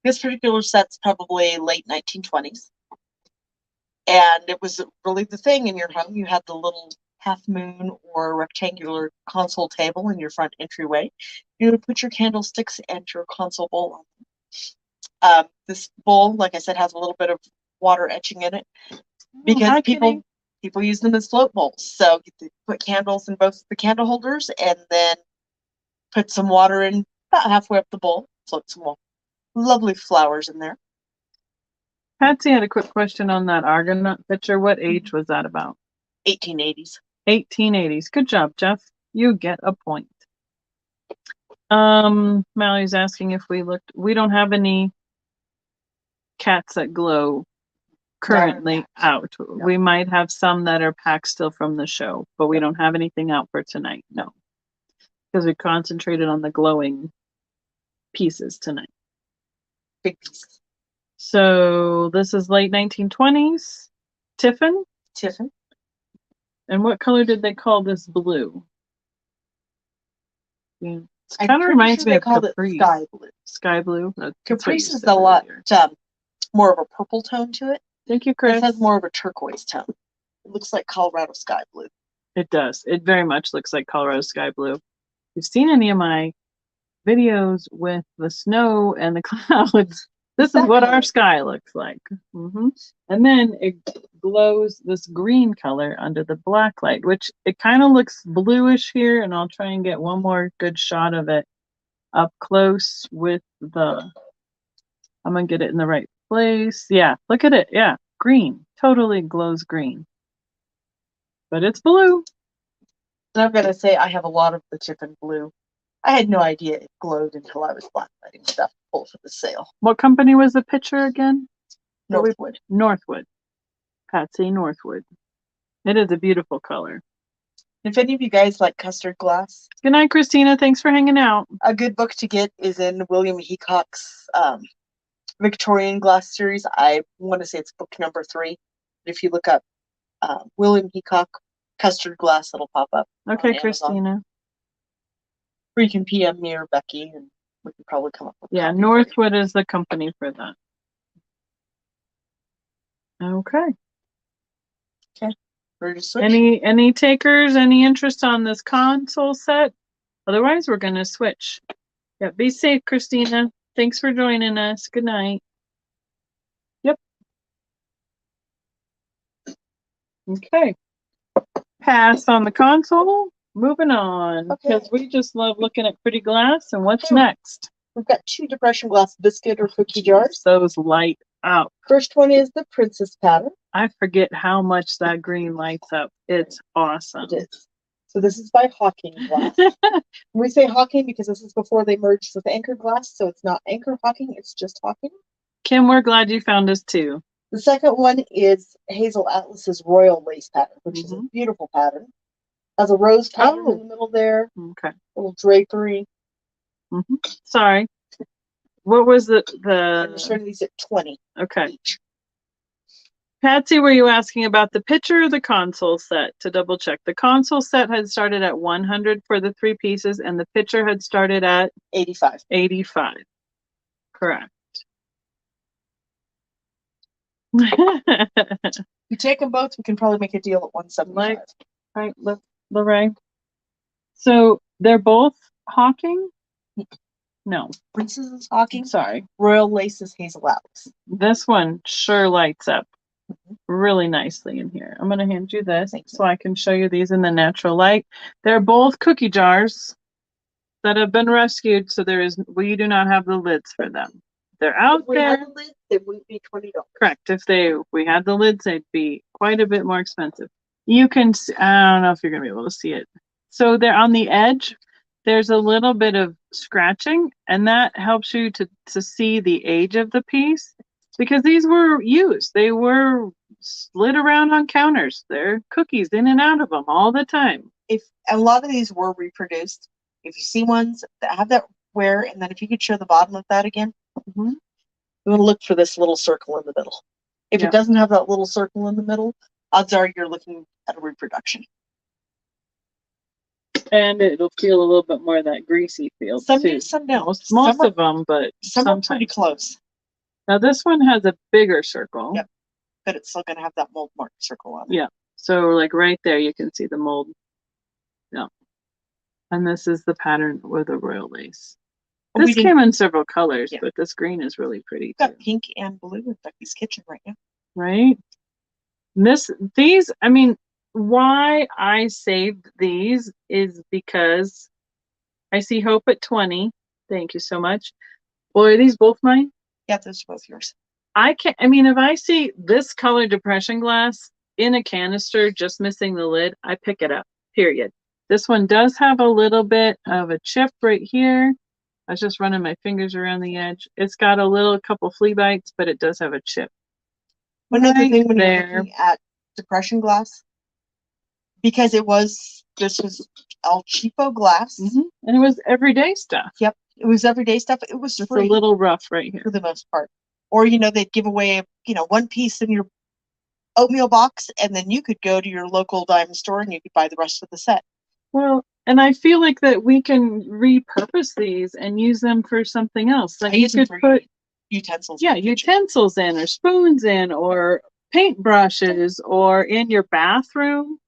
particular set's probably late 1920s. And it was really the thing in your home. You had the little half moon or rectangular console table in your front entryway. You would put your candlesticks and your console bowl on. This bowl, like I said, has a little bit of water etching in it because people use them as float bowls. So you put candles in both the candle holders and then put some water in about halfway up the bowl. Float some lovely flowers in there. Patsy had a quick question on that Argonaut picture. What age was that about? 1880s. 1880s. Good job, Jeff. You get a point. Mallory's asking if we looked. We don't have any cats that glow currently out. No. We might have some that are packed still from the show, but we don't have anything out for tonight. No, because we concentrated on the glowing pieces tonight. Big pieces. So this is late 1920s. Tiffin? Tiffin. And what color did they call this blue? Yeah. It kind of reminds me of Capri. Sky blue. Sky blue. Caprice is a lot more of a purple tone to it. Thank you, Chris. It has more of a turquoise tone. It looks like Colorado sky blue. It does. It very much looks like Colorado sky blue. If you've seen any of my videos with the snow and the clouds, this is what our sky looks like. And then it glows this green color under the black light, which it kind of looks bluish here, and I'll try and get one more good shot of it up close with the, I'm going to get it in the right place. Yeah, look at it. Yeah, green. Totally glows green. But it's blue. And I'm going to say I have a lot of the Tiffin blue. I had no idea it glowed until I was blacklighting stuff to pull for the sale. What company was the picture again? Northwood. Northwood. Patsy Northwood. It is a beautiful color. If any of you guys like Custard glass. Good night, Christina. Thanks for hanging out. A good book to get is in William Heacock's Victorian glass series. I want to say it's book number 3. If you look up William Heacock Custard glass, it'll pop up. Okay, Christina. Or you can PM me or Becky, and we can probably come up with. Yeah, Northwood is the company for that. Okay. Okay. Ready to switch? Any takers? Any interest on this console set? Otherwise, we're gonna switch. Yeah. Be safe, Christina. Thanks for joining us. Good night. Yep. Okay. Pass on the console. Moving on, because we just love looking at pretty glass. And what's next? We've got 2 depression glass biscuit or cookie jars. Those light up. First one is the princess pattern. I forget how much that green lights up. It's awesome. It is. So this is by Hawking Glass. We say Hawking because this is before they merged with Anchor Glass, so it's not Anchor Hawking, it's just Hawking. Kim, we're glad you found us too. The second one is Hazel Atlas's Royal Lace pattern, which is a beautiful pattern. Has a rose pattern in the middle there. Okay. A little drapery. Sorry. What was the? I'm starting these at 20. Okay. Each. Patsy, were you asking about the picture or the console set? To double check, the console set had started at 100 for the 3 pieces, and the picture had started at 85. 85. Correct. You take them both, we can probably make a deal at 175. Right, Lorraine. So they're both Hawking? No. Princess is Hawking. Sorry. Royal Lace is Hazel Atlas. This one sure lights up. really nicely in here. I'm going to hand you this so I can show you these in the natural light. They're both cookie jars that have been rescued, so we do not have the lids for them. They're out there. If we had the lids, they would be $20. Correct. If we had the lids, they'd be quite a bit more expensive. You can see, I don't know if you're going to be able to see it. So they're on the edge. There's a little bit of scratching, and that helps you to see the age of the piece, because these were used. They were slid around on counters. There are cookies in and out of them all the time. If a lot of these were reproduced, if you see ones that have that wear, and then if you could show the bottom of that again, you want to look for this little circle in the middle. If it doesn't have that little circle in the middle, odds are you're looking at a reproduction. And it'll feel a little bit more of that greasy feel. Some do, some don't. Most of them, but some are pretty close. Now this one has a bigger circle. Yep. But it's still going to have that mold mark circle on it. Yeah. So like right there, you can see the mold. Yeah. And this is the pattern with the royal lace. This came in several colors, but this green is really pretty. We've got pink and blue in Becky's kitchen right now. Right. I mean, why I saved these is because I see Hope at 20. Thank you so much. Boy, are these both mine? Yeah, those are both yours. If I see this color depression glass in a canister, just missing the lid, I pick it up, period. This one does have a little bit of a chip right here. I was just running my fingers around the edge. It's got a couple flea bites, but it does have a chip. Another thing when you're looking at depression glass, because this was El Cheapo glass. And it was everyday stuff. Yep, it was everyday stuff. It was free. It's a little rough right here. For the most part. Or, they'd give away, one piece in your oatmeal box, and then you could go to your local diamond store and you could buy the rest of the set. Well, and I feel like that we can repurpose these and use them for something else. Like you could put utensils. Yeah, utensils in, or spoons in, or paintbrushes, or in your bathroom.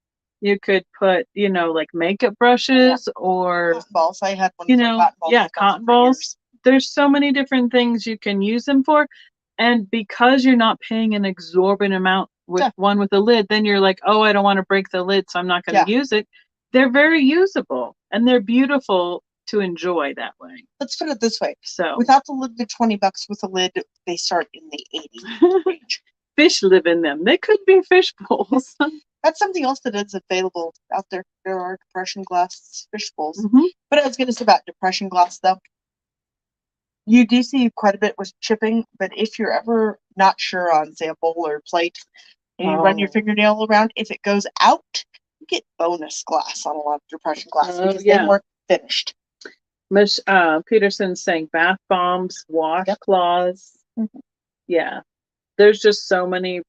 You could put, like makeup brushes or cotton balls. I had one. Cotton balls. There's so many different things you can use them for. And because you're not paying an exorbitant amount with one with a lid, then you're like, oh, I don't want to break the lid, so I'm not going to use it. They're very usable, and they're beautiful to enjoy that way. Let's put it this way. So without the lid, they're $20. With a lid, they start in the 80 range. Fish live in them. They could be fish bowls. That's something else that is available out there. There are depression glass fish bowls. But I was going to say about depression glass, though. You do see quite a bit with chipping, but if you're ever not sure on, say, a bowl or plate, and you run your fingernail around, if it goes out, you get bonus glass on a lot of depression glass because they weren't finished. Miss Peterson's saying bath bombs, washcloths. Yeah. There's just so many.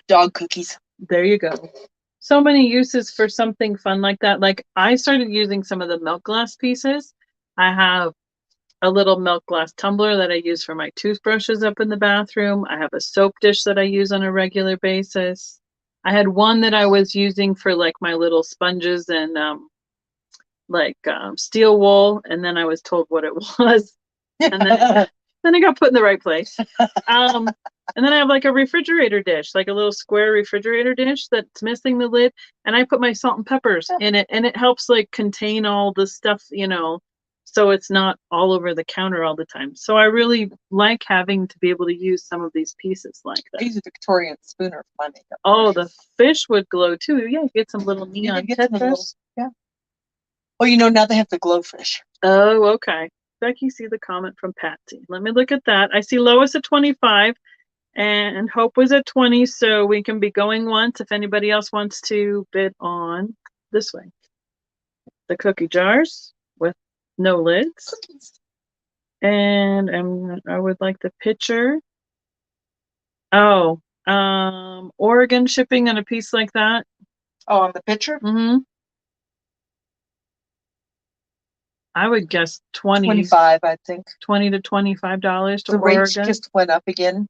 Dog cookies. There you go. So many uses for something fun like that. Like I started using some of the milk glass pieces. I have a little milk glass tumbler that I use for my toothbrushes up in the bathroom. I have a soap dish that I use on a regular basis. I had one that I was using for like my little sponges and steel wool, and then I was told what it was, and then it got put in the right place. And then I have like a refrigerator dish, like a little square refrigerator dish that's missing the lid, and I put my salt and peppers in it, and it helps like contain all the stuff, so it's not all over the counter all the time. So I really like having to be able to use some of these pieces like that. I use a Victorian spooner for my makeup. Oh, the fish would glow too. Yeah, get some little neon tetras. Well, now they have the glowfish. Oh, okay. Becky, see the comment from Patsy. Let me look at that. I see Lois at 25 and Hope was at 20, so we can be going once if anybody else wants to bid on this way. The cookie jars with no lids. Cookies. And I would like the pitcher. Oh, Oregon shipping on a piece like that. Oh, on the pitcher? I would guess 25, I think. $20 to $25 to the Oregon. The rates just went up again.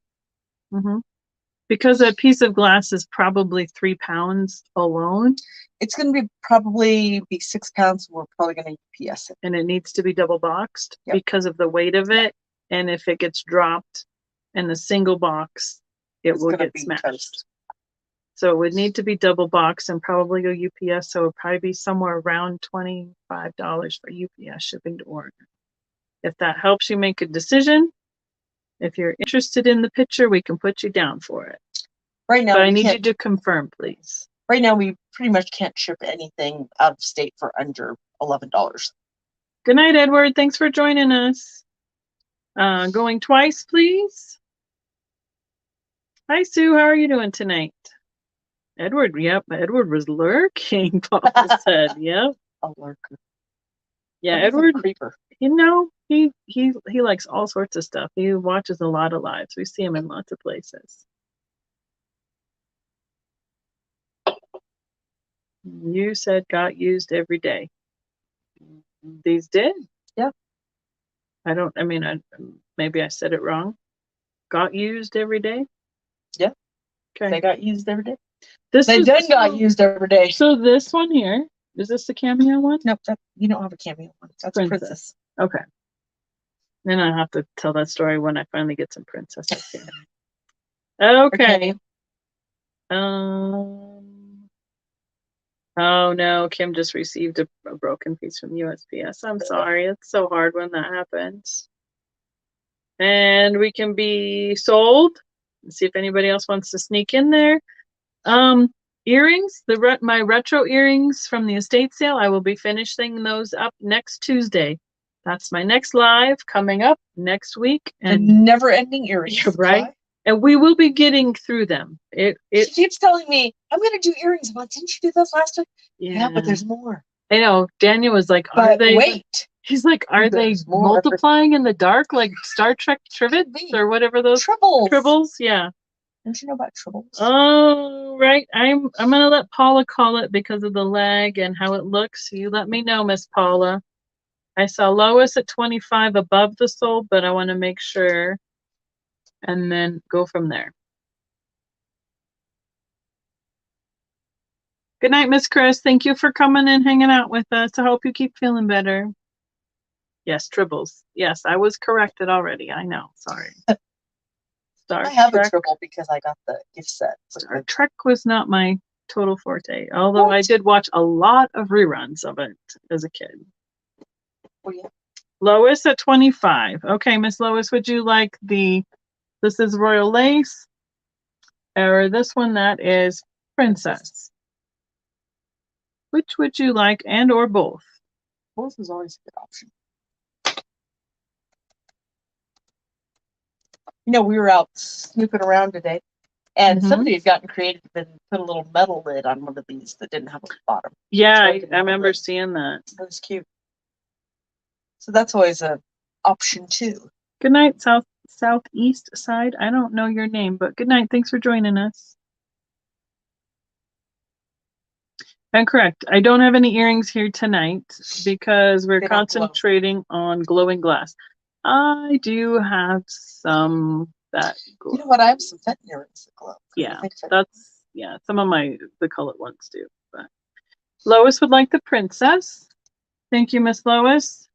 Because a piece of glass is probably 3 pounds alone. It's going to probably be 6 pounds. We're probably going to UPS it. And it needs to be double boxed because of the weight of it. And if it gets dropped in the single box, it will get smashed. Toast. So it would need to be double boxed and probably go UPS. So it would probably be somewhere around $25 for UPS shipping to Oregon. If that helps you make a decision, if you're interested in the picture, we can put you down for it. Right now, but I need you to confirm, please. Right now, we pretty much can't ship anything out of state for under $11. Good night, Edward. Thanks for joining us. Going twice, please. Hi, Sue. How are you doing tonight? Edward, yep. Edward was lurking, Papa said. Yep. A lurker. Yeah, Edward. Creeper. You know, he likes all sorts of stuff. He watches a lot of lives. We see him in lots of places. You said got used every day. These did? Yeah. Maybe I said it wrong. Got used every day? Yeah. Okay. They got used every day. They got used every day. So this one here, is this the cameo one? Nope, you don't have a cameo one. That's Princess. Okay. Then I have to tell that story when I finally get some princesses here. Okay. Oh no, Kim just received a broken piece from USPS. I'm sorry. It's so hard when that happens. And we can be sold. Let's see if anybody else wants to sneak in there. Earrings, my retro earrings from the estate sale. I will be finishing those up next Tuesday. That's my next live coming up next week. And never-ending earrings, right? And we will be getting through them. She keeps telling me, I'm going to do earrings. I'm like, didn't you do those last week? Yeah, but there's more. I know. Daniel was like, are they? Wait. He's like, are they multiplying in the dark like Star Trek trivets or whatever those? Tribbles, yeah. Don't you know about tribbles? Oh, right. I'm gonna let Paula call it because of the lag and how it looks. You let me know, Miss Paula. I saw Lois at 25 above the sold, but I want to make sure and then go from there. Good night, Miss Chris. Thank you for coming and hanging out with us. I hope you keep feeling better. Yes, tribbles. Yes, I was corrected already. I know. Sorry. I have a tribble because I got the gift set. Star Trek was not my total forte, although I did watch a lot of reruns of it as a kid. Oh, yeah. Lois at 25. Okay, Miss Lois, would you like this is Royal Lace, or this one that is Princess? Which would you like, and or both? Both is always a good option. You know, we were out snooping around today, and somebody had gotten creative and put a little metal lid on one of these that didn't have a bottom. Yeah, I remember seeing that. That was cute. So that's always an option too. Good night, southeast side. I don't know your name, but good night. Thanks for joining us. And correct. I don't have any earrings here tonight because we're concentrating on glowing glass. I do have some that glow. You know what? I have some Fenton earrings that glow. Yeah, some of the colored ones do. But Lois would like the Princess. Thank you, Miss Lois.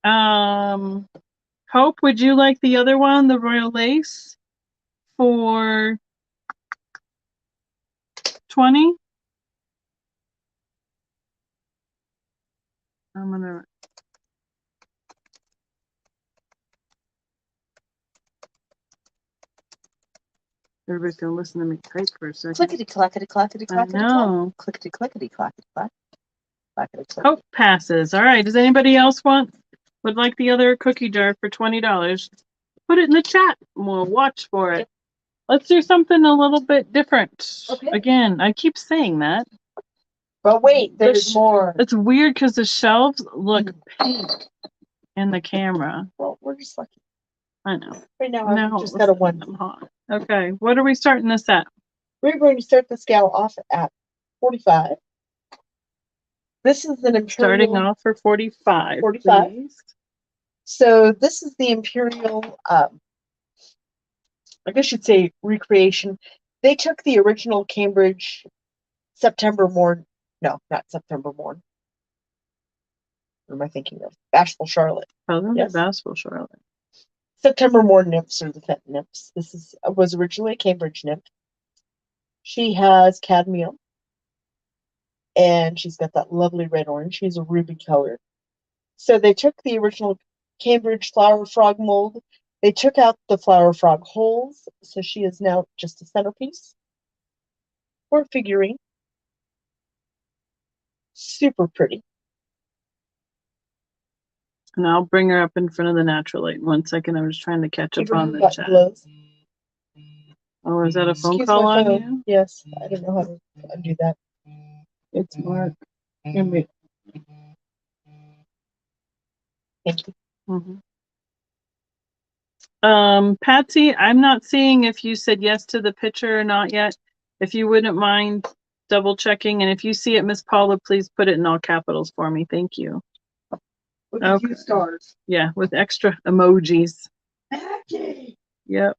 Hope, would you like the other one, the Royal Lace, for 20? I'm gonna. Everybody's gonna listen to me type for a second. Clickety clackety clackety clackety. I know. Clickety clickety clackety clack. Hope passes. All right. Does anybody else would like the other cookie jar for $20? Put it in the chat. We'll watch for it. Let's do something a little bit different. Okay. Again, I keep saying that. But wait, there's more. It's weird because the shelves look pink in the camera. Well, we're just lucky. I know. Right now, I've just got a one. I'm hot. Okay. What are we starting this at? We're going to start the scale off at 45. This is an Imperial. Starting off for 45. 45. Please. So this is the Imperial, I guess you'd say recreation. They took the original Cambridge September Morn. No, not September Morn. What am I thinking of? Bashful Charlotte. Oh, yes. Bashful Charlotte. September morn nymphs are the Fenton nymphs. This was originally a Cambridge nymph. She has cadmium, and she's got that lovely red orange. She's a ruby color. So they took the original Cambridge flower frog mold. They took out the flower frog holes, so she is now just a centerpiece or a figurine. Super pretty. And I'll bring her up in front of the natural light. 1 second, I was trying to catch up on the chat. Glows. Oh, is that a phone Excuse call my on phone. you? Yes, I don't know how to undo that. It's Mark. Thank you. Patsy, I'm not seeing if you said yes to the picture or not yet. If you wouldn't mind double checking, and if you see it, Miss Paula, please put it in all capitals for me. Thank you. With a few stars. Yeah, with extra emojis. Okay. Yep.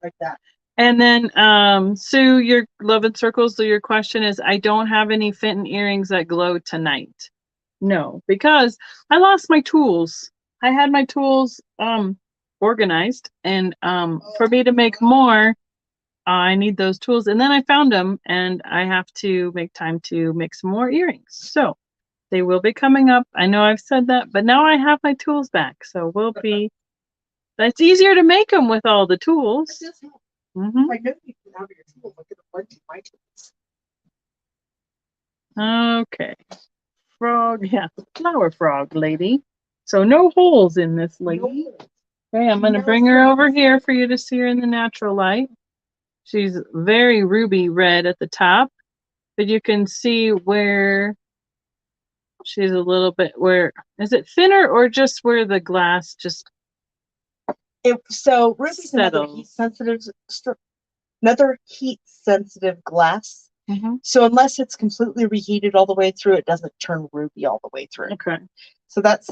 Like that. And then, Sue, your love and circles, so your question is, I don't have any Fenton earrings that glow tonight. No, because I lost my tools. I had my tools organized, and for me to make more, I need those tools. And then I found them, and I have to make time to make some more earrings. So they will be coming up. I know I've said that, but now I have my tools back. So we'll be, that's easier to make them with all the tools. Mm-hmm. I know you can have your tools. Look at the bunch of my tools. Okay. Frog, yeah, flower frog lady. So no holes in this lady. Okay, I'm going to bring her over here for you to see her in the natural light. She's very ruby red at the top, but you can see where she's a little bit, where, is it thinner or just where the glass just So ruby's another heat sensitive glass. Mm-hmm. So unless it's completely reheated all the way through, it doesn't turn ruby all the way through. Okay. So that's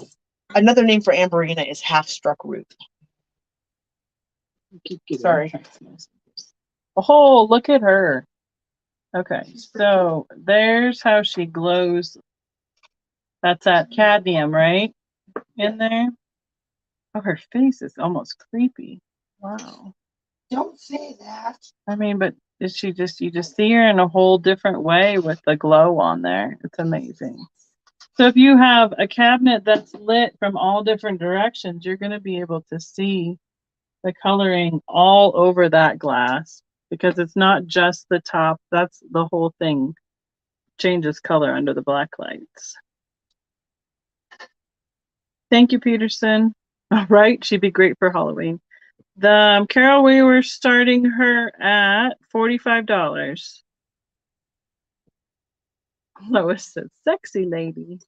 another name for amberina is half struck ruby. Sorry. Oh, look at her. Okay, so there's how she glows. That's that cadmium, right? In there. Oh, her face is almost creepy. Wow. Don't say that. I mean, but is she just, you just see her in a whole different way with the glow on there. It's amazing. So if you have a cabinet that's lit from all different directions, you're going to be able to see the coloring all over that glass, because it's not just the top. That's the whole thing changes color under the black lights. Thank you, Peterson. All right, she'd be great for Halloween. The Carol, we were starting her at $45. Lois said, "Sexy lady."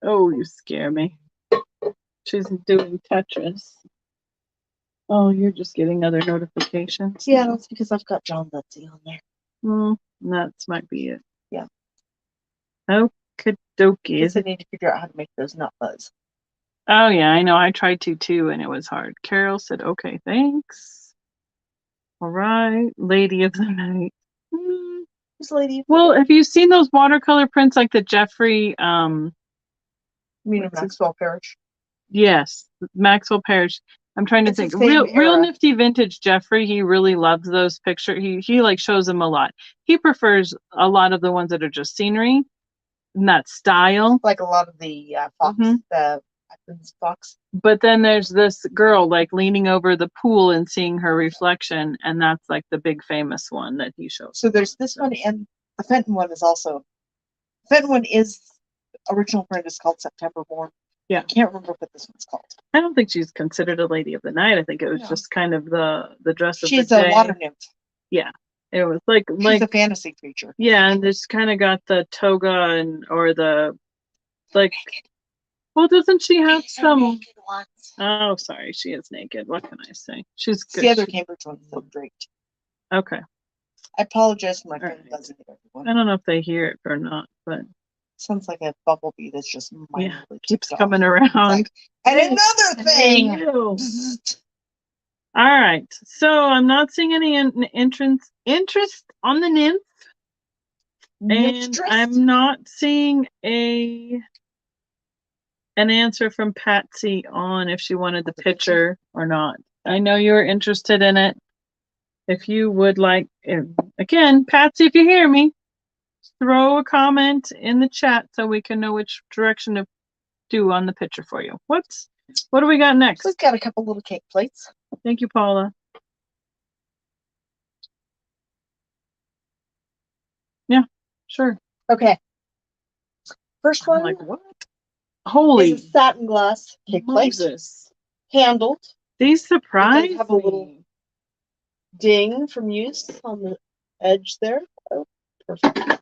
Oh, you scare me. She's doing Tetris. Oh, you're just getting other notifications. Yeah, that's because I've got John Betsy on there. That might be it. Yeah. Okie dokie. Because I need to figure out how to make those nut buzz. Oh, yeah, I know. I tried to too, and it was hard. Carol said, okay, thanks. All right. Lady of the night. Who's lady? Well, have you seen those watercolor prints like the Jeffrey? You mean Maxwell Parrish? Yes, Maxwell Parrish. I'm trying to think. Real nifty vintage Jeffrey. He really loves those pictures. He like shows them a lot. He prefers a lot of the ones that are just scenery, in that style. Like a lot of the fox, the Athens fox. But then there's this girl like leaning over the pool and seeing her reflection, and that's like the big famous one that he shows. So there's this one, and the Fenton one is also. Fenton one is original print is called September Born. Yeah. I can't remember what this one's called. I don't think she's considered a lady of the night. I think it was just kind of the dress of the day. She's a water nymph. Yeah. It was like she's a fantasy creature. Yeah, and it's kind of got the toga or the like. Well, doesn't she have some? Oh, sorry, she is naked. What can I say? She's good. The other Cambridge one's so draped. Okay. I apologize for my friend buzzing at everyone. I don't know if they hear it or not, but sounds like a bumblebee that's just keeps coming around. Like, and another thing. All right, so I'm not seeing any interest on the nymph, and I'm not seeing a an answer from Patsy on if she wanted the pitcher or not. I know you're interested in it. If you would like, again, Patsy, if you hear me, throw a comment in the chat so we can know which direction to do on the pitcher for you. What do we got next? We've got a couple little cake plates. Thank you, Paula. Yeah, sure. Okay. First one. I'm like, what? Holy is a satin glass cake plate. Handled. These surprise They have a little ding from use on the edge there. Oh, perfect. I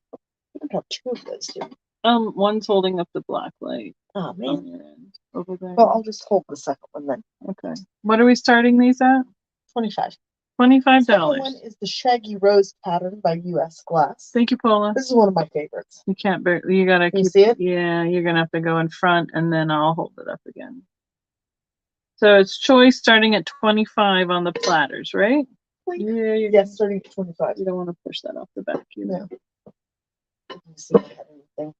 don't have two of those, do one's holding up the black light. Oh man. On your end, over there. Well, I'll just hold the second one then. Okay. What are we starting these at? $25. $25. The second one is the Shaggy Rose pattern by US Glass. Thank you, Paula. This is one of my favorites. You can't you gotta Can you see it? Yeah, you're gonna have to go in front and then I'll hold it up again. So it's choice starting at 25 on the platters, right? Yeah, yes, starting at 25. You don't want to push that off the back, you know. Let me see if I have anything.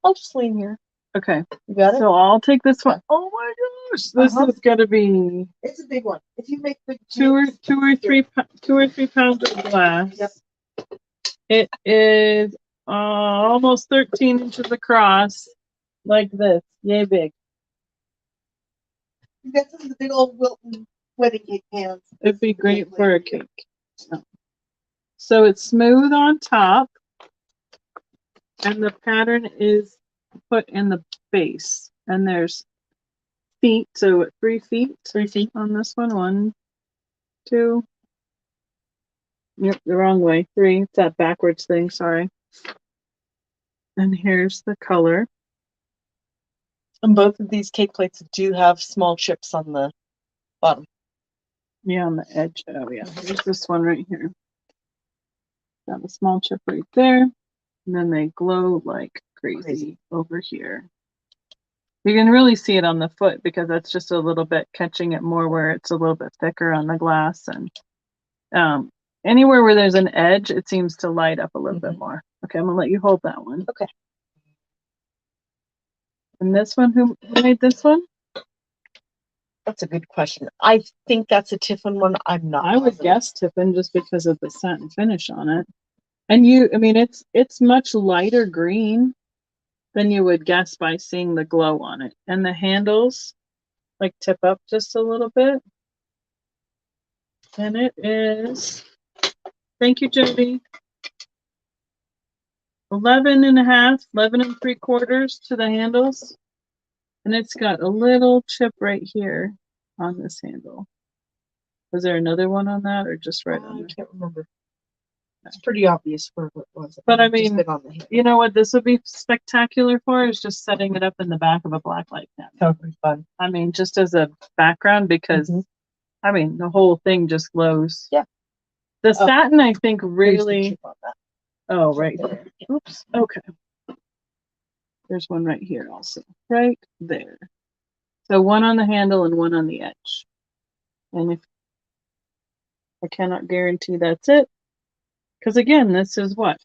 I'll just lean here. Okay. You got it? So I'll take this one. Oh my gosh, this is gonna be. It's a big one. If you make big two or three pounds of glass. Yep. It is almost 13 inches across, like this. Yay big. You got some of the big old Wilton wedding cake pans. It'd be great for a cake. So it's smooth on top, and the pattern is put in the base. And there's feet, so 3 feet. 3 feet on this one. 1, 2. Yep, the wrong way. 3. It's that backwards thing. Sorry. And here's the color. And both of these cake plates do have small chips on the bottom. Yeah, on the edge. Oh, yeah. Here's this one right here. Got a small chip right there. And then they glow like crazy over here. You can really see it on the foot because that's just a little bit catching it more where it's a little bit thicker on the glass. And anywhere where there's an edge, it seems to light up a little bit more. Okay, I'm going to let you hold that one. Okay. And this one, who made this one? That's a good question. I think that's a Tiffin one. I'm not. I would guess Tiffin just because of the satin finish on it. And it's much lighter green than you would guess by seeing the glow on it. And the handles like tip up just a little bit. And it is, thank you, Jody, 11 3/4 to the handles. And it's got a little chip right here on this handle. Was there another one on that or just right on there? I can't remember. It's pretty obvious where it was. But I mean, you know what this would be spectacular for is just setting it up in the back of a blacklight pen. That would be fun. I mean, just as a background because, I mean, the whole thing just glows. Yeah. The satin, I think, really... Oh, right there. Oops. Okay. There's one right here also. Right there. So one on the handle and one on the edge. And if I cannot guarantee that's it. Because again, this is what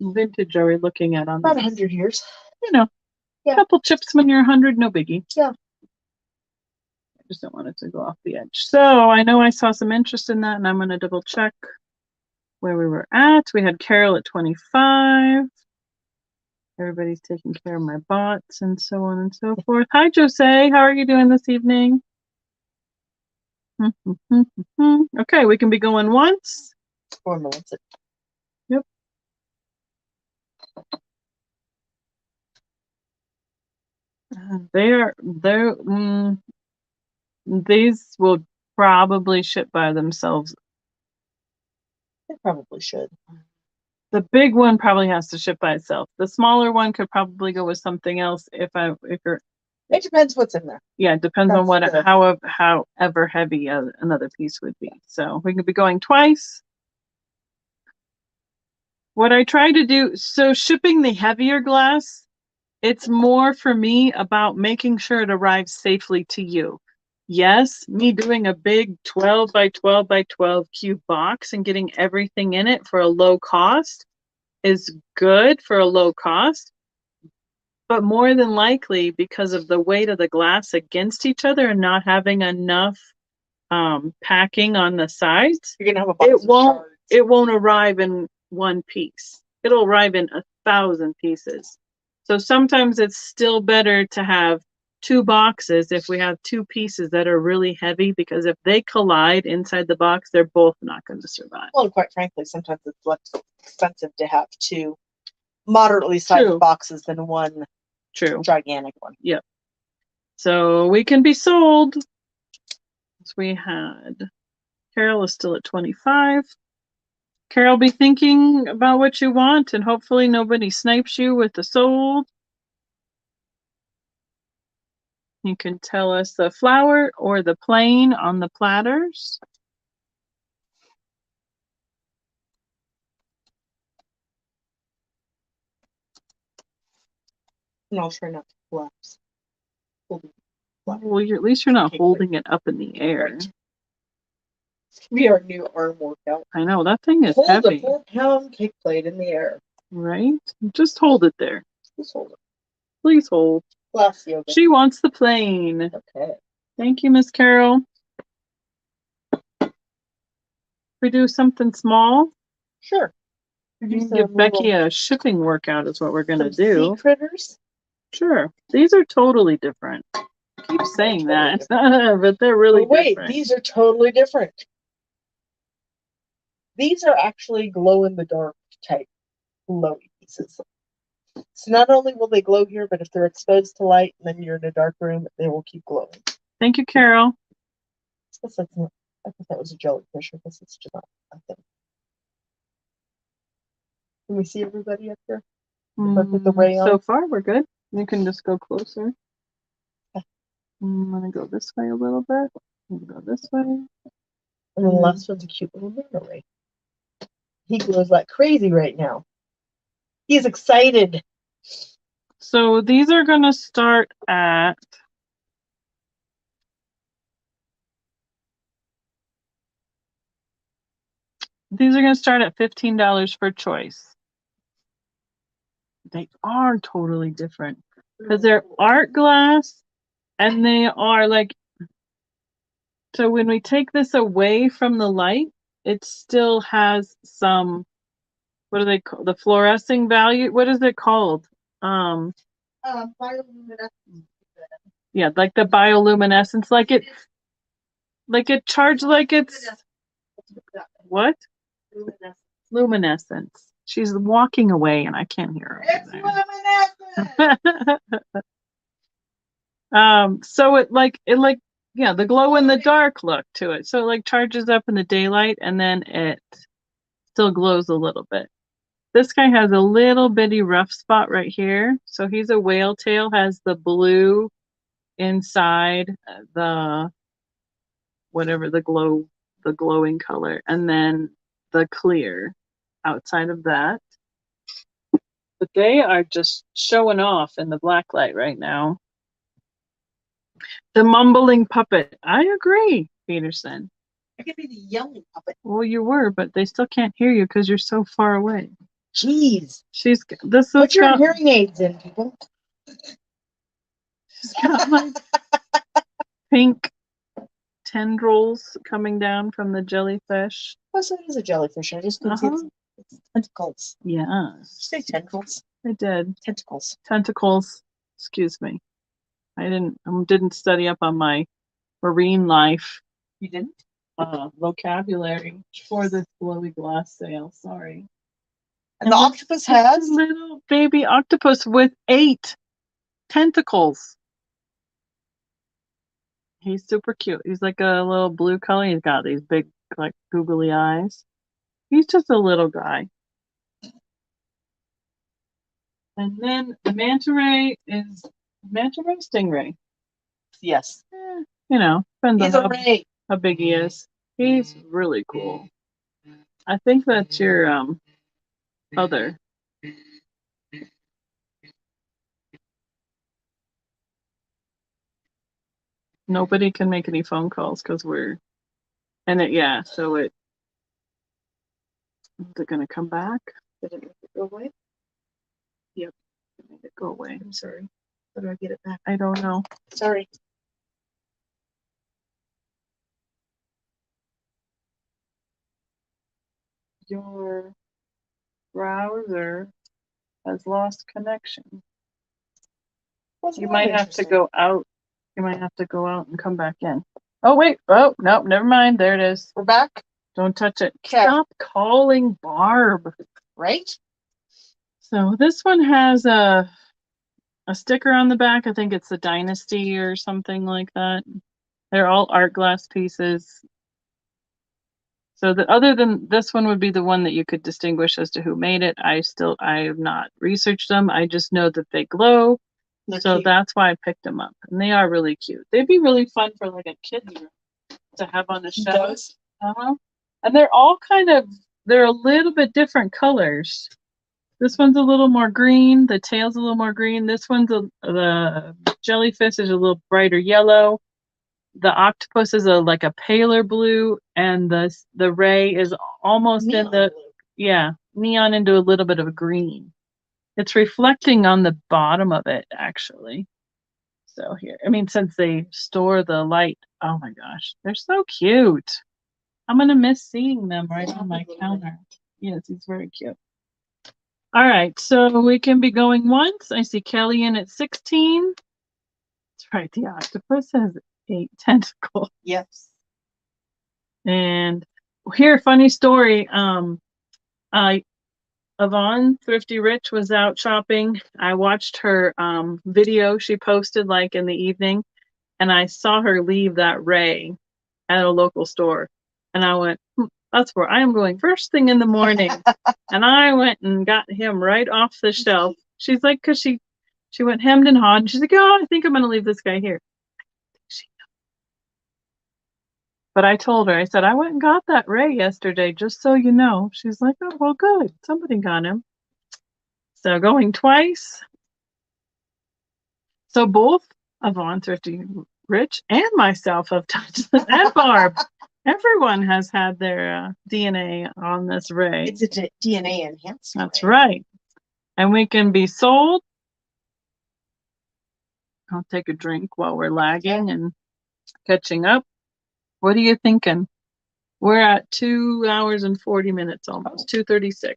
vintage are we looking at on about this? 100 years? You know, a couple chips when you're 100, no biggie. Yeah. I just don't want it to go off the edge. So I know I saw some interest in that, and I'm going to double check where we were at. We had Carol at 25. Everybody's taking care of my bots and so on and so forth. Hi, Jose. How are you doing this evening? Okay, we can be going once. Or melts it. Yep. These will probably ship by themselves. They probably should. The big one probably has to ship by itself. The smaller one could probably go with something else if you're. It depends what's in there. Yeah, it depends on however heavy another piece would be. So we could be going twice. What I try to do, so shipping the heavier glass, it's more for me about making sure it arrives safely to you. Yes, me doing a big 12 by 12 by 12 cube box and getting everything in it for a low cost is good for a low cost. But more than likely, because of the weight of the glass against each other and not having enough packing on the sides, You're gonna have a box of shards. It won't arrive in one piece. It'll arrive in 1,000 pieces. So sometimes it's still better to have 2 boxes if we have 2 pieces that are really heavy, because if they collide inside the box, they're both not going to survive. Well, and quite frankly, sometimes it's less expensive to have 2 moderately sized boxes than one gigantic one. Yep. So we can be sold. So we had Carol is still at 25. Carol, be thinking about what you want, and hopefully nobody snipes you with the sold. You can tell us the flower or the plain on the platters. And I'll try not to collapse. Well, at least you're not holding it up in the air. Right. It's gonna be our new arm workout. I know, that thing is hold heavy. Hold a 4-pound cake plate in the air. Right? Just hold it there. Just hold it. Please hold. Glass yoga. She wants the plain. Okay. Thank you, Miss Carol. We do something small? Sure. Give Becky a shipping workout is what we're going to do. Sea critters? Sure. These are totally different. I keep saying that, but they're really different. These are totally different. These are actually glow-in-the-dark type glowy pieces. So not only will they glow here, but if they're exposed to light and then you're in a dark room, they will keep glowing. Thank you, Carol. I thought that was a jellyfish. I guess it's just not a thing. Can we see everybody up here? With the ray on? So far, we're good. You can just go closer. I'm going to go this way a little bit. I'm going to go this way. And then the last one's a cute little manta ray. He glows like crazy right now. He's excited. So these are going to start at $15 for choice. They are totally different because they're art glass and they are like, so when we take this away from the light, it still has some, what do they call the fluorescing value? What is it called? Bioluminescence. Yeah, like the bioluminescence, like it charged like it's what? Luminescence. She's walking away and I can't hear her. It's luminescent. So yeah, the glow in the dark look to it. So it like charges up in the daylight and then it still glows a little bit. This guy has a little bitty rough spot right here. So he's a whale tail, has the blue inside the whatever the glowing color, and then the clear outside of that. But they are just showing off in the black light right now. The mumbling puppet. I agree, Peterson. I could be the yelling puppet. Well, you were, but they still can't hear you because you're so far away. Jeez. Put your hearing aids in, people. She's got like pink tendrils coming down from the jellyfish. Oh, so it is a jellyfish. I just couldn't see its tentacles. Yeah. Did you say tendrils? I did. Tentacles. Tentacles. Excuse me. I didn't study up on my marine life. You didn't? Vocabulary for this glowy glass sale. Sorry. And the octopus has a little baby octopus with 8 tentacles. He's super cute. He's like a little blue color. He's got these big, like, googly eyes. He's just a little guy. And then the manta ray is stingray. Yes. Depends on how big he is. He's really cool. I think that's your other. Nobody can make any phone calls because we're, and it, yeah, so is it going to come back? Did it make it go away? Yep. It made it Go away. I'm sorry. How do I get it back? I don't know. Sorry. Your browser has lost connection. Well, You might have to go out. You might have to go out and come back in. Oh, wait. Oh, no, never mind. There it is. We're back. Don't touch it. Okay. Stop calling Barb. Right? So this one has a sticker on the back. I think it's the Dynasty or something like that. They're all art glass pieces. So other than this one would be the one that you could distinguish as to who made it. I have not researched them. I just know that they glow. So cute. that's why I picked them up. And they are really cute. They'd be really fun for like a kid's room to have on the shelf. And they're all they're a little bit different colors. This one's a little more green. The tail's a little more green. This one's the jellyfish is a little brighter yellow. The octopus is like a paler blue, and the ray is almost neon in the blue. Neon into a little bit of a green. It's reflecting on the bottom of it actually. So here, I mean, since they store the light, oh my gosh, they're so cute. I'm gonna miss seeing them right on my counter. Yes, he's very cute. All right, so we can be going once. I see Kelly in at 16. That's right, the octopus has 8 tentacles. Yes. And here, funny story. Yvonne Thrifty Rich was out shopping. I watched her video she posted like in the evening, and I saw her leave that ray at a local store. And I went, that's where I am going first thing in the morning. And I went and got him right off the shelf. She's like, because she went hemmed and hawed. And she's like, oh, I think I'm going to leave this guy here. But I told her, I said, I went and got that ray yesterday, just so you know. She's like, oh, well, good. Somebody got him. So going twice. So both Yvonne Thrifty Rich and myself have touched them, and Barb. Everyone has had their DNA on this ray. It's a DNA enhanced. That's right. And we can be sold. I'll take a drink while we're lagging and catching up. What are you thinking? We're at 2 hours and 40 minutes almost, 2:36. I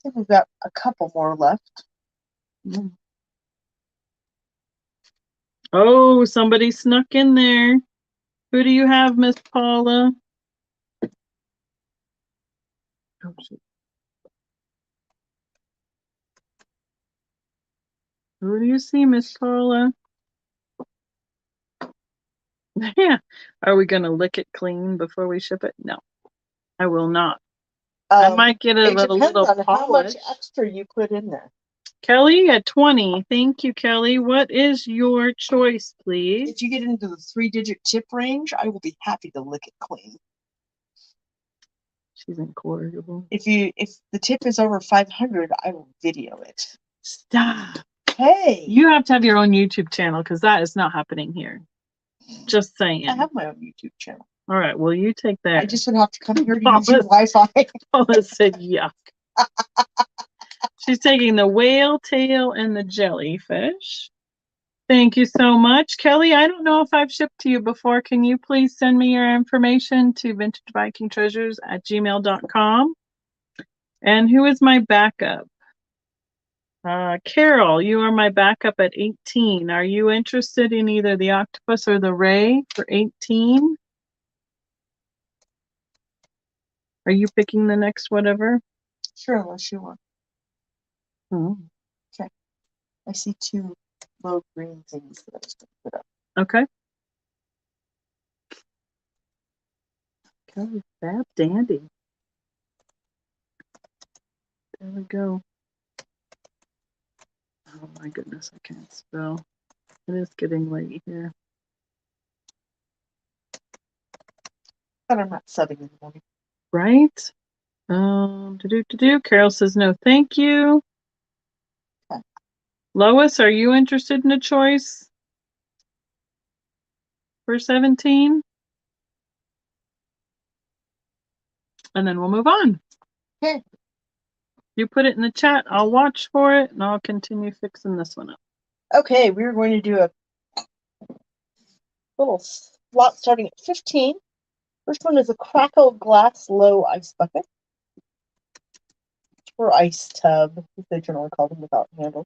think we've got a couple more left. Mm. Oh, somebody snuck in there. Who do you have, Miss Paula? Oh, shit. Who do you see, Miss Paula? Yeah. Are we going to lick it clean before we ship it? No, I will not. I might get a little polish. How much extra you put in there. Kelly at 20. Thank you, Kelly. What is your choice, please? If you get into the 3-digit tip range, I will be happy to lick it clean. She's incorrigible. If the tip is over 500, I will video it. Stop. Hey. You have to have your own YouTube channel because that is not happening here. Just saying. I have my own YouTube channel. All right. Well, you take that. I just would have to come here to use your Wi-Fi. Paula said yuck. She's taking the whale tail and the jellyfish. Thank you so much. Kelly, I don't know if I've shipped to you before. Can you please send me your information to vintagevikingtreasures@gmail.com? And who is my backup? Carol, you are my backup at 18. Are you interested in either the octopus or the ray for 18? Are you picking the next whatever? Sure, unless you want. Okay. I see 2 low green things that I was going to put up. Okay. Okay, fab dandy. There we go. Oh my goodness, I can't spell. It is getting late here. But I'm not subbing in the morning. Right? Carol says no, thank you. Okay. Lois, are you interested in a choice for 17? And then we'll move on. Okay. You put it in the chat. I'll watch for it, and I'll continue fixing this one up. Okay, we're going to do a little lot starting at 15. First one is a crackled glass low ice bucket. Or ice tub, as they generally call them without handles.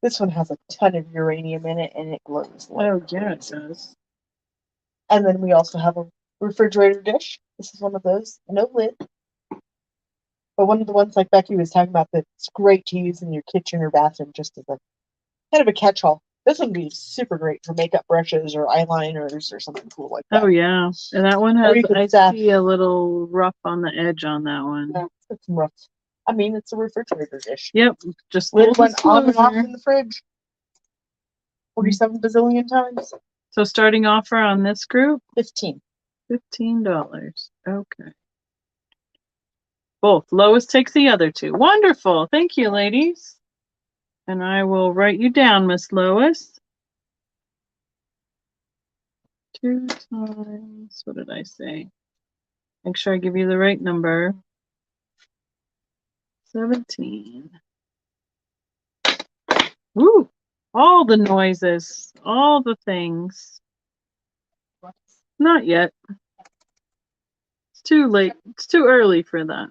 This one has a ton of uranium in it, and it glows. Oh, yeah, it does. And then we also have a refrigerator dish. This is one of those, no lid. But one of the ones like Becky was talking about that's great to use in your kitchen or bathroom just as a kind of a catch-all. This would be super great for makeup brushes or eyeliners or something cool like that. Oh, yeah. And that one Or has, you could I see a little rough on the edge on that one. Yeah, it's rough. I mean, it's a refrigerator dish. Yep. Just Lid went on and off disclosure. in the fridge 47 bazillion times. So starting offer on this group? 15. $15. Okay. Both. Lois takes the other two. Wonderful. Thank you, ladies. And I will write you down, Miss Lois. 2 times, what did I say? Make sure I give you the right number. 17. Woo! All the noises, all the things. Not yet. It's too late. It's too early for that.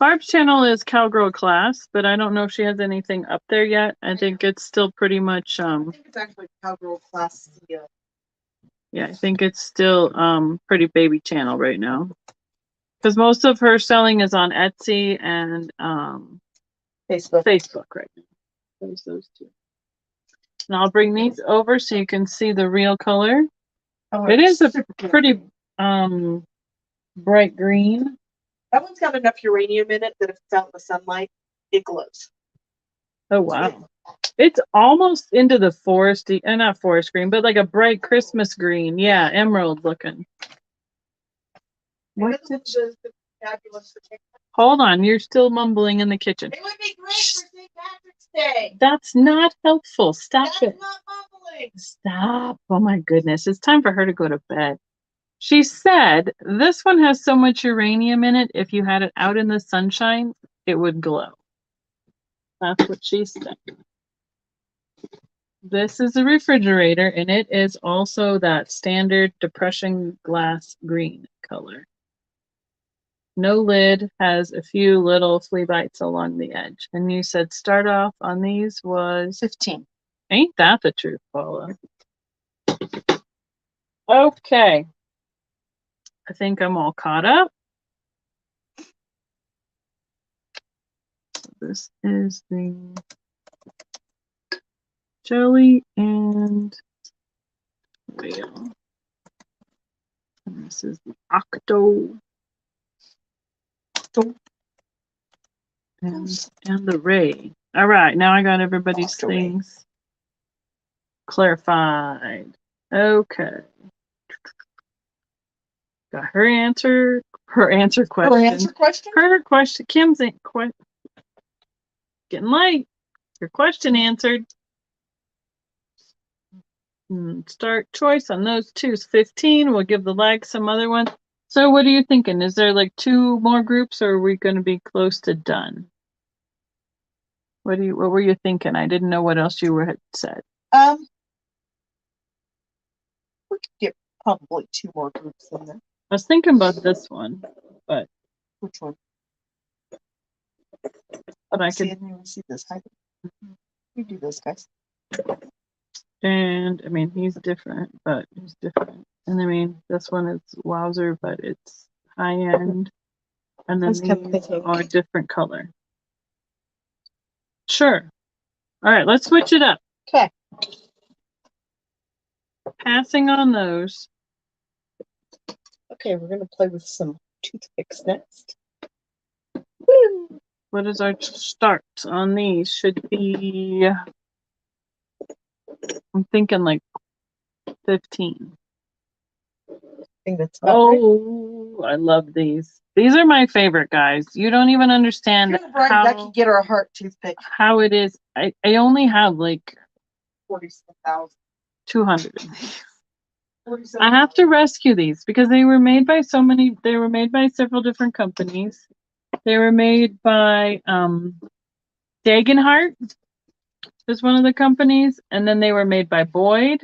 Barb's channel is Cowgirl Class, but I don't know if she has anything up there yet. I think it's still pretty much I think it's actually Cowgirl Class. Yeah, I think it's still pretty baby channel right now. Because most of her selling is on Etsy and Facebook right now. There's those two. And I'll bring these over so you can see the real color. Oh, it is a pretty bright green. That one's got enough uranium in it that if it's out in the sunlight, it glows. Oh, wow. It's almost into the foresty, not forest green, but like a bright Christmas green. Yeah, emerald looking. What did Hold on, you're still mumbling in the kitchen. It would be great for St. Patrick's Day. That's not helpful. Stop That's it. not mumbling. Stop. Oh my goodness. It's time for her to go to bed. She said this one has so much uranium in it, if you had it out in the sunshine, it would glow. That's what she said. This is a refrigerator, and it is also that standard depression glass green color. No lid, has a few little flea bites along the edge. And you said start off on these was 15. Ain't that the truth, Paula? Okay. I think I'm all caught up. This is the jelly and whale. And this is the octo. And the ray. All right, now I got everybody's things clarified. Okay. Got her answer question. Her question. Kim's getting late. Your question answered. Start choice on those two is 15. We'll give the lag some other one. So what are you thinking? Is there like 2 more groups, or are we going to be close to done? What were you thinking? I didn't know what else you had said. We could get probably 2 more groups in there. I was thinking about this one, but which one? But I could see this. You do this, guys. And I mean, he's different, but he's different. And I mean, this one is Wowzer, but it's high end. And then these are a different color. Sure. All right, let's switch it up. Okay. Passing on those. Okay, we're going to play with some toothpicks next. Woo! What is our start on these? Should be, I'm thinking like 15. I think that's about right. I love these. These are my favorite, guys. You don't even understand how Becky get her a heart toothpick. How it is. I only have like 47,000. 200. I have to rescue these because they were made by several different companies. They were made by Dagenhart is one of the companies, and then they were made by Boyd.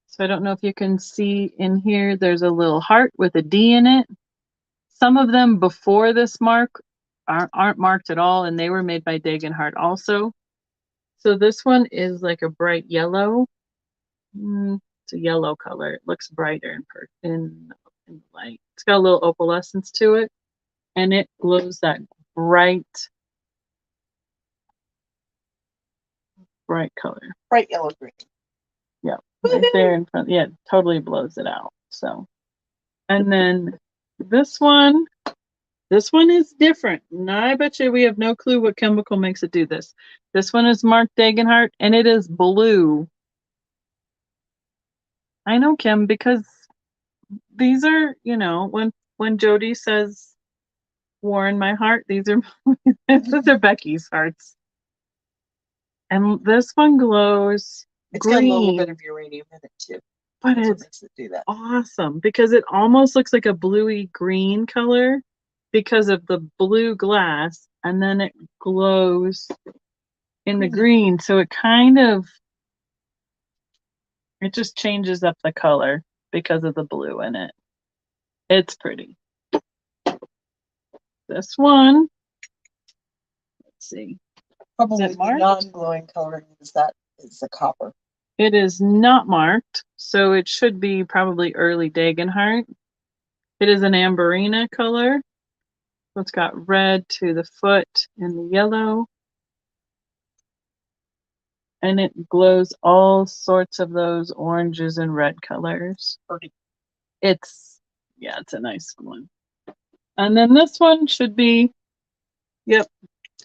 So I don't know if you can see in here, there's a little heart with a D in it. Some of them before this mark aren't marked at all, and they were made by Dagenhart also. So this one is like a bright yellow. It's a yellow color. It looks brighter in light. It's got a little opalescence to it, and it glows that bright color. Bright yellow green. Yeah, right there in front. Yeah, totally blows it out. So, and then this one is different. Now, I bet you we have no clue what chemical makes it do this. This one is marked Dagenhart, and it is blue. I know, Kim, because these are, when Jody says "war in my heart," these are these are Becky's hearts. And this one glows It's green. got a little bit of uranium in it too. But That's what it's makes it do that. awesome because it almost looks like a bluey green color because of the blue glass, and then it glows in the green. So it just changes up the color because of the blue in it. It's pretty. This one, let's see. Probably the non-glowing coloring is the copper. It is not marked, so it should be probably early Dagenhart. It is an amberina color. So it's got red to the foot and the yellow. And it glows all sorts of those oranges and red colors. It's a nice one. And then this one should be, yep.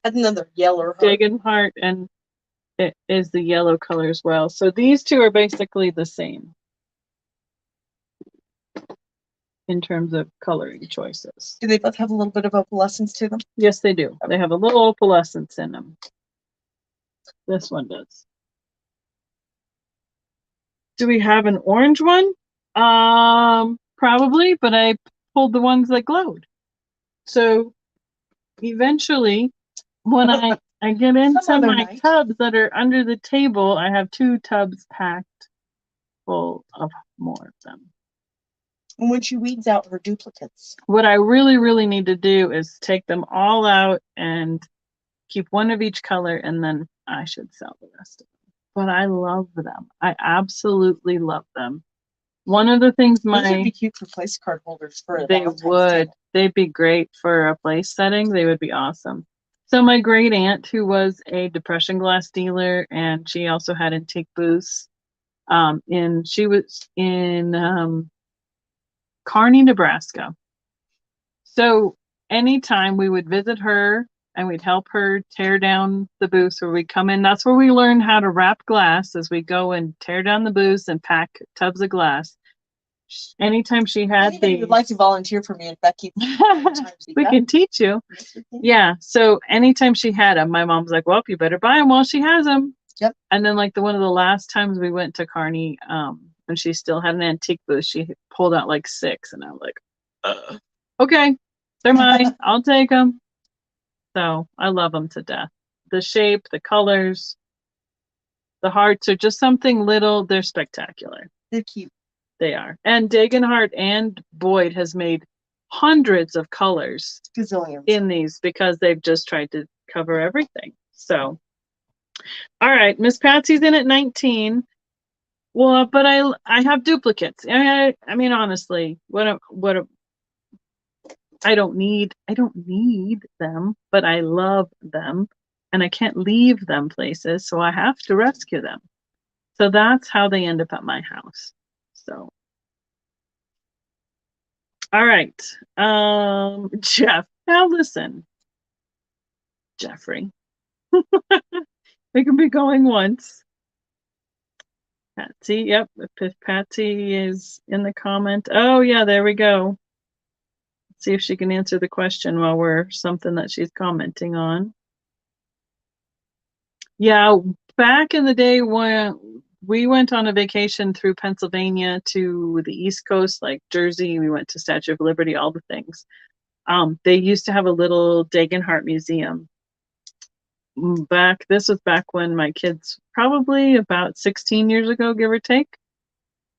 Another yellow. Dagenhart, and it is the yellow color as well. So these two are basically the same in terms of coloring choices. Do they both have a little bit of opalescence to them? Yes, they do. They have a little opalescence in them. This one does. Do we have an orange one? Probably, but I pulled the ones that glowed. So eventually, when I get into my tubs that are under the table, I have 2 tubs packed full of more of them. And when she weeds out her duplicates. What I really, really need to do is take them all out and keep one of each color, and then I should sell the rest of them. But I love them. I absolutely love them. One of the things those would be cute for place card holders for they would. They'd be great for a place setting. They would be awesome. So my great aunt, who was a depression glass dealer, and she also had antique booths, she was in Kearney, Nebraska. So anytime we would visit her and we'd help her tear down the booths, where we'd come in, that's where we learned how to wrap glass, as we go and tear down the booths and pack tubs of glass. Anytime she had Anybody would like to volunteer for me and Becky. We can teach you. Yeah. So anytime she had them, my mom's like, well, you better buy them while she has them. Yep. And then like one of the last times we went to Kearney, when she still had an antique booth, she pulled out like 6, and I'm like, okay, they're mine. I'll take them. So I love them to death. The shape, the colors, the hearts are just something little. They're spectacular. They're cute. They are. And Dagenhart and Boyd has made hundreds of colors in these because they've just tried to cover everything. So, all right, Miss Patsy's in at 19. Well, but I have duplicates. I mean, honestly, I don't need them, but I love them, and I can't leave them places, so I have to rescue them. So that's how they end up at my house. So, all right, Jeff. Now listen, Jeffrey. We can be going once. Patsy, yep. If Patsy is in the comment, oh yeah, there we go. Let's see if she can answer the question while we're something that she's commenting on. Yeah, back in the day when we went on a vacation through Pennsylvania to the East Coast, like Jersey, we went to Statue of Liberty, all the things. They used to have a little Dagenhart museum. This was back when my kids, probably about 16 years ago, give or take.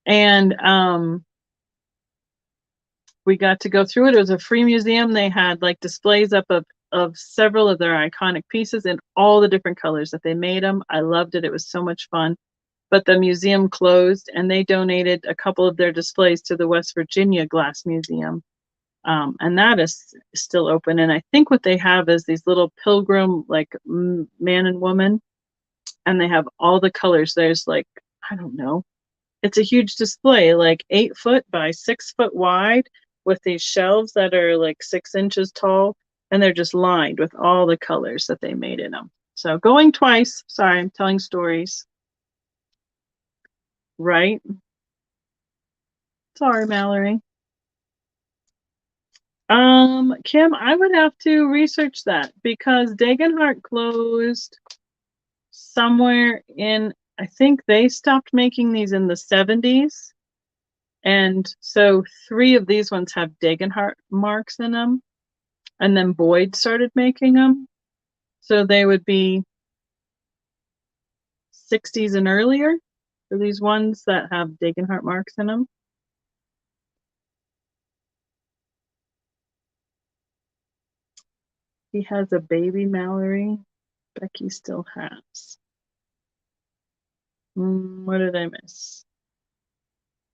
And we got to go through it. It was a free museum. They had like displays up of several of their iconic pieces in all the different colors that they made them. I loved it. It was so much fun. But the museum closed, and they donated a couple of their displays to the West Virginia Glass Museum. And that is still open. And I think what they have is these little pilgrim, like man and woman, and they have all the colors. There's like, I don't know, it's a huge display, like 8 foot by 6 foot wide, with these shelves that are like 6 inches tall, and they're just lined with all the colors that they made in them. So going twice. Sorry, I'm telling stories. Right? Sorry, Mallory. Kim, I would have to research that because Dagenhart closed somewhere in, I think they stopped making these in the 70s. And so 3 of these ones have Dagenhart marks in them. And then Boyd started making them. So they would be 60s and earlier for these ones that have Dagenhart marks in them. He has a baby Mallory. Becky still has. What did I miss?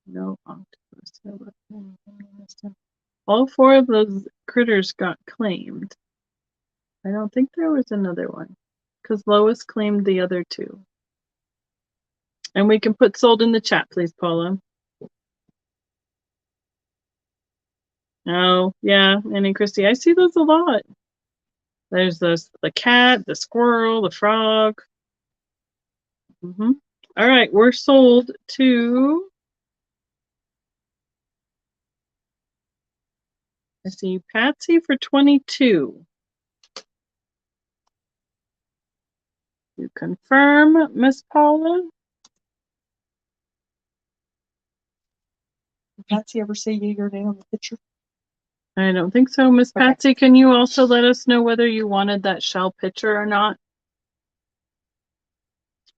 No octopus. All 4 of those critters got claimed. I don't think there was another one because Lois claimed the other 2. And we can put sold in the chat, please, Paula. Oh, yeah, Annie Christie. I see those a lot. There's the cat, the squirrel, the frog. All right, we're sold to, I see Patsy for 22. You confirm, Miss Paula? Did Patsy ever say your name on the picture? I don't think so. Miss Patsy, can you also let us know whether you wanted that shell pitcher or not?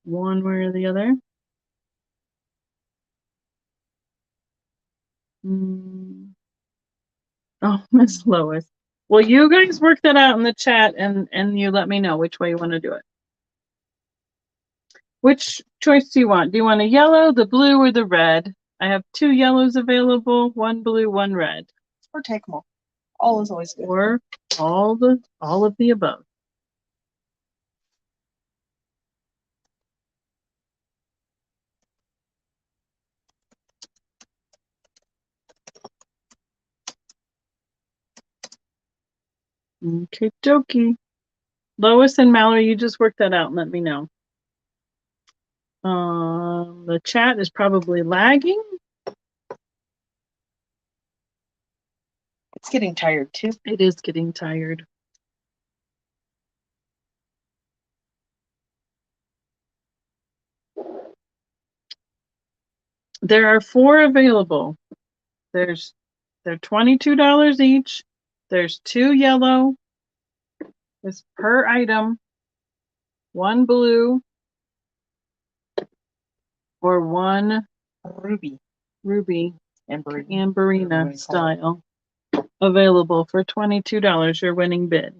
One way or the other. Oh, Miss Lois. Well, you guys work that out in the chat and you let me know which way you want to do it. Which choice do you want? Do you want a yellow, the blue, or the red? I have 2 yellows available, 1 blue, 1 red. Or take them all. All is always good. Or all of the above. Okay, dokie. Lois and Mallory, you just work that out and let me know. The chat is probably lagging. It's getting tired too. It is getting tired. There are 4 available. They're $22 each. There's 2 yellow. It's per item. 1 blue. Or 1 ruby and Amberina style. Available for $22, your winning bid.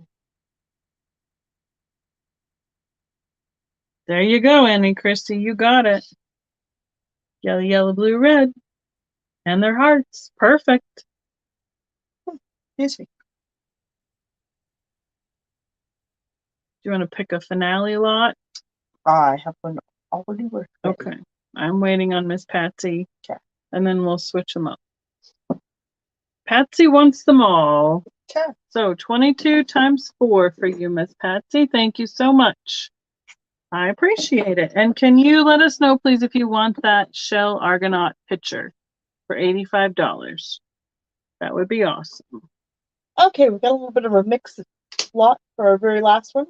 There you go, Annie Christie. You got it. Yellow, yellow, blue, red. And their hearts. Perfect. Excuse me. Do you want to pick a finale lot? I have one already worked. Okay. I'm waiting on Miss Patsy. Okay. And then we'll switch them up. Patsy wants them all. Okay. So 22 times 4 for you, Miss Patsy. Thank you so much. I appreciate it. And can you let us know, please, if you want that Shell Argonaut pitcher for $85? That would be awesome. Okay, we've got a little bit of a mixed lot for our very last one.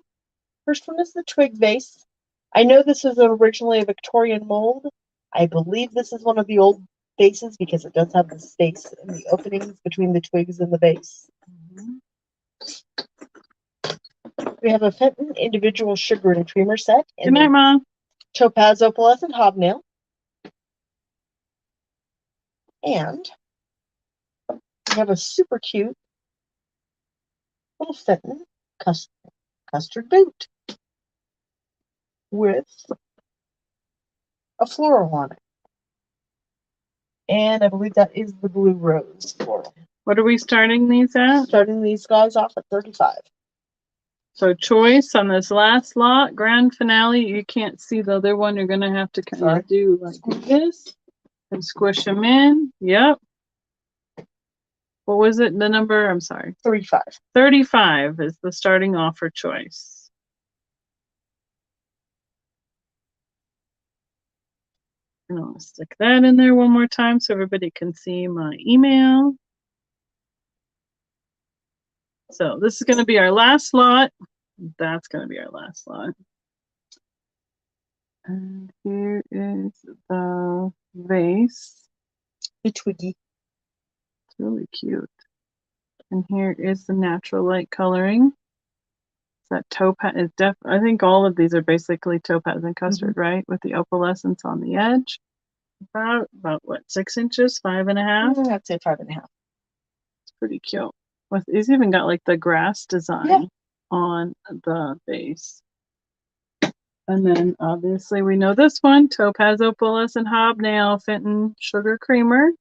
First one is the twig vase. I know this was originally a Victorian mold. I believe this is one of the old vases because it does have the space in the openings between the twigs and the vase. We have a Fenton individual sugar and creamer set. Good night, Mom. Topaz, Opalescent, Hobnail. And we have a super cute little Fenton custard boot with a floral on it. And I believe that is the blue rose floral. What are we starting these at? Starting these guys off at 35. So choice on this last lot, grand finale. You can't see the other one. You're going to have to kind of do like this and squish them in. Yep. What was it? The number? I'm sorry. 35. 35 is the starting offer choice. And I'll stick that in there one more time so everybody can see my email. So this is going to be our last lot. That's going to be our last lot. And here is the vase. The twiggy. It's really cute. And here is the natural light coloring. That topaz is I think all of these are basically topaz and custard, right? With the opalescence on the edge. About what, 6 inches, 5.5? I'd say 5.5. It's pretty cute. It's even got like the grass design on the base. And then obviously we know this one, Topaz, Opalescent, Hobnail, Fenton, Sugar Creamer.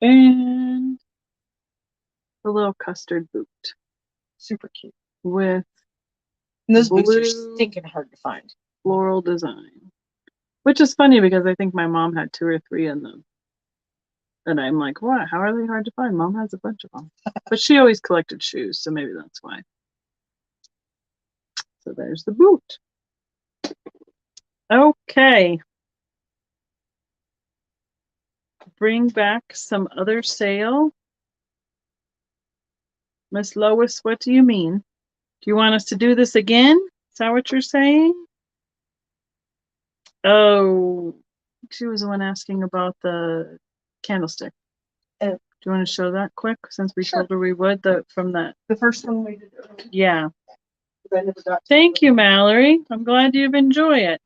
And the little custard boot. Super cute. With and those boots are stinking hard to find. Floral design. Which is funny because I think my mom had 2 or 3 in them. And I'm like, what? How are they hard to find? Mom has a bunch of them. But she always collected shoes, so maybe that's why. So there's the boot. Okay. Bring back some other sale. Miss Lois, what do you mean? Do you want us to do this again? Is that what you're saying? Oh, she was the one asking about the candlestick. Do you want to show that quick since we told her we would? The first one we did earlier. Yeah. Thank you, Mallory. I'm glad you've enjoyed it.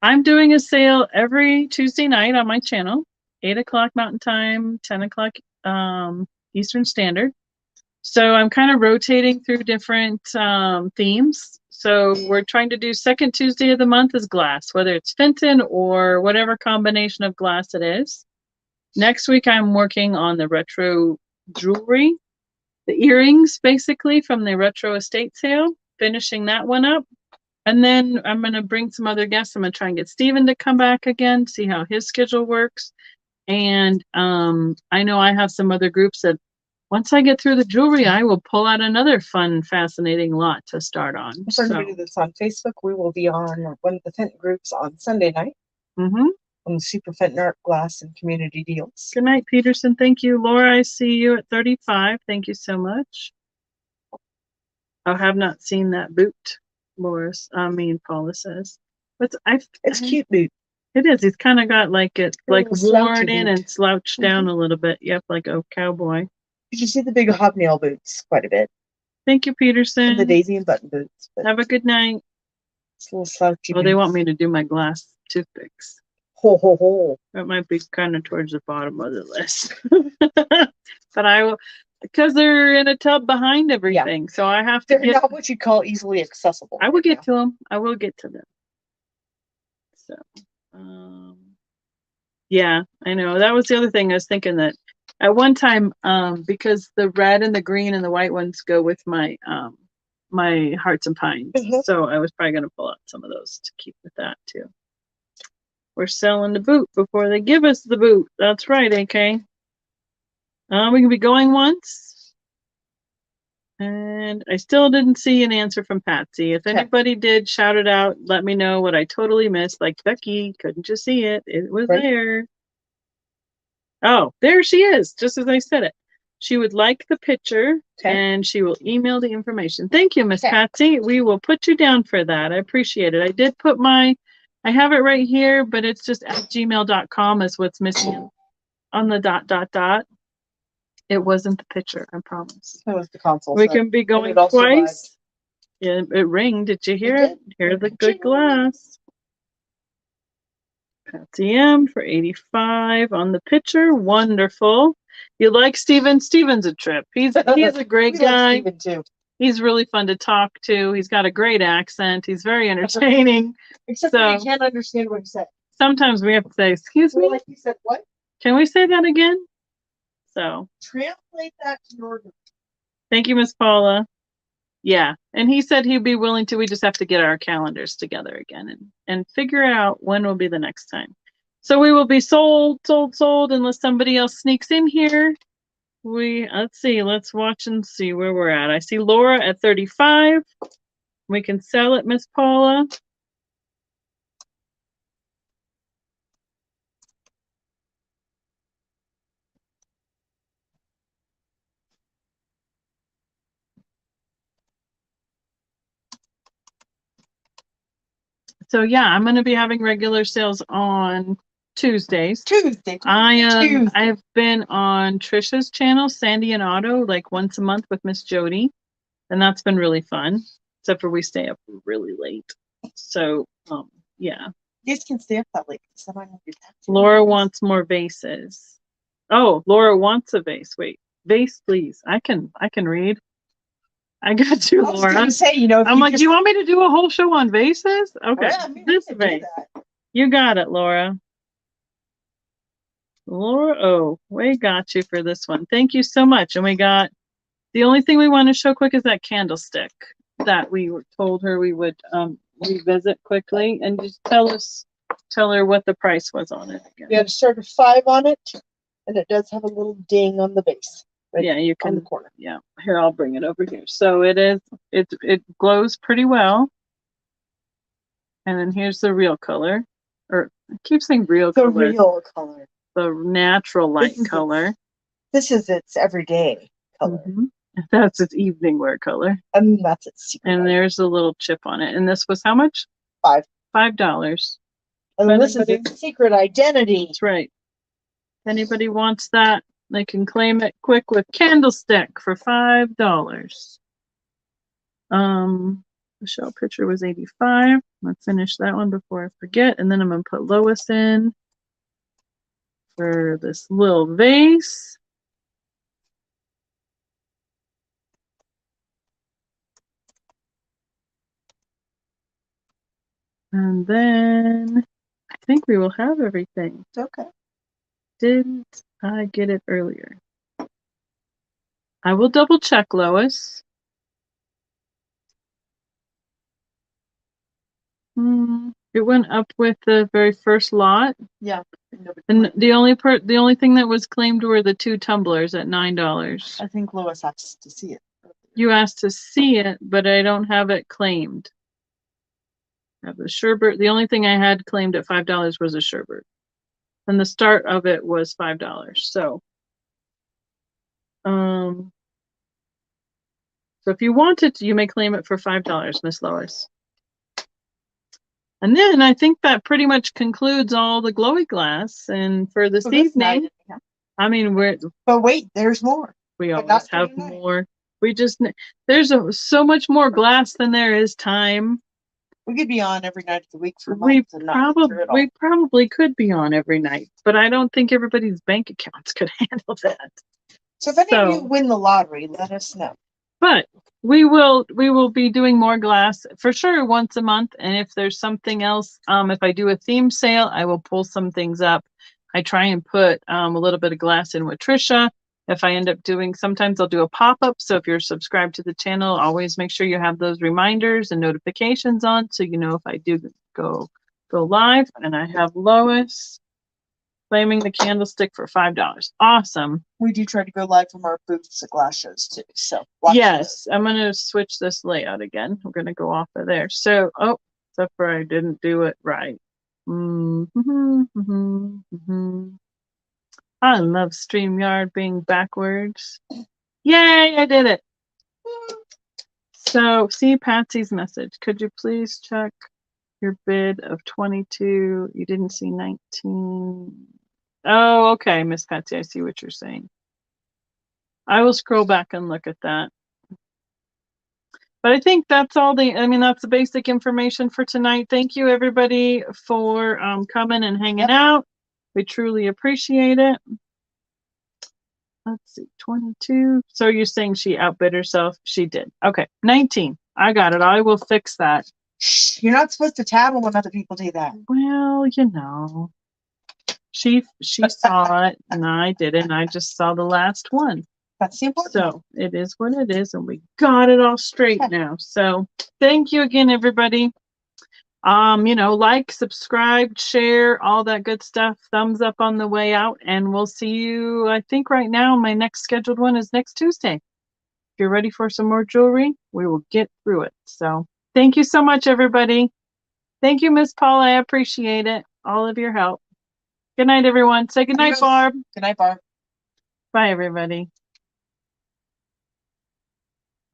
I'm doing a sale every Tuesday night on my channel, 8 o'clock Mountain Time, 10 o'clock Eastern Standard. So I'm kind of rotating through different themes. So we're trying to do second Tuesday of the month is glass, whether it's Fenton or whatever combination of glass it is. Next week, I'm working on the retro jewelry, the earrings, basically, from the retro estate sale, finishing that one up. And then I'm going to bring some other guests. I'm going to try and get Steven to come back again, see how his schedule works. And I know I have some other groups that once I get through the jewelry, I will pull out another fun, fascinating lot to start on. For anybody that's on Facebook, we will be on one of the Fenton groups on Sunday night. On the Super Fenton Art Glass and Community Deals. Good night, Peterson. Thank you. Laura, I see you at 35. Thank you so much. I have not seen that boot, Paula says. It's cute boot. It is. He's kind of got like it like worn in and slouched down a little bit. Yep, like a cowboy. Did you see the big hobnail boots quite a bit? Thank you, Peterson. And the daisy and button boots. Have a good night. It's a little slouchy. Oh, they want me to do my glass toothpicks. Ho, ho, ho. That might be kind of towards the bottom of the list. But I will, because they're in a tub behind everything. So I have to They're not what you call easily accessible. I will get to them. I will get to them. So, yeah, I know. That was the other thing I was thinking that at one time, because the red and the green and the white ones go with my my hearts and pines. So I was probably going to pull out some of those to keep with that too. We're selling the boot before they give us the boot. That's right, AK. We can be going once. And I still didn't see an answer from Patsy. If anybody did, shout it out. Let me know what I totally missed. Like, Becky, couldn't you see it? It was there. Oh, there she is, just as I said it. She would like the picture, and she will email the information. Thank you, Miss Patsy. We will put you down for that. I appreciate it. I did put I have it right here, but it's just at gmail.com is what's missing on the ... It wasn't the pitcher, I promise. It was the console. We set. can be going it all twice. Yeah, it rang. Did you hear it? Hear the good glass. Patsy M for 85 on the pitcher. Wonderful. You like Steven? Steven's a trip. He's a great guy. Like Steven too. He's really fun to talk to. He's got a great accent. He's very entertaining. Except for you can't understand what he said. Sometimes we have to say, excuse me? Like you said, what? Can we say that again? So. Translate that to Northern. Thank you, Miss Paula. Yeah. And he said he'd be willing to. We just have to get our calendars together again and figure out when will be the next time. So we will be sold unless somebody else sneaks in here. Let's see, let's watch and see where we're at. I see Laura at 35. We can sell it, Miss Paula. So yeah, I'm going to be having regular sales on Tuesdays. I've been on Trisha's channel, Sandy and Otto, like once a month with Miss Jody, and that's been really fun. Except for we stay up really late. So yeah. You guys can stay up that late. Laura wants more vases. Oh, Laura wants a vase. Wait, vase, please. I can read. I got you, Laura. I was gonna say, I'm like, do you want me to do a whole show on vases? Okay, this vase. You got it, Laura. Laura, oh, we got you for this one. Thank you so much. And we got, the only thing we want to show quick is that candlestick that we told her we would revisit quickly, and just tell her what the price was on it again. We had a start of 5 on it, and it does have a little ding on the base. Right, yeah, you can. On the corner. Yeah, here, I'll bring it over here. So it glows pretty well. And then here's the real color, or I keep saying real color. The real color. The natural light color. This is its everyday color. That's its evening wear color. And that's its secret. And there's a little chip on it. And this was how much? $5. $5. And then this is its secret identity. That's right. If anybody wants that, they can claim it quick with candlestick for $5. The shell pitcher was 85. I'll finish that one before I forget. And then I'm going to put Lois in for this little vase. And then I think we will have everything. Okay. Didn't I get it earlier? I will double check, Lois. It went up with the very first lot. Yeah. And the only thing that was claimed were the 2 tumblers at $9. I think Lois asked to see it. You asked to see it, but I don't have it claimed. I have the sherbet. The only thing I had claimed at $5 was a sherbet. And the start of it was $5. So if you wanted to, you may claim it for $5, Miss Lois. And then I think that pretty much concludes all the glowy glass. And for this evening, I mean, but wait, there's more. We always have more. We just, there's so much more glass than there is time. We could be on every night of the week for months. We probably could be on every night, but I don't think everybody's bank accounts could handle that. So if any of you win the lottery, let us know. But we will be doing more glass for sure once a month. And if there's something else, if I do a theme sale, I will pull some things up. I try and put a little bit of glass in with Trisha. If I end up doing, sometimes I'll do a pop-up. So if you're subscribed to the channel, always make sure you have those reminders and notifications on, so you know if I do go live. And I have Lois claiming the candlestick for $5. Awesome. We do try to go live from our booths at glass shows too. So yes, I'm going to switch this layout again. We're going to go off of there. So, except for I didn't do it right. I love StreamYard being backwards. Yay, I did it. So, see Patsy's message. Could you please check your bid of 22? You didn't see 19. Oh, okay, Miss Patsy, I see what you're saying. I will scroll back and look at that. But I think that's all that's the basic information for tonight. Thank you everybody for coming and hanging out. We truly appreciate it. Let's see, 22. So you're saying she outbid herself? She did. Okay, 19. I got it. I will fix that. Shh, you're not supposed to tattle when other people do that. Well, you know. She saw it and I didn't. I just saw the last one. That's the important. So it is what it is, and we got it all straight now. So thank you again, everybody. Like, subscribe, share, all that good stuff. Thumbs up on the way out, and we'll see you. I think right now my next scheduled one is next Tuesday. If you're ready for some more jewelry, we will get through it. So thank you so much, everybody. Thank you, Miss Paula. I appreciate it. All of your help. Good night, everyone. Say good night, Barb. Good night, Barb. Bye, everybody.